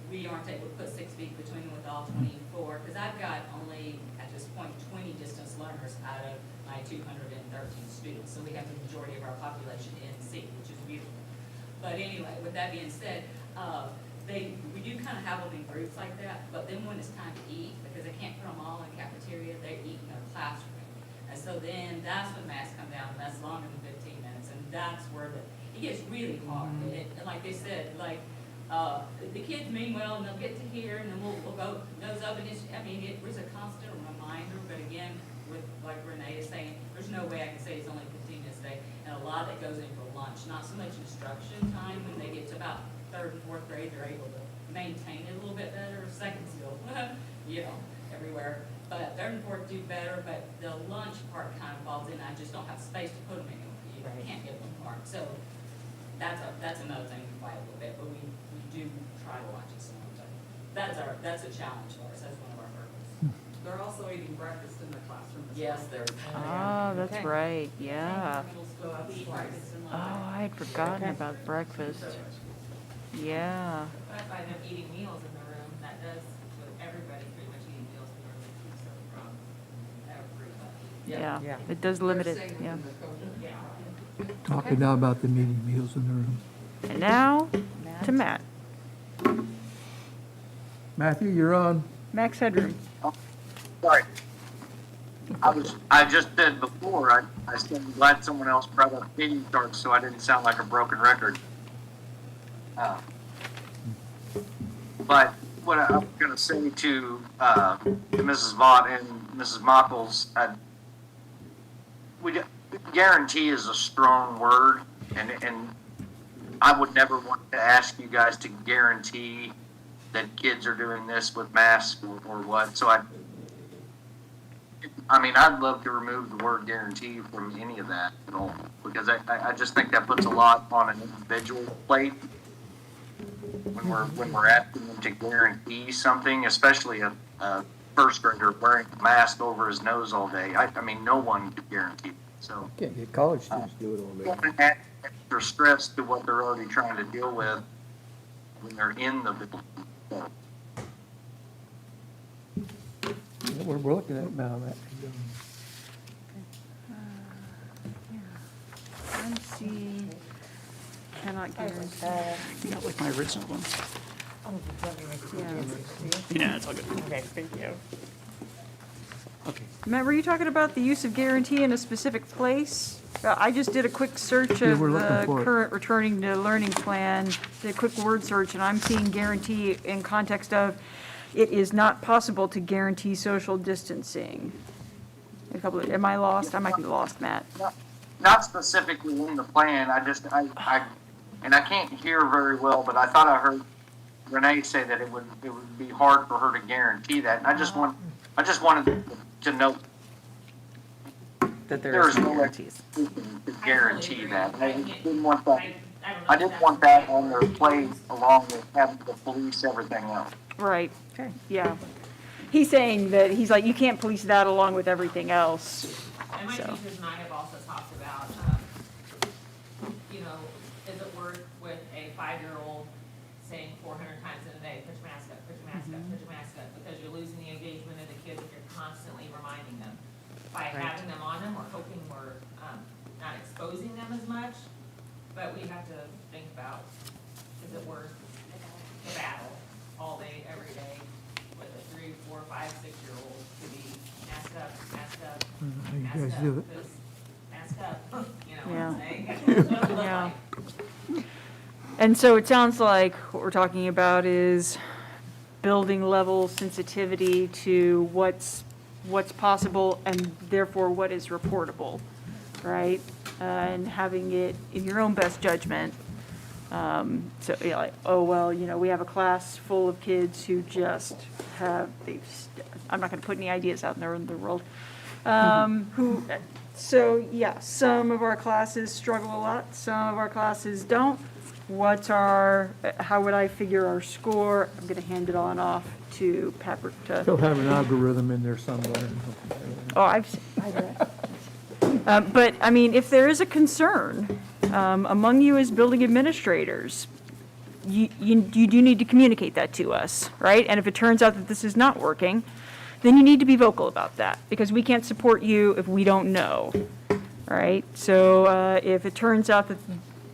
we aren't able to put 6 feet between them with all 24. Because I've got only, at this point, 20 distance learners out of my 213 students. So we have the majority of our population in C, which is beautiful. But anyway, with that being said, we do kind of have them in groups like that, but then when it's time to eat, because they can't put them all in the cafeteria, they eat in their classroom. And so then that's when masks come down, and that's longer than 15 minutes, and that's where it gets really hard. And like they said, the kids mean well, and they'll get to here, and then we'll go nose up, and it was a constant reminder, but again, with, like Renee is saying, there's no way I can say it's only 15 minutes a day, and a lot of that goes in for lunch, not so much instruction time. When they get to about 3rd and 4th grade, they're able to maintain it a little bit better. 2nd still, everywhere. But 3rd and 4th do better, but the lunch part kind of falls in. I just don't have space to put them anywhere. You can't get them apart. So that's another thing we fight a little bit, but we do try to watch it some. But that's a challenge for us. That's one of our hurdles. They're also eating breakfast in their classroom as well. Yes, they're. Oh, that's right, yeah. So that's We eat twice. breakfast and Oh, lunch. I had forgotten about breakfast. Yeah. But by them eating meals in the room, that does, with everybody pretty much eating meals in the room, it keeps them from everybody. Yeah, it does limit it, yeah. Yeah. Talking now about the meeting meals in the room. And now to Matt. Matthew, you're on. Max Headroom. Sorry. I just said before, I said I'm glad someone else brought up feeding charts so I didn't sound like a broken record. But what I'm going to say to Mrs. Vaught and Mrs. Mockles, guarantee is a strong word, and I would never want to ask you guys to guarantee that kids are doing this with masks or what. So I mean, I'd love to remove the word guarantee from any of that at all, because I just think that puts a lot on an individual plate when we're asking them to guarantee something, especially a first grader wearing a mask over his nose all day. I mean, no one could guarantee it. So Can't get college students to do it all day. don't add extra stress to what they're already trying to deal with when they're in the building. So, We're looking at it now, Matt. MC cannot guarantee. Not like my original one. Yeah. Yeah, it's all good. Okay, thank you. Okay. Matt, were you talking about the use of guarantee in a specific place? I just did a quick search Yeah, of we're looking the for it. current returning to learning plan, did a quick word search, and I'm seeing guarantee in context of it is not possible to guarantee social distancing. Am I lost? I might be lost, Matt. not specifically in the plan. And I can't hear very well, but I thought I heard Renee say that it would be hard for her to guarantee that. And I just wanted to note That there is no guarantees. expectation to guarantee that. I didn't want that on their plate along with having to police everything else. Right. Okay. Yeah. He's saying that, he's like, you can't police that along with everything else. And my So. teachers and I have also talked about, is it worth with a 5-year-old saying 400 times in a day, put your mask up, put your mask up, put your mask up, because you're losing the engagement of the kids if you're constantly reminding them. By having them on them, we're hoping we're not exposing them as much, but we have to think about, is it worth the battle all day, every day, with a 3, 4, 5, 6-year-old to be masked up, masked up, How you masked guys up, do it? 'cause masked up, you know what Yeah. I'm saying? That's what it looks Yeah. like. And so it sounds like what we're talking about is building level sensitivity to what's possible and therefore what is reportable, right? And having it in your own best judgment. So, yeah, like, oh, well, we have a class full of kids who just have, I'm not going to put any ideas out there in the world. So, yeah, some of our classes struggle a lot, some of our classes don't. How would I figure our score? I'm going to hand it on off to Pepper They'll have an algorithm in there somewhere. Oh, I've read. But, I mean, if there is a concern among you as building administrators, you do need to communicate that to us, right? And if it turns out that this is not working, then you need to be vocal about that, because we can't support you if we don't know, right? So if it turns out that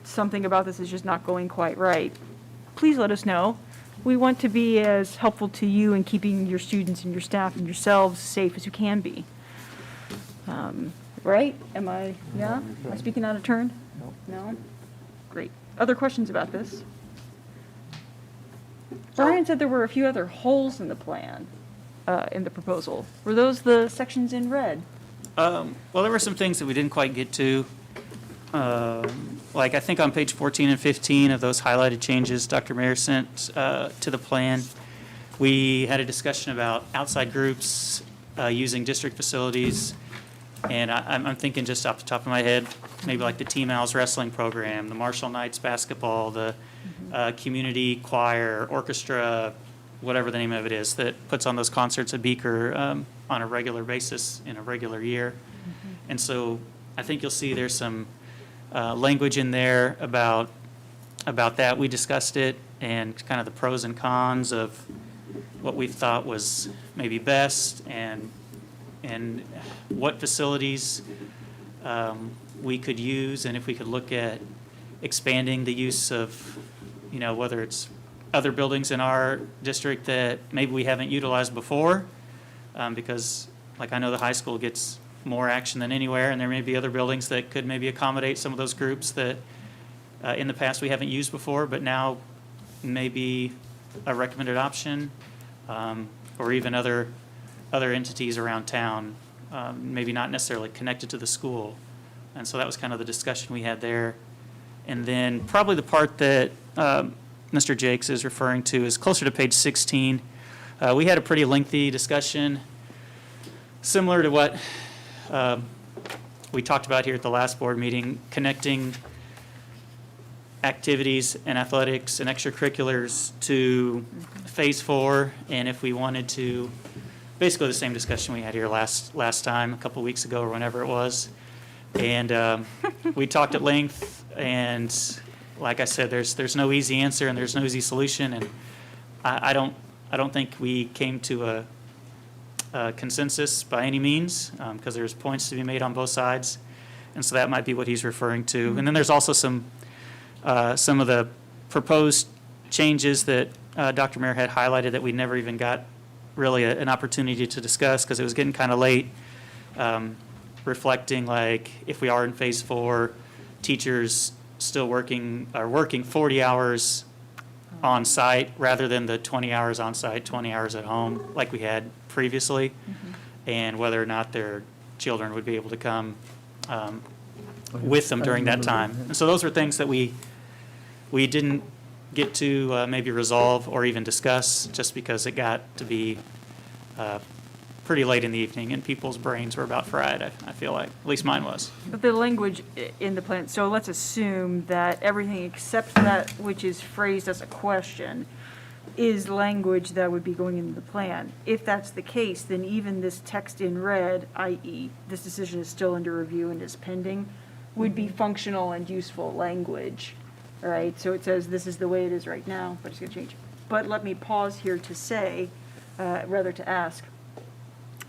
something about this is just not going quite right, please let us know. We want to be as helpful to you in keeping your students and your staff and yourselves safe as you can be. Right? Am I speaking out of turn? No? Great. Other questions about this? Brian said there were a few other holes in the plan, in the proposal. Were those the sections in red? Well, there were some things that we didn't quite get to. Like I think on page 14 and 15 of those highlighted changes Dr. Mayer sent to the plan, we had a discussion about outside groups using district facilities. And I'm thinking just off the top of my head, maybe like the Team Owls wrestling program, the Marshall Knights basketball, the community choir, orchestra, whatever the name of it is, that puts on those concerts at Beaker on a regular basis in a regular year. And so I think you'll see there's some language in there about about that. We discussed it and kind of the pros and cons of what we thought was maybe best and what facilities we could use, and if we could look at expanding the use of, whether it's other buildings in our district that maybe we haven't utilized before, because like I know the high school gets more action than anywhere, and there may be other buildings that could maybe accommodate some of those groups that in the past we haven't used before, but now may be a recommended option, or even other entities around town, maybe not necessarily connected to the school. And so that was kind of the discussion we had there. And then probably the part that Mr. Jakes is referring to is closer to page 16. We had a pretty lengthy discussion, similar to what we talked about here at the last board meeting, connecting activities and athletics and extracurriculars to phase 4, and if we wanted to, basically the same discussion we had here last time, a couple weeks ago or whenever it was. And we talked at length, and like I said, there's no easy answer and there's no easy solution, and I don't think we came to a consensus by any means, because there's points to be made on both sides, and so that might be what he's referring to. And then there's also some of the proposed changes that Dr. Mayer had highlighted that we never even got really an opportunity to discuss because it was getting kind of late, reflecting like if we are in phase 4, teachers still working 40 hours on site rather than the 20 hours on site, 20 hours at home like we had previously, and whether or not their children would be able to come with them during that time. And so those were things that we didn't get to maybe resolve or even discuss just because it got to be pretty late in the evening and people's brains were about fried, I feel like. At least mine was. But the language in the plan, so let's assume that everything except that which is phrased as a question is language that would be going into the plan. If that's the case, then even this text in red, i.e. this decision is still under review and is pending, would be functional and useful language, all right? So it says this is the way it is right now, but it's going to change. But let me pause here to say, rather to ask,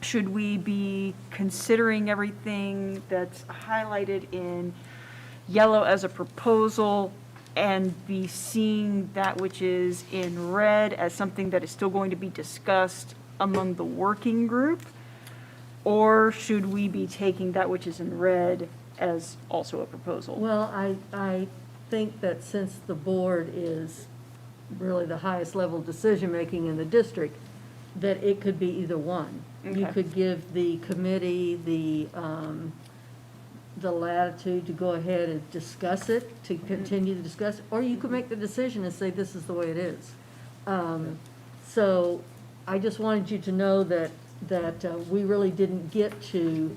should we be considering everything that's highlighted in yellow as a proposal and be seeing that which is in red as something that is still going to be discussed among the working group? Or should we be taking that which is in red as also a proposal? Well, I think that since the board is really the highest level decision-making in the district, that it could be either one. You Okay. could give the committee the latitude to go ahead and discuss it, to continue to discuss it, or you could make the decision and say this is the way it is. So I just wanted you to know that we really didn't get to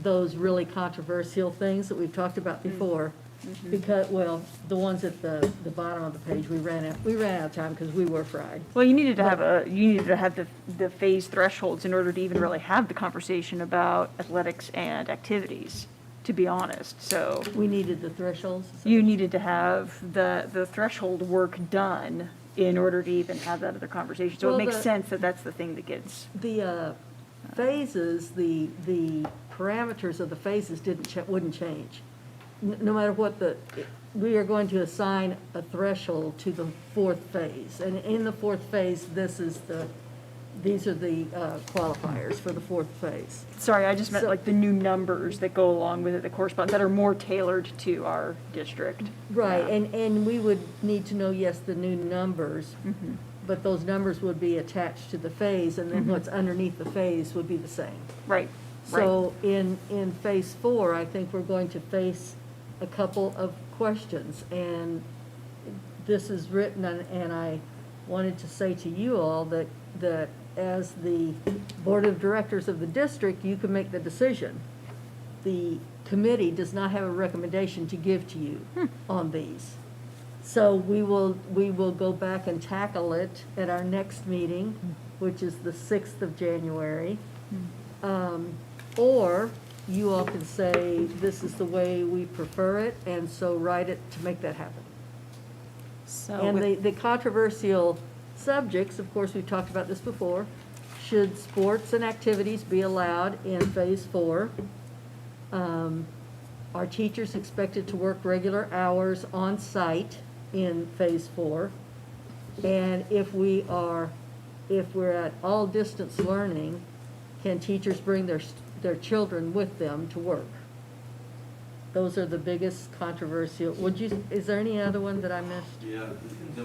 those really controversial things that we've talked about before. Because, well, the ones at the bottom of the page, we ran out of time because we were fried. Well, you needed to have the phase thresholds in order to even really have the conversation about athletics and activities, to be honest, so. We needed the thresholds? You needed to have the threshold work done in order to even have that other conversation. So it Well, makes sense that that's the thing that gets. The phases, the parameters of the phases wouldn't change. No matter what we are going to assign a threshold to the 4th phase. And in the 4th phase, these are the qualifiers for the 4th phase. Sorry, I just meant like the new numbers that go along with it, that correspond, that are more tailored to our district. Right, Yeah. and we would need to know, yes, the new numbers, but those numbers would be attached to the phase, and then what's underneath the phase would be the same. Right. So in phase 4, I think we're going to face a couple of questions, and this is written, and I wanted to say to you all that as the board of directors of the district, you can make the decision. The committee does not have a recommendation to give to you on these. So we will go back and tackle it at our next meeting, which is the 6th of January. Or you all can say, this is the way we prefer it, and so write it to make that happen. So And with- the controversial subjects, of course, we've talked about this before, should sports and activities be allowed in Phase 4? Are teachers expected to work regular hours on site in Phase 4? And if we're at all distance learning, can teachers bring their children with them to work? Those are the biggest controversial, is there any other one that I missed? Yeah,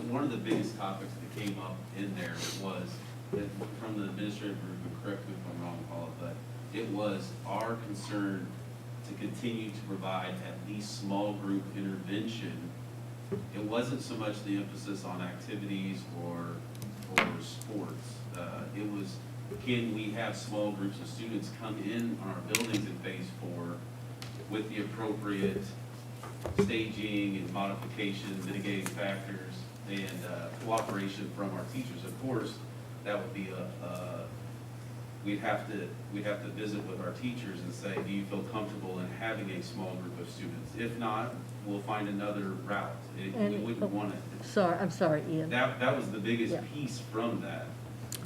one of the biggest topics that came up in there was, that from the administrative group, and correct me if I'm wrong, Paula, but it was our concern to continue to provide at least small group intervention. It wasn't so much the emphasis on activities or sports. It was, can we have small groups of students come in on our buildings in Phase 4 with the appropriate staging and modification, mitigating factors, and cooperation from our teachers. Of course, that would be we'd have to visit with our teachers and say, do you feel comfortable in having a small group of students? If not, we'll find another route. We wouldn't want it. I'm sorry, Ian. That was the biggest Yeah. piece from that,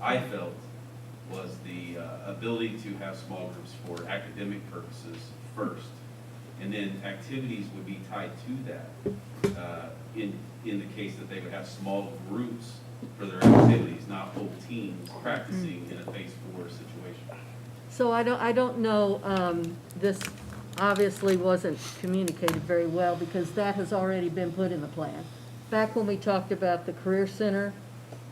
I felt, was the ability to have small groups for academic purposes first. And then activities would be tied to that, in the case that they would have small groups for their activities, not whole teams practicing in a Phase 4 situation. So I don't know, this obviously wasn't communicated very well because that has already been put in the plan. Back when we talked about the Career Center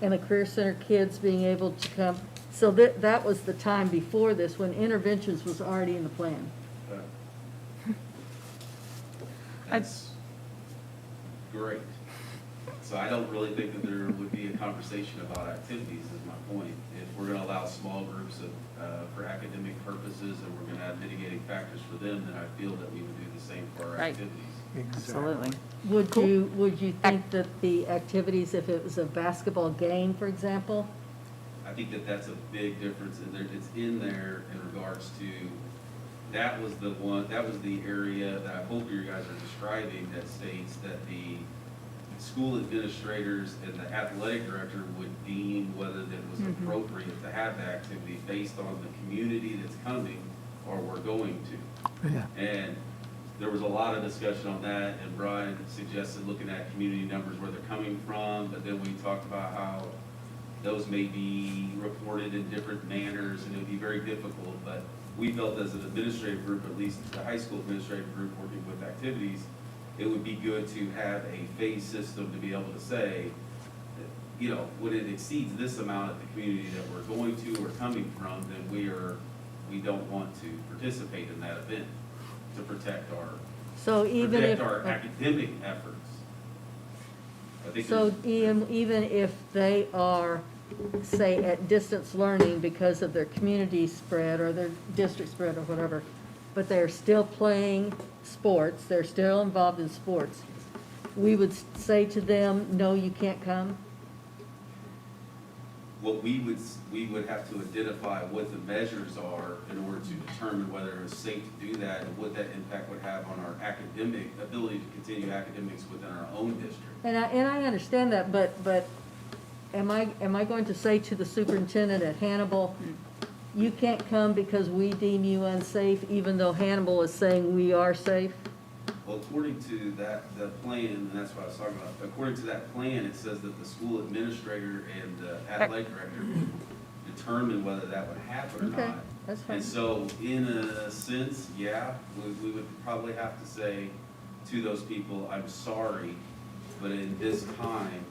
and the Career Center kids being able to come, so that was the time before this when interventions was already in the plan. That's great. So I don't really think that there would be a conversation about activities, is my point. If we're gonna allow small groups for academic purposes and we're gonna add mitigating factors for them, then I feel that we would do the same for our Right. activities. Absolutely. Would you think that the activities, if it was a basketball game, for example? I think that that's a big difference, and it's in there in regards to, that was the area that I hope you guys are describing that states that the school administrators and the athletic director would deem whether that was appropriate to have the activity based on the community that's coming or we're going to. Yeah. And there was a lot of discussion on that, and Brian suggested looking at community numbers where they're coming from, but then we talked about how those may be reported in different manners, and it would be very difficult, but we felt as an administrative group, at least the high school administrative group working with activities, it would be good to have a phase system to be able to say, that, you know, when it exceeds this amount at the community that we're going to or coming from, then we don't want to participate in that event to protect So even if. our academic efforts. I think So there's- even if they are, say, at distance learning because of their community spread or their district spread or whatever, but they're still playing sports, they're still involved in sports, we would say to them, no, you can't come? What we would have to identify what the measures are in order to determine whether it's safe to do that and what that impact would have on our academic ability to continue academics within our own district. And I understand that, but am I going to say to the superintendent at Hannibal, you can't come because we deem you unsafe, even though Hannibal is saying we are safe? Well, according to the plan, and that's what I was talking about, according to that plan, it says that the school administrator and the athletic director determine whether that would happen or Okay, not. that's fine. And so, in a sense, yeah, we would probably have to say to those people, I'm sorry, but in this time,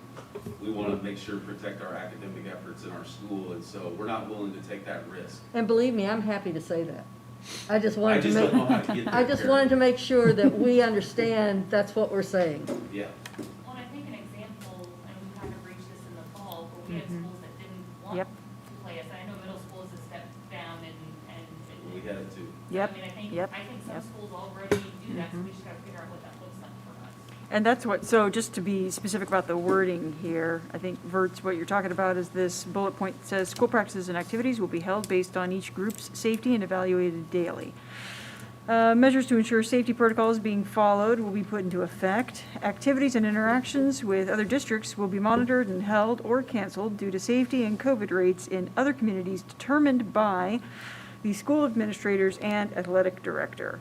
we want to make sure to protect our academic efforts in our school, and so we're not willing to take that risk. And believe me, I'm happy to say that. I just wanted to don't know how to make, get I there, just Karen. wanted to make sure that we understand that's what we're saying. Yeah. Well, and I think an example, and we kind of reached this in the fall, but we had schools that didn't want Yep. to play us. I know middle schools have stepped down and. We had it too. Yep, I mean, I think yep, some yep. schools already do that, so we just gotta figure out what that looks like for us. And that's what, so just to be specific about the wording here, I think, Verts, what you're talking about is this bullet point that says, school practices and activities will be held based on each group's safety and evaluated daily. Measures to ensure safety protocols being followed will be put into effect. Activities and interactions with other districts will be monitored and held or canceled due to safety and COVID rates in other communities determined by the school administrators and athletic director.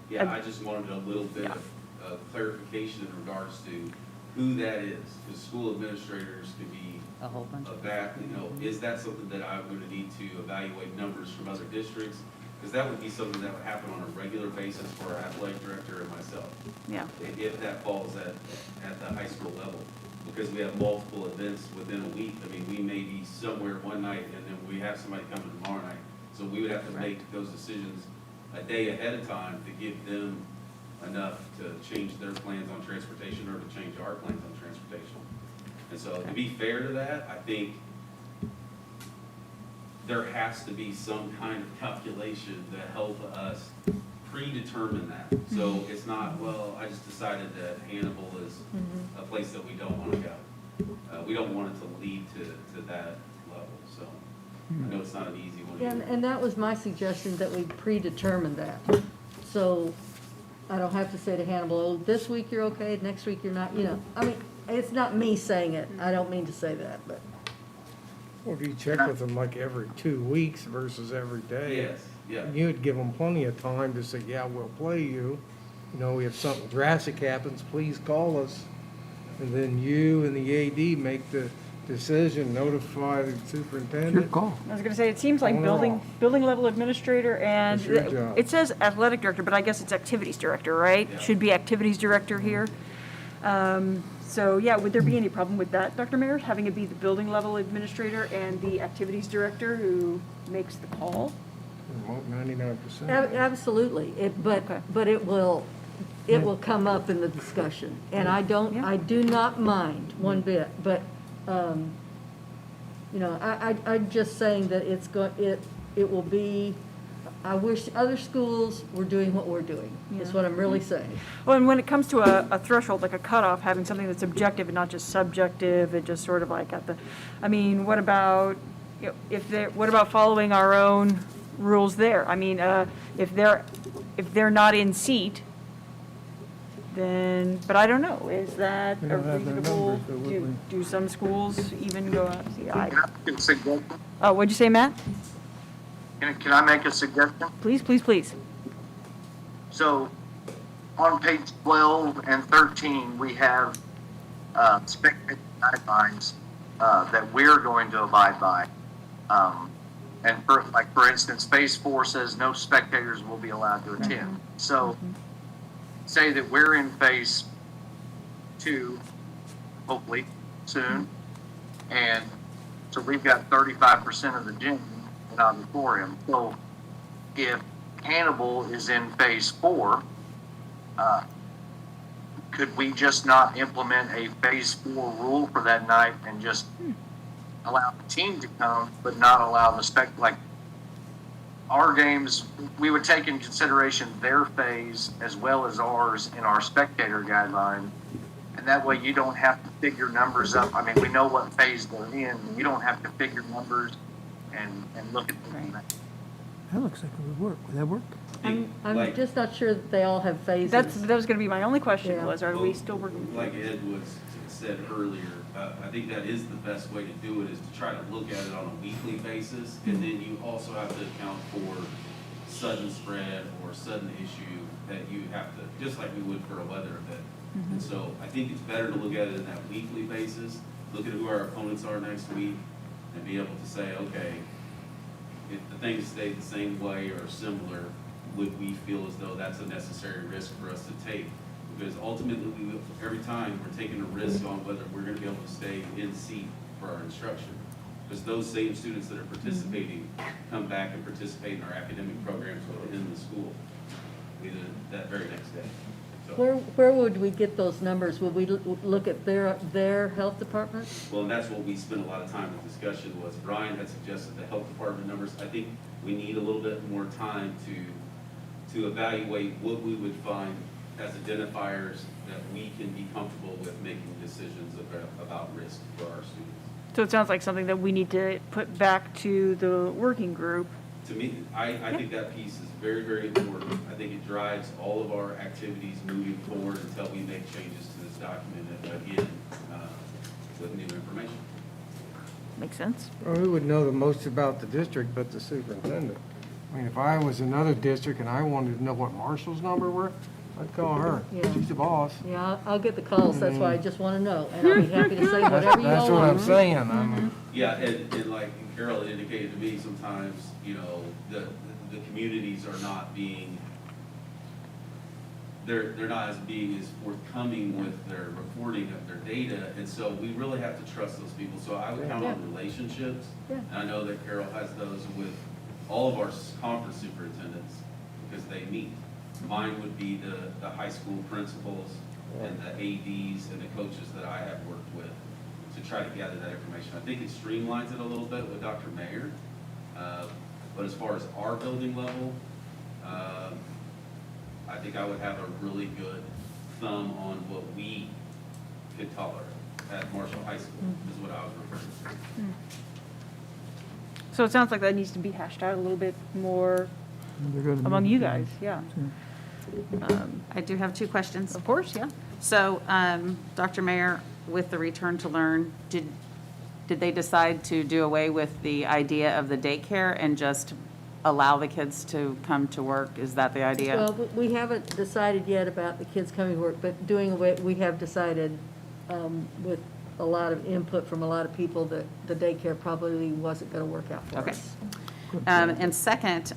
Yeah, I just wanted a little bit of clarification in regards to who that is, because school administrators could be A whole bunch of that, is that something that I'm going to need to evaluate numbers from other districts? Because that would be something that would happen on a regular basis for our athletic director and myself. Yeah. If that falls at the high school level, because we have multiple events within a week. I mean, we may be somewhere one night and then we have somebody coming tomorrow night. So we would have to make those decisions a day ahead of time to give them enough to change their plans on transportation or to change our plans on transportation. And so to be fair to that, I think there has to be some kind of calculation to help us predetermine that. So it's not, well, I just decided that Hannibal is a place that we don't want to go. We don't want it to lead to that level. So I know it's not an easy one. Yeah, and that was my suggestion, that we predetermine that. So I don't have to say to Hannibal, oh, this week you're okay, next week you're not, I mean, it's not me saying it. I don't mean to say that, but. Or do you check with them like every 2 weeks versus every day? Yes, yeah. You would give them plenty of time to say, yeah, we'll play you. If something drastic happens, please call us. And then you and the AD make the decision, notify the superintendent. Your call. I was gonna say, it seems like Oh. building level administrator and, That's your job. it says athletic director, but I guess it's activities director, right? Yeah. Should be activities director here. So, yeah, would there be any problem with that, Dr. Mayer, having it be the building level administrator and the activities director who makes the call? 99%. Absolutely, Okay. but it will come up in the discussion. And I do not mind one bit, but, I'm just saying that it will be, I wish other schools were doing what we're doing, is what I'm really saying. Well, and when it comes to a threshold, like a cutoff, having something that's objective and not just subjective, it just sort of like what about, what about following our own rules there? I mean, if they're not in seat, then, but I don't know, is that We a don't have their reasonable, numbers, so would we? do some schools even go out? See, Can I make a suggestion? Oh, what'd you say, Matt? Can I make a suggestion? Please, please, please. So on page 12 and 13, we have spectator guidelines that we're going to abide by. And for instance, phase 4 says no spectators will be allowed to attend. So say that we're in phase 2, hopefully soon, and so we've got 35% of the gym in auditorium. So if Hannibal is in phase 4, could we just not implement a phase 4 rule for that night and just allow the team to come, but not allow the like our games? We would take in consideration their phase as well as ours in our spectator guideline, and that way you don't have to figure numbers up. I mean, we know what phase they're in. You don't have to figure numbers and look at them. That looks like it would work. Would that work? I'm just not sure that they all have phases. That was gonna be my only question, Yeah. was, are we still working? Like Ed said earlier, I think that is the best way to do it, is to try to look at it on a weekly basis. And then you also have to account for sudden spread or sudden issue that you have to, just like we would for a weather event. And so I think it's better to look at it in that weekly basis, look at who our opponents are next week, and be able to say, okay, if the things stay the same way or similar, would we feel as though that's a necessary risk for us to take? Because ultimately, every time we're taking a risk on whether we're going to be able to stay in seat for our instruction. Because those same students that are participating come back and participate in our academic programs within the school, either that very next day. So, Where would we get those numbers? Would we look at their health department? well, and that's what we spent a lot of time in discussion was Brian had suggested the health department numbers. I think we need a little bit more time to evaluate what we would find as identifiers that we can be comfortable with making decisions about risk for our students. So it sounds like something that we need to put back to the working group. to me, I think that piece is very, very important. I think it drives all of our activities moving forward until we make changes to this document, again, with new information. Makes sense. Well, who would know the most about the district but the superintendent? I mean, if I was another district and I wanted to know what Marshall's number were, I'd call her. Yeah. She's the boss. Yeah, I'll get the calls, that's why I just want to know, and I'll be happy to say whatever you all want. That's what I'm saying. I mean, Yeah, and like Carol indicated to me, sometimes, you know, the communities are not being, they're not as being as forthcoming with their reporting of their data, and so we really have to trust those people. So I would count on relationships, and I know that Carol has those with all of our conference superintendents, because they meet. Mine would be the high school principals and the ADs and the coaches that I have worked with to try to gather that information. I think it streamlines it a little bit with Dr. Mayer, but as far as our building level, I think I would have a really good thumb on what we could tolerate at Marshall High School, is what I was referring to. So it sounds like that needs to be hashed out a little bit more among you guys, yeah. I do have two questions. Of course, yeah. So, Dr. Mayer, with the return to learn, did they decide to do away with the idea of the daycare and just allow the kids to come to work? Is that the idea? Well, we haven't decided yet about the kids coming to work, but doing away, we have decided with a lot of input from a lot of people that the daycare probably wasn't going to work out for Okay. us. And second,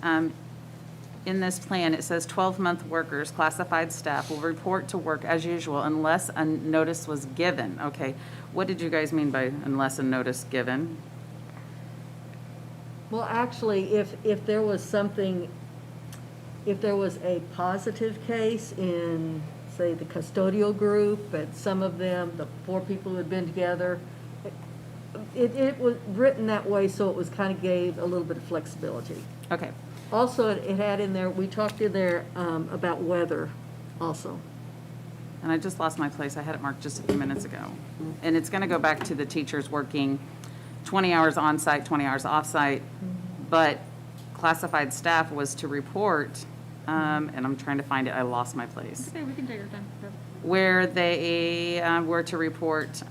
in this plan, it says 12-month workers, classified staff, will report to work as usual unless a notice was given. Okay, what did you guys mean by unless a notice given? Well, actually, if there was something, if there was a positive case in, say, the custodial group, and some of them, the 4 people who had been together, it was written that way so it was kind of gave a little bit of flexibility. Okay, Also, it had in there, we talked in there about weather also. and I just lost my place. I had it marked just a few minutes ago. And it's going to go back to the teachers working 20 hours on-site, 20 hours off-site, but classified staff was to report, and I'm trying to find it, I lost my place, Okay, we can take our time. where they were to report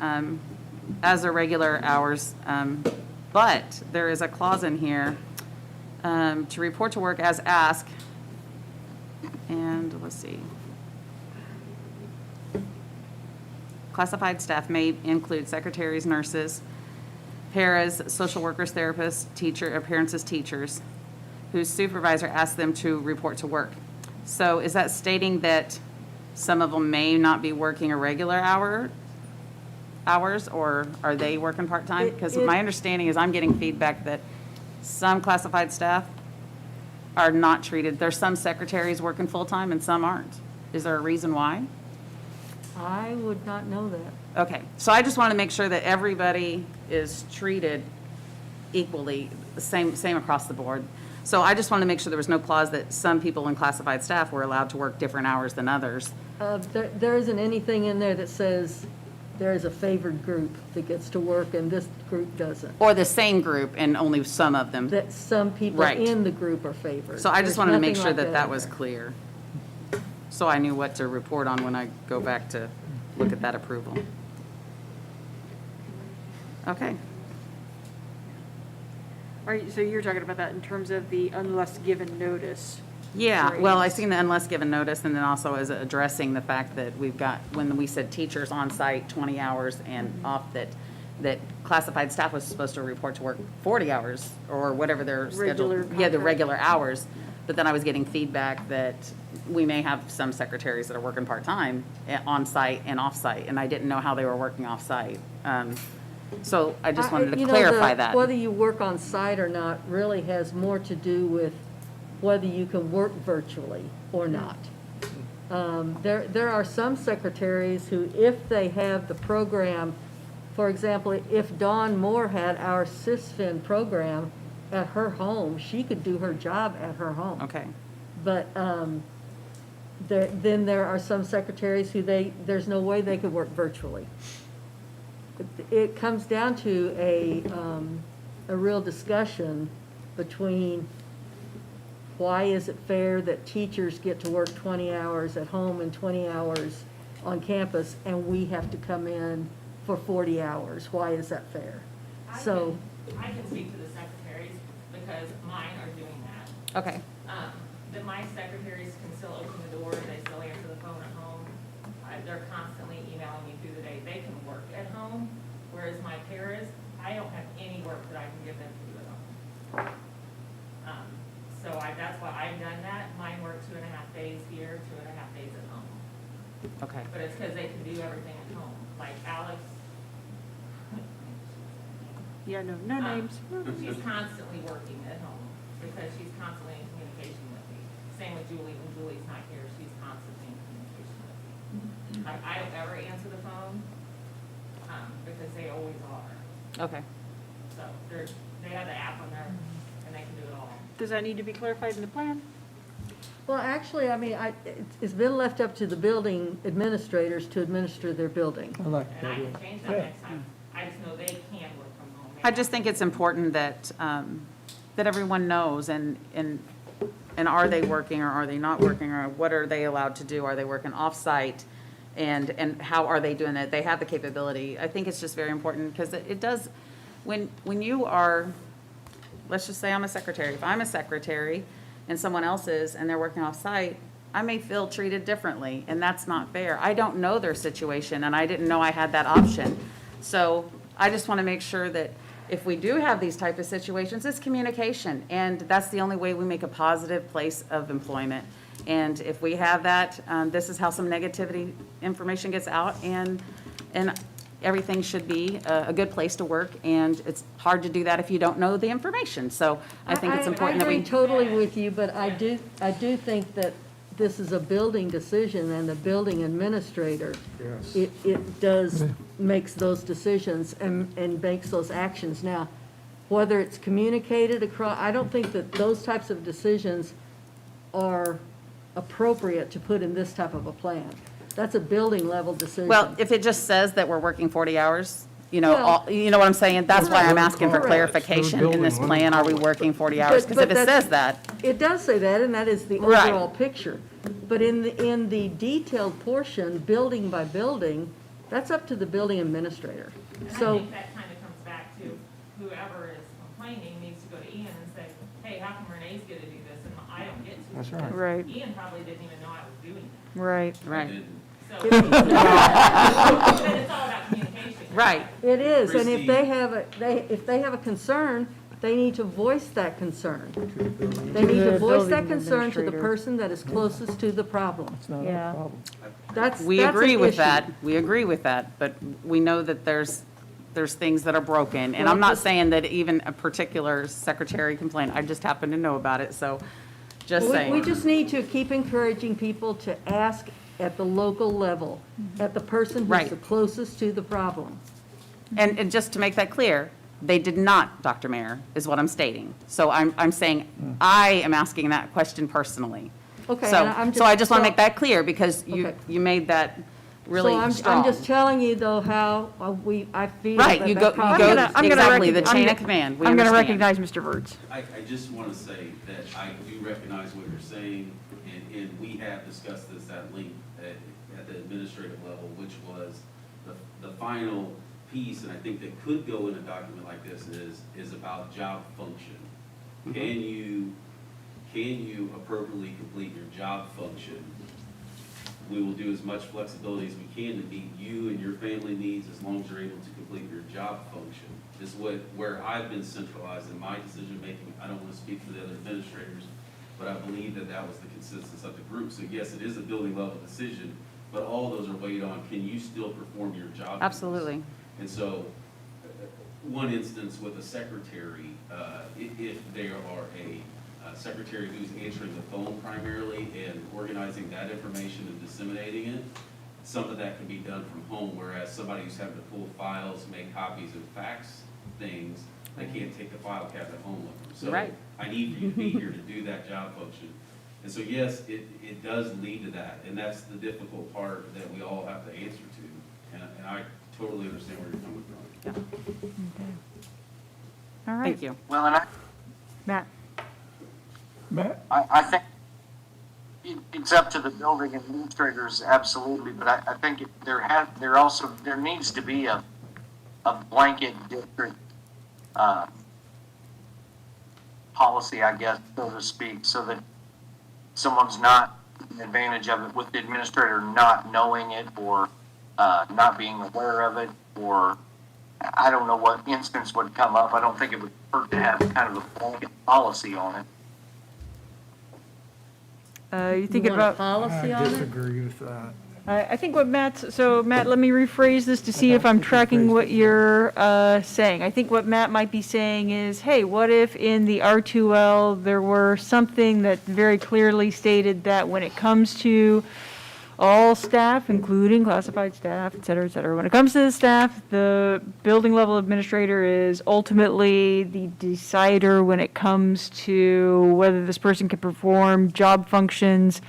as irregular hours, but there is a clause in here to report to work as asked, and let's see. Classified staff may include secretaries, nurses, paras, social workers, therapists, parents as teachers, whose supervisor asks them to report to work. So is that stating that some of them may not be working irregular hours, or are they working part-time? Because my understanding is I'm getting feedback that some classified staff are not treated, there's some secretaries working full-time and some aren't. Is there a reason why? I would not know that. Okay, so I just want to make sure that everybody is treated equally, same across the board. So I just want to make sure there was no clause that some people in classified staff were allowed to work different hours than others. There isn't anything in there that says there is a favored group that gets to work and this group doesn't. Or the same group and only some of them. That some people Right. in the group are favored. So I just There's wanted to make nothing sure like that that in was there. clear. So I knew what to report on when I go back to look at that approval. Okay. All right, so you're talking about that in terms of the unless given notice. Yeah, well, I phrase. seen the unless given notice, and then also as addressing the fact that we've got, when we said teachers on site 20 hours and off, that classified staff was supposed to report to work 40 hours or whatever their schedule. Regular Yeah, the contract. regular hours. But then I was getting feedback that we may have some secretaries that are working part-time on site and off site, and I didn't know how they were working off site. So I just wanted to You know, clarify that. Whether you work on site or not really has more to do with whether you can work virtually or not. There are some secretaries who, if they have the program, for example, if Dawn Moore had our SysFin program at her home, she could do her job at her home. Okay. But then there are some secretaries who there's no way they could work virtually. It comes down to a real discussion between why is it fair that teachers get to work 20 hours at home and 20 hours on campus, and we have to come in for 40 hours? Why is that fair? So, I can speak to the secretaries because mine are doing that. Okay. That my secretaries can still open the door, they still answer the phone at home. They're constantly emailing me through the day. They can work at home, whereas my paras, I don't have any work that I can give them to do at home. So that's why I've done that. Mine work 2.5 days here, 2.5 days at home. Okay. But it's because they can do everything at home. Like Alex, Yeah, no names. she's constantly working at home because she's constantly in communication with me. Same with Julie. When Julie's not here, she's constantly in communication with me. Like, I don't ever answer the phone, because they always are. Okay. So they have the app on there and they can do it all. Does that need to be clarified in the plan? well, actually, I mean, it's been left up to the building administrators to administer their building. I like And I that. can change that next time. I just know they can work from home. I just think it's important that, that everyone knows, and are they working or are they not working, or what are they allowed to do? Are they working off-site? And how are they doing it? They have the capability. I think it's just very important, because it does, when you are, let's just say I'm a secretary. If I'm a secretary and someone else is, and they're working off-site, I may feel treated differently, and that's not fair. I don't know their situation, and I didn't know I had that option. So I just want to make sure that if we do have these type of situations, it's communication, and that's the only way we make a positive place of employment. And if we have that, this is how some negativity information gets out, and everything should be a good place to work, and it's hard to do that if you don't know the information. So I think it's important that I we. agree totally with you, but I do think that this is a building decision, and the building administrator, Yes. it does, makes those decisions and makes those actions. Now, whether it's communicated across, I don't think that those types of decisions are appropriate to put in this type of a plan. That's a building level decision. Well, if it just says that we're working 40 hours, Well- you know what I'm saying? That's why I'm asking for Correct. clarification in this plan. Are we working 40 hours? Because if it says that, It does say that, and that is the Right. overall picture. But in the detailed portion, building by building, that's up to the building administrator. And I So, think that kind of comes back to whoever is complaining needs to go to Ian and say, hey, how come Renee's gonna do this and I don't get to? That's right. Right. Ian probably didn't even know I was doing that. Right. right, So, but it's all about communication. right. it is, and if Christie. if they have a concern, they need to voice that concern. They need to voice that concern to the person that is closest to the problem. It's not Yeah. a problem. That's We an agree with issue. that. We agree with that, but we know that there's things that are broken. And I'm Well, not saying that even a particular secretary complained. I just happen to know about it, so just We saying. just need to keep encouraging people to ask at the local level, at the person who's Right. the closest to the problem. And just to make that clear, they did not, Dr. Mayor, is what I'm stating. So I'm saying, I am asking that question personally. Okay, So, and I'm so I just want to so- make that clear, because Okay. you made that really So I'm strong. just telling you, though, how I feel Right, that you that go, problem- you go, exactly, the chain of command, we I'm going to understand. recognize Mr. Verts. I just want to say that I do recognize what you're saying, and we have discussed this at length at the administrative level, which was the final piece, and I think that could go in a document like this, is about job function. Can you appropriately complete your job function? We will do as much flexibility as we can to meet you and your family needs, as long as you're able to complete your job function. This is where I've been centralized in my decision-making. I don't want to speak for the other administrators, but I believe that was the consensus of the group. So yes, it is a building level decision, but all those are weighed on, can you still perform your job? duties? Absolutely. And so, one instance with a secretary, if they are a secretary who's answering the phone primarily and organizing that information and disseminating it, some of that can be done from home, whereas somebody who's having to pull files, make copies, and fax things, they can't take the file cabinet home with them. So Right. I need for you to be here to do that job function. And so, yes, it does lead to that, and that's the difficult part that we all have to answer to. And I totally understand where you're coming from. All right. Thank you. Well, and Matt. Matt? I think it's up to the building administrators, absolutely, but I think there needs to be a blanket district, policy, I guess, so to speak, so that someone's not taking advantage of it with the administrator not knowing it or, not being aware of it, or I don't know what instance would come up. I don't think it would hurt to have kind of a blanket policy on it. You thinking You want a about, policy I on it? disagree with that. I think what Matt, let me rephrase this to see if I'm tracking what you're saying. I think what Matt might be saying is, hey, what if in the R2L there were something that very clearly stated that when it comes to all staff, including classified staff, et cetera, when it comes to the staff, the building level administrator is ultimately the decider when it comes to whether this person can perform job functions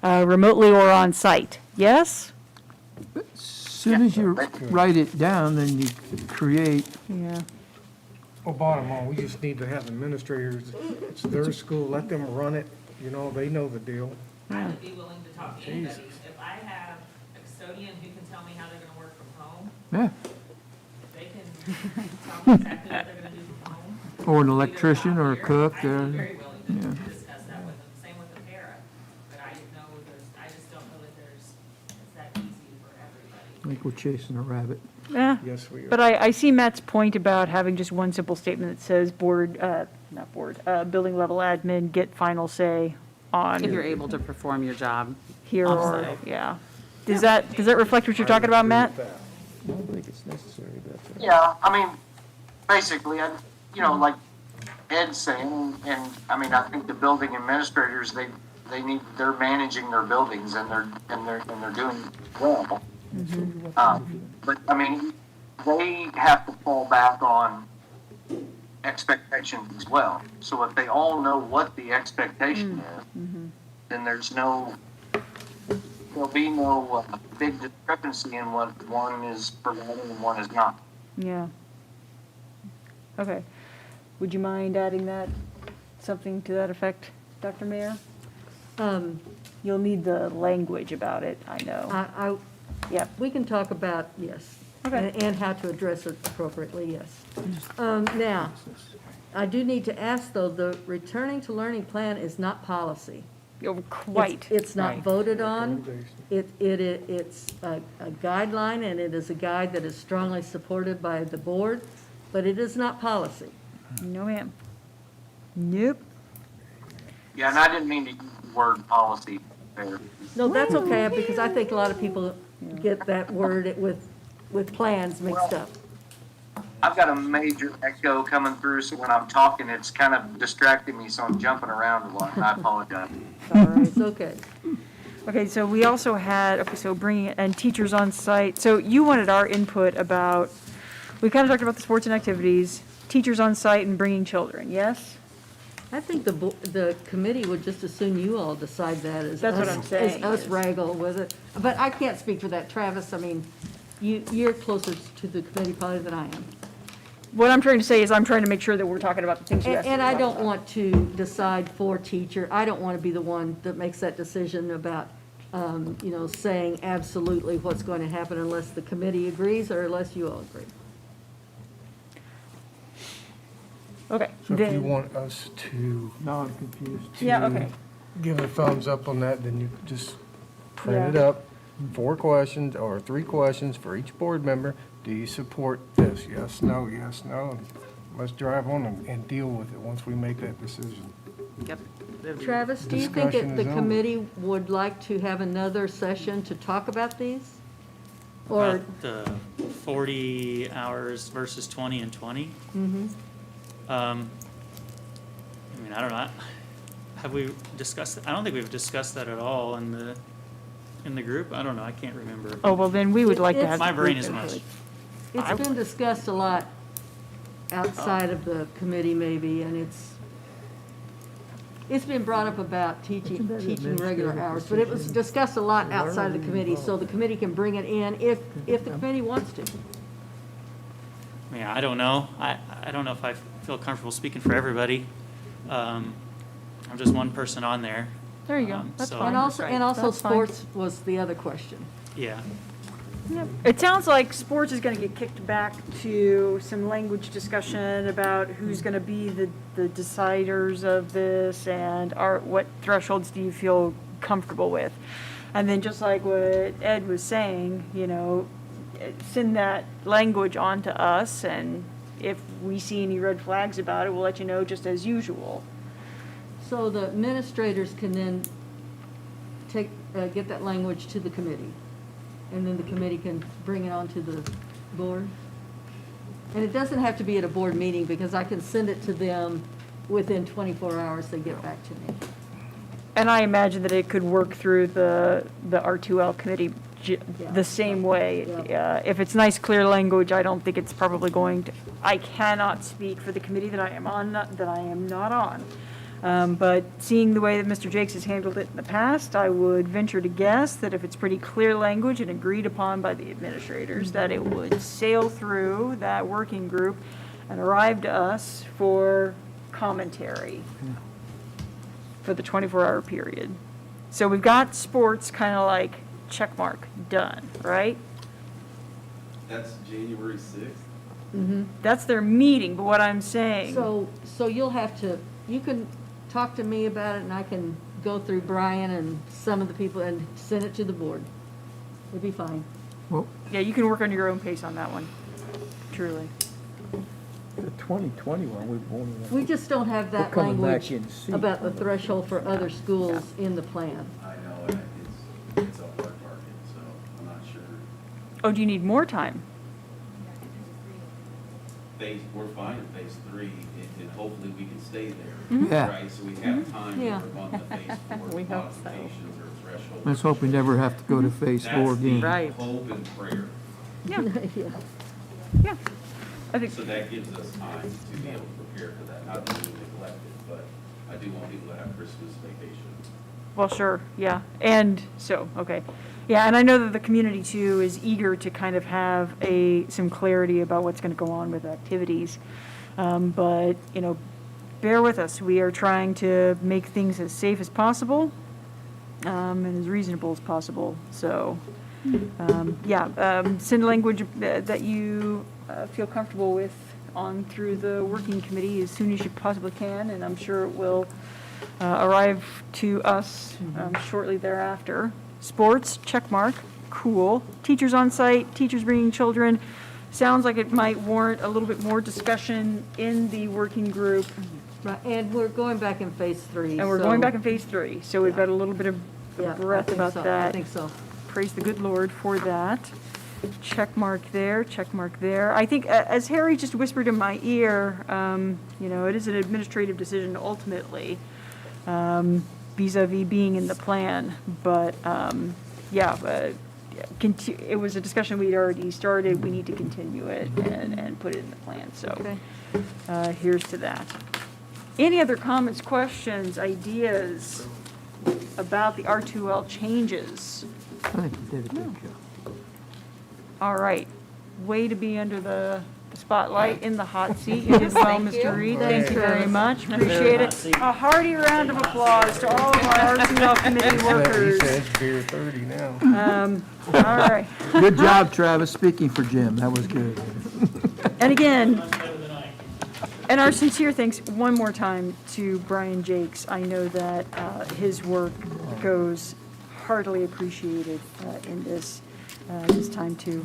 remotely or on site. Yes? As soon as you write it down, then you create, Yeah. Well, bottom line, we just need to have administrators, it's their school, let them run it, you know, they know the deal. I would be willing to talk to anybody. Jesus. If I have a custodian who can tell me how they're gonna work from home, yeah, if they can tell me exactly what they're gonna do from home. or an either electrician or a here, cook, I'd be they're, very willing yeah. to discuss that with them, same with the para. But I just don't know that it's that easy for everybody. I think we're chasing a rabbit. Yeah. Yes, we are. But I see Matt's point about having just one simple statement that says building level admin get final say on If you're able to perform your job. here or, Offsite. yeah. Does that reflect what you're talking about, Matt? I don't think it's necessary, but. Yeah, I mean, basically, like Ed's saying, and I mean, I think the building administrators, they're managing their buildings and they're doing well. But I mean, they have to fall back on expectations as well. So if they all know what the expectation is, then there'll be no big discrepancy in what one is providing and one is not. Yeah. Okay. Would you mind adding something to that effect, Dr. Mayer? You'll need the language about it, I know. Yeah. We can talk about, yes. Okay. And how to address it appropriately, yes. Now, I do need to ask, though, the returning to learning plan is not policy. Oh, quite. It's not right. voted on. It's a guideline, and it is a guide that is strongly supported by the board, but it is not policy. No, ma'am. Nope. Yeah, and I didn't mean to use the word policy there. No, that's okay, because I think a lot of people get that word with plans mixed up. I've got a major echo coming through, so when I'm talking, it's kind of distracting me, so I'm jumping around a lot, and I apologize. All right, it's okay. Okay, so we also had, so bringing, and teachers on site. So you wanted our input about, we kind of talked about the sports and activities, teachers on site and bringing children, yes? I think the committee would just as soon you all decide that as That's what us- I'm saying, As us is- wrangle with it. But I can't speak for that, Travis. I mean, you're closer to the committee probably than I am. What I'm trying to say is I'm trying to make sure that we're talking about the things you asked. And us to I talk don't about. want to decide for teacher. I don't want to be the one that makes that decision about, saying absolutely what's going to happen unless the committee agrees or unless you all agree. Okay. So if you then- want us to. Now I'm confused. Yeah, okay. Give a thumbs up on that, then you just print it Yeah. up, 4 questions or 3 questions for each board member. Do you support this? Yes, no, yes, no. And let's drive on and deal with it once we make that decision. Yep. Travis, do you think Discussion that the is over. committee would like to have another session to talk about these? Or, About the 40 hours versus 20 and 20. I mean, I don't know. Have we discussed, I don't think we've discussed that at all in the group. I don't know. I can't remember. Oh, well, then we would like to It's- have. My the brain group is input. mush. it's been discussed a lot outside of the committee maybe, and it's been brought up about teaching regular hours, but it was discussed a lot outside of the committee, so the committee can bring it in if the committee wants to. Yeah, I don't know. I don't know if I feel comfortable speaking for everybody. I'm just one person on there. There you go. That's So- fine. And also That's fine. sports was the other question. Yeah. Yep. It sounds like sports is going to get kicked back to some language discussion about who's going to be the deciders of this and what thresholds do you feel comfortable with. And then just like what Ed was saying, send that language on to us, and if we see any red flags about it, we'll let you know just as usual. So the administrators can then get that language to the committee, and then the committee can bring it on to the board? And it doesn't have to be at a board meeting, because I can send it to them within 24 hours, they get back to me. And I imagine that it could work through the R2L committee the same way. If it's nice, clear language, I don't think it's probably going to, I cannot speak for the committee that I am on, that I am not on. But seeing the way that Mr. Jakes has handled it in the past, I would venture to guess that if it's pretty clear language and agreed upon by the administrators, that it would sail through that working group and arrive to us for commentary for the 24-hour period. So we've got sports kind of like check mark, done, right? That's January 6th? Mm-hmm. That's their meeting, but what I'm saying. So you'll have to, you can talk to me about it, and I can go through Brian and some of the people and send it to the board. It'd be fine. Well, Yeah, you can work on your own pace on that one, truly. the 2021, we won't. We just don't have that We're coming back language in seat. about the threshold for other schools in the plan. I know, and it's a hard target, so I'm not sure. Oh, do you need more time? We're fine in phase 3, and hopefully we can stay there. Yeah. Right, so we have time to Yeah. work on the phase 4 We hope so. modifications or thresholds. Let's hope we never have to go to phase 4 again. Right. That's the hope and prayer. Yeah, Yeah. yeah. I think, So that gives us time to be able to prepare for that, not that we neglect it, but I do want people to have Christmas vacation. well, sure, yeah. And so, okay. Yeah, and I know that the community too is eager to kind of have some clarity about what's going to go on with activities. But, bear with us. We are trying to make things as safe as possible, and as reasonable as possible. So, send language that you feel comfortable with on through the working committee as soon as you possibly can, and I'm sure it will arrive to us shortly thereafter. Sports, check mark, cool. Teachers on site, teachers bringing children. Sounds like it might warrant a little bit more discussion in the working group. Right, and we're going back in phase 3. And we're going back in phase 3, so we've got a little bit of Yeah, breath about I that. think so. Praise the good Lord for that. Check mark there, check mark there. I think, as Harry just whispered in my ear, it is an administrative decision ultimately, vis-à-vis being in the plan. But, it was a discussion we'd already started. We need to continue it and put it in the plan. So Okay. here's to that. Any other comments, questions, ideas about the R2L changes? I think you did a good job. All right, way to be under the spotlight in the hot seat. You did well, Mr. Reed. Thank you very much. Appreciate it. A hearty round of applause to all of our R2L committee He workers. says beer 30 now. All right. Good job, Travis, speaking for Jim. That was good. And again, and our sincere thanks one more time to Brian Jakes. I know that his work goes heartily appreciated in this time too.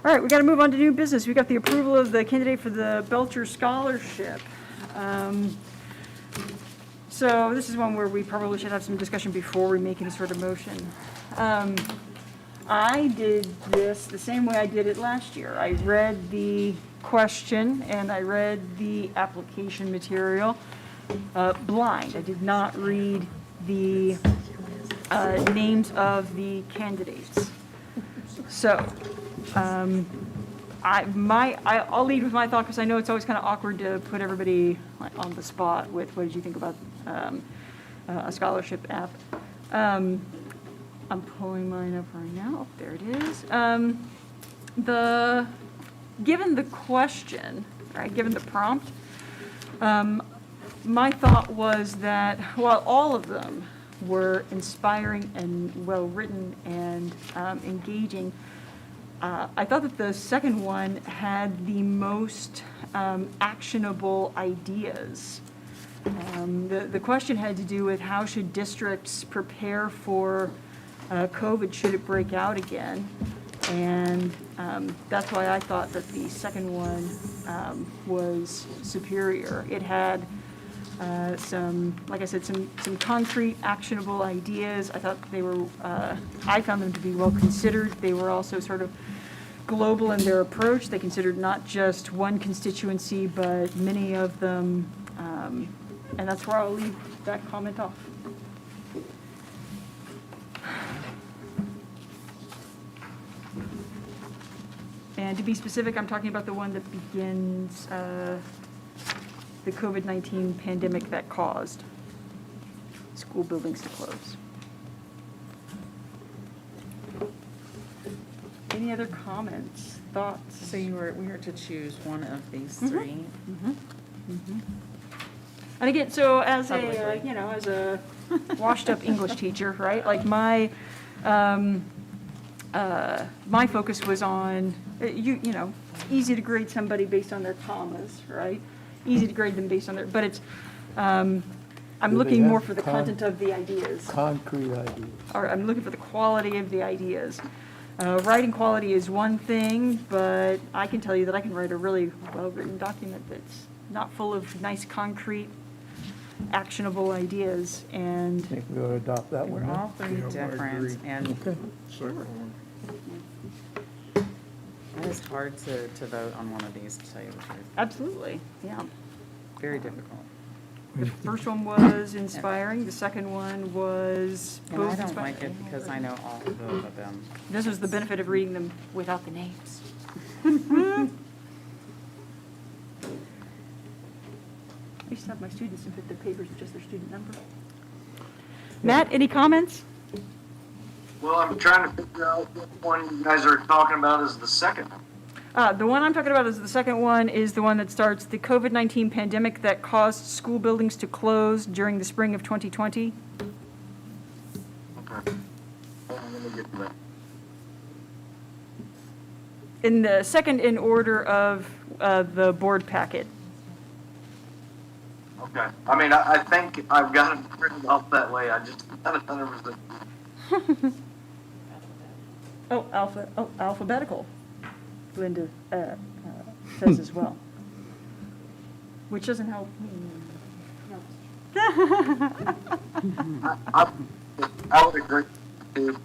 All right, we got to move on to new business. We got the approval of the candidate for the Belcher Scholarship. So this is one where we probably should have some discussion before we make any sort of motion. I did this the same way I did it last year. I read the question and I read the application material blind. I did not read the names of the candidates. So, I'll lead with my thought because I know it's always kind of awkward to put everybody on the spot with what did you think about a scholarship app. I'm pulling mine up right now. Oh, there it is. Given the question, right, given the prompt, my thought was that while all of them were inspiring and well-written and engaging, I thought that the second one had the most actionable ideas. The question had to do with how should districts prepare for COVID should it break out again. And that's why I thought that the second one was superior. It had some, like I said, some concrete, actionable ideas. I thought they were, I found them to be well considered. They were also sort of global in their approach. They considered not just one constituency, but many of them. And that's where I'll leave that comment off. And to be specific, I'm talking about the one that begins the COVID-19 pandemic that caused school buildings to close. Any other comments, thoughts? So we were to choose one of these three. And again, so as Publicly. as a washed-up English teacher, right? Like my focus was on easy to grade somebody based on their commas, right? Easy to grade them based on their, but it's I'm Do they looking more have for the content of the ideas. Concrete ideas. Or I'm looking for the quality of the ideas. Writing quality is one thing, but I can tell you that I can write a really well-written document that's not full of nice, concrete, actionable ideas. And I think we ought to adopt that We're one. all three different, and Okay. it is hard to vote on one of these, to tell you the truth. absolutely, yeah. Very difficult. The first one was inspiring. The second one was And I both don't inspiring. like it because I know all of them. This was the benefit of reading them without the names. I used to have my students input their papers with just their student number. Matt, any comments? Well, I'm trying to figure out what one you guys are talking about is the second. The one I'm talking about is the second one is the one that starts the COVID-19 pandemic that caused school buildings to close during the spring of 2020. Okay. Let me get to that. In the second in order of the board packet. Okay. I mean, I think I've got it written off that way. I just not 100%. Alphabetical. Linda says as well. Which doesn't help me. I would agree. Too.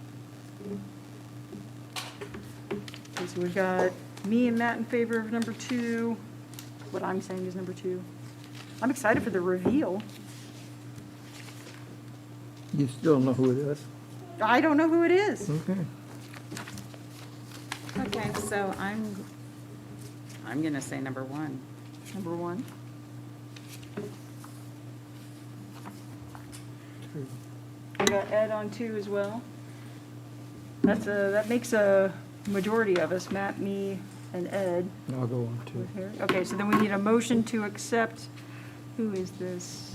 Okay, so we've got me and Matt in favor of number 2. What I'm saying is number 2. I'm excited for the reveal. You still know who it is? I don't know who it is. Okay. Okay, so I'm gonna say number 1. Number 1. I got Ed on 2 as well. That makes a majority of us, Matt, me, and Ed. I'll go on too. with Harry. Okay, so then we need a motion to accept, who is this?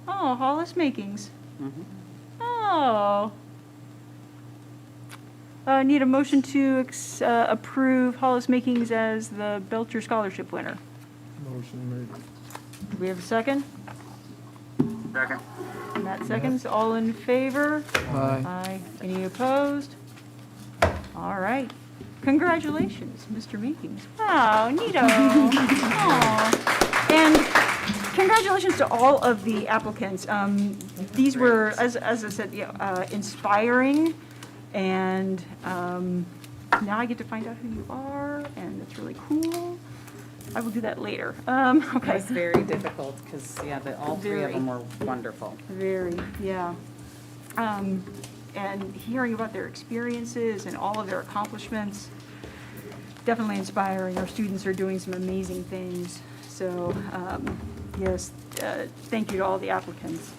Hollis Makings. Oh. Need a motion to approve Hollis Makings as the Belcher Scholarship winner. Motion made. Do we have a second? Second. Matt seconds. All in favor? Aye. Aye. Any opposed? All right. Congratulations, Mr. Makings. Oh, neato. Aw. And congratulations to all of the applicants. These were, as I said, inspiring, and now I get to find out who you are, and that's really cool. I will do that later. It Okay. was very difficult because, all three of them were wonderful. Very, yeah. And hearing about their experiences and all of their accomplishments, definitely inspiring. Our students are doing some amazing things. So, yes, thank you to all the applicants.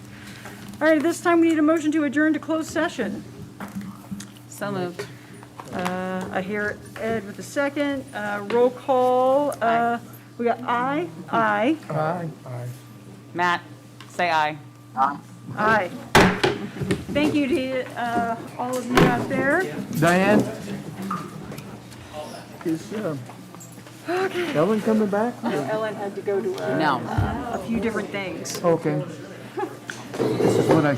All right, this time we need a motion to adjourn to closed session. So moved. I hear Ed with the second. Roll call. We got aye. Aye. Aye. Matt, say aye. Aye. Thank you to all of you out there. Diane? Is Ellen coming back? Ellen had to go to No. a few different things. Okay. This is what I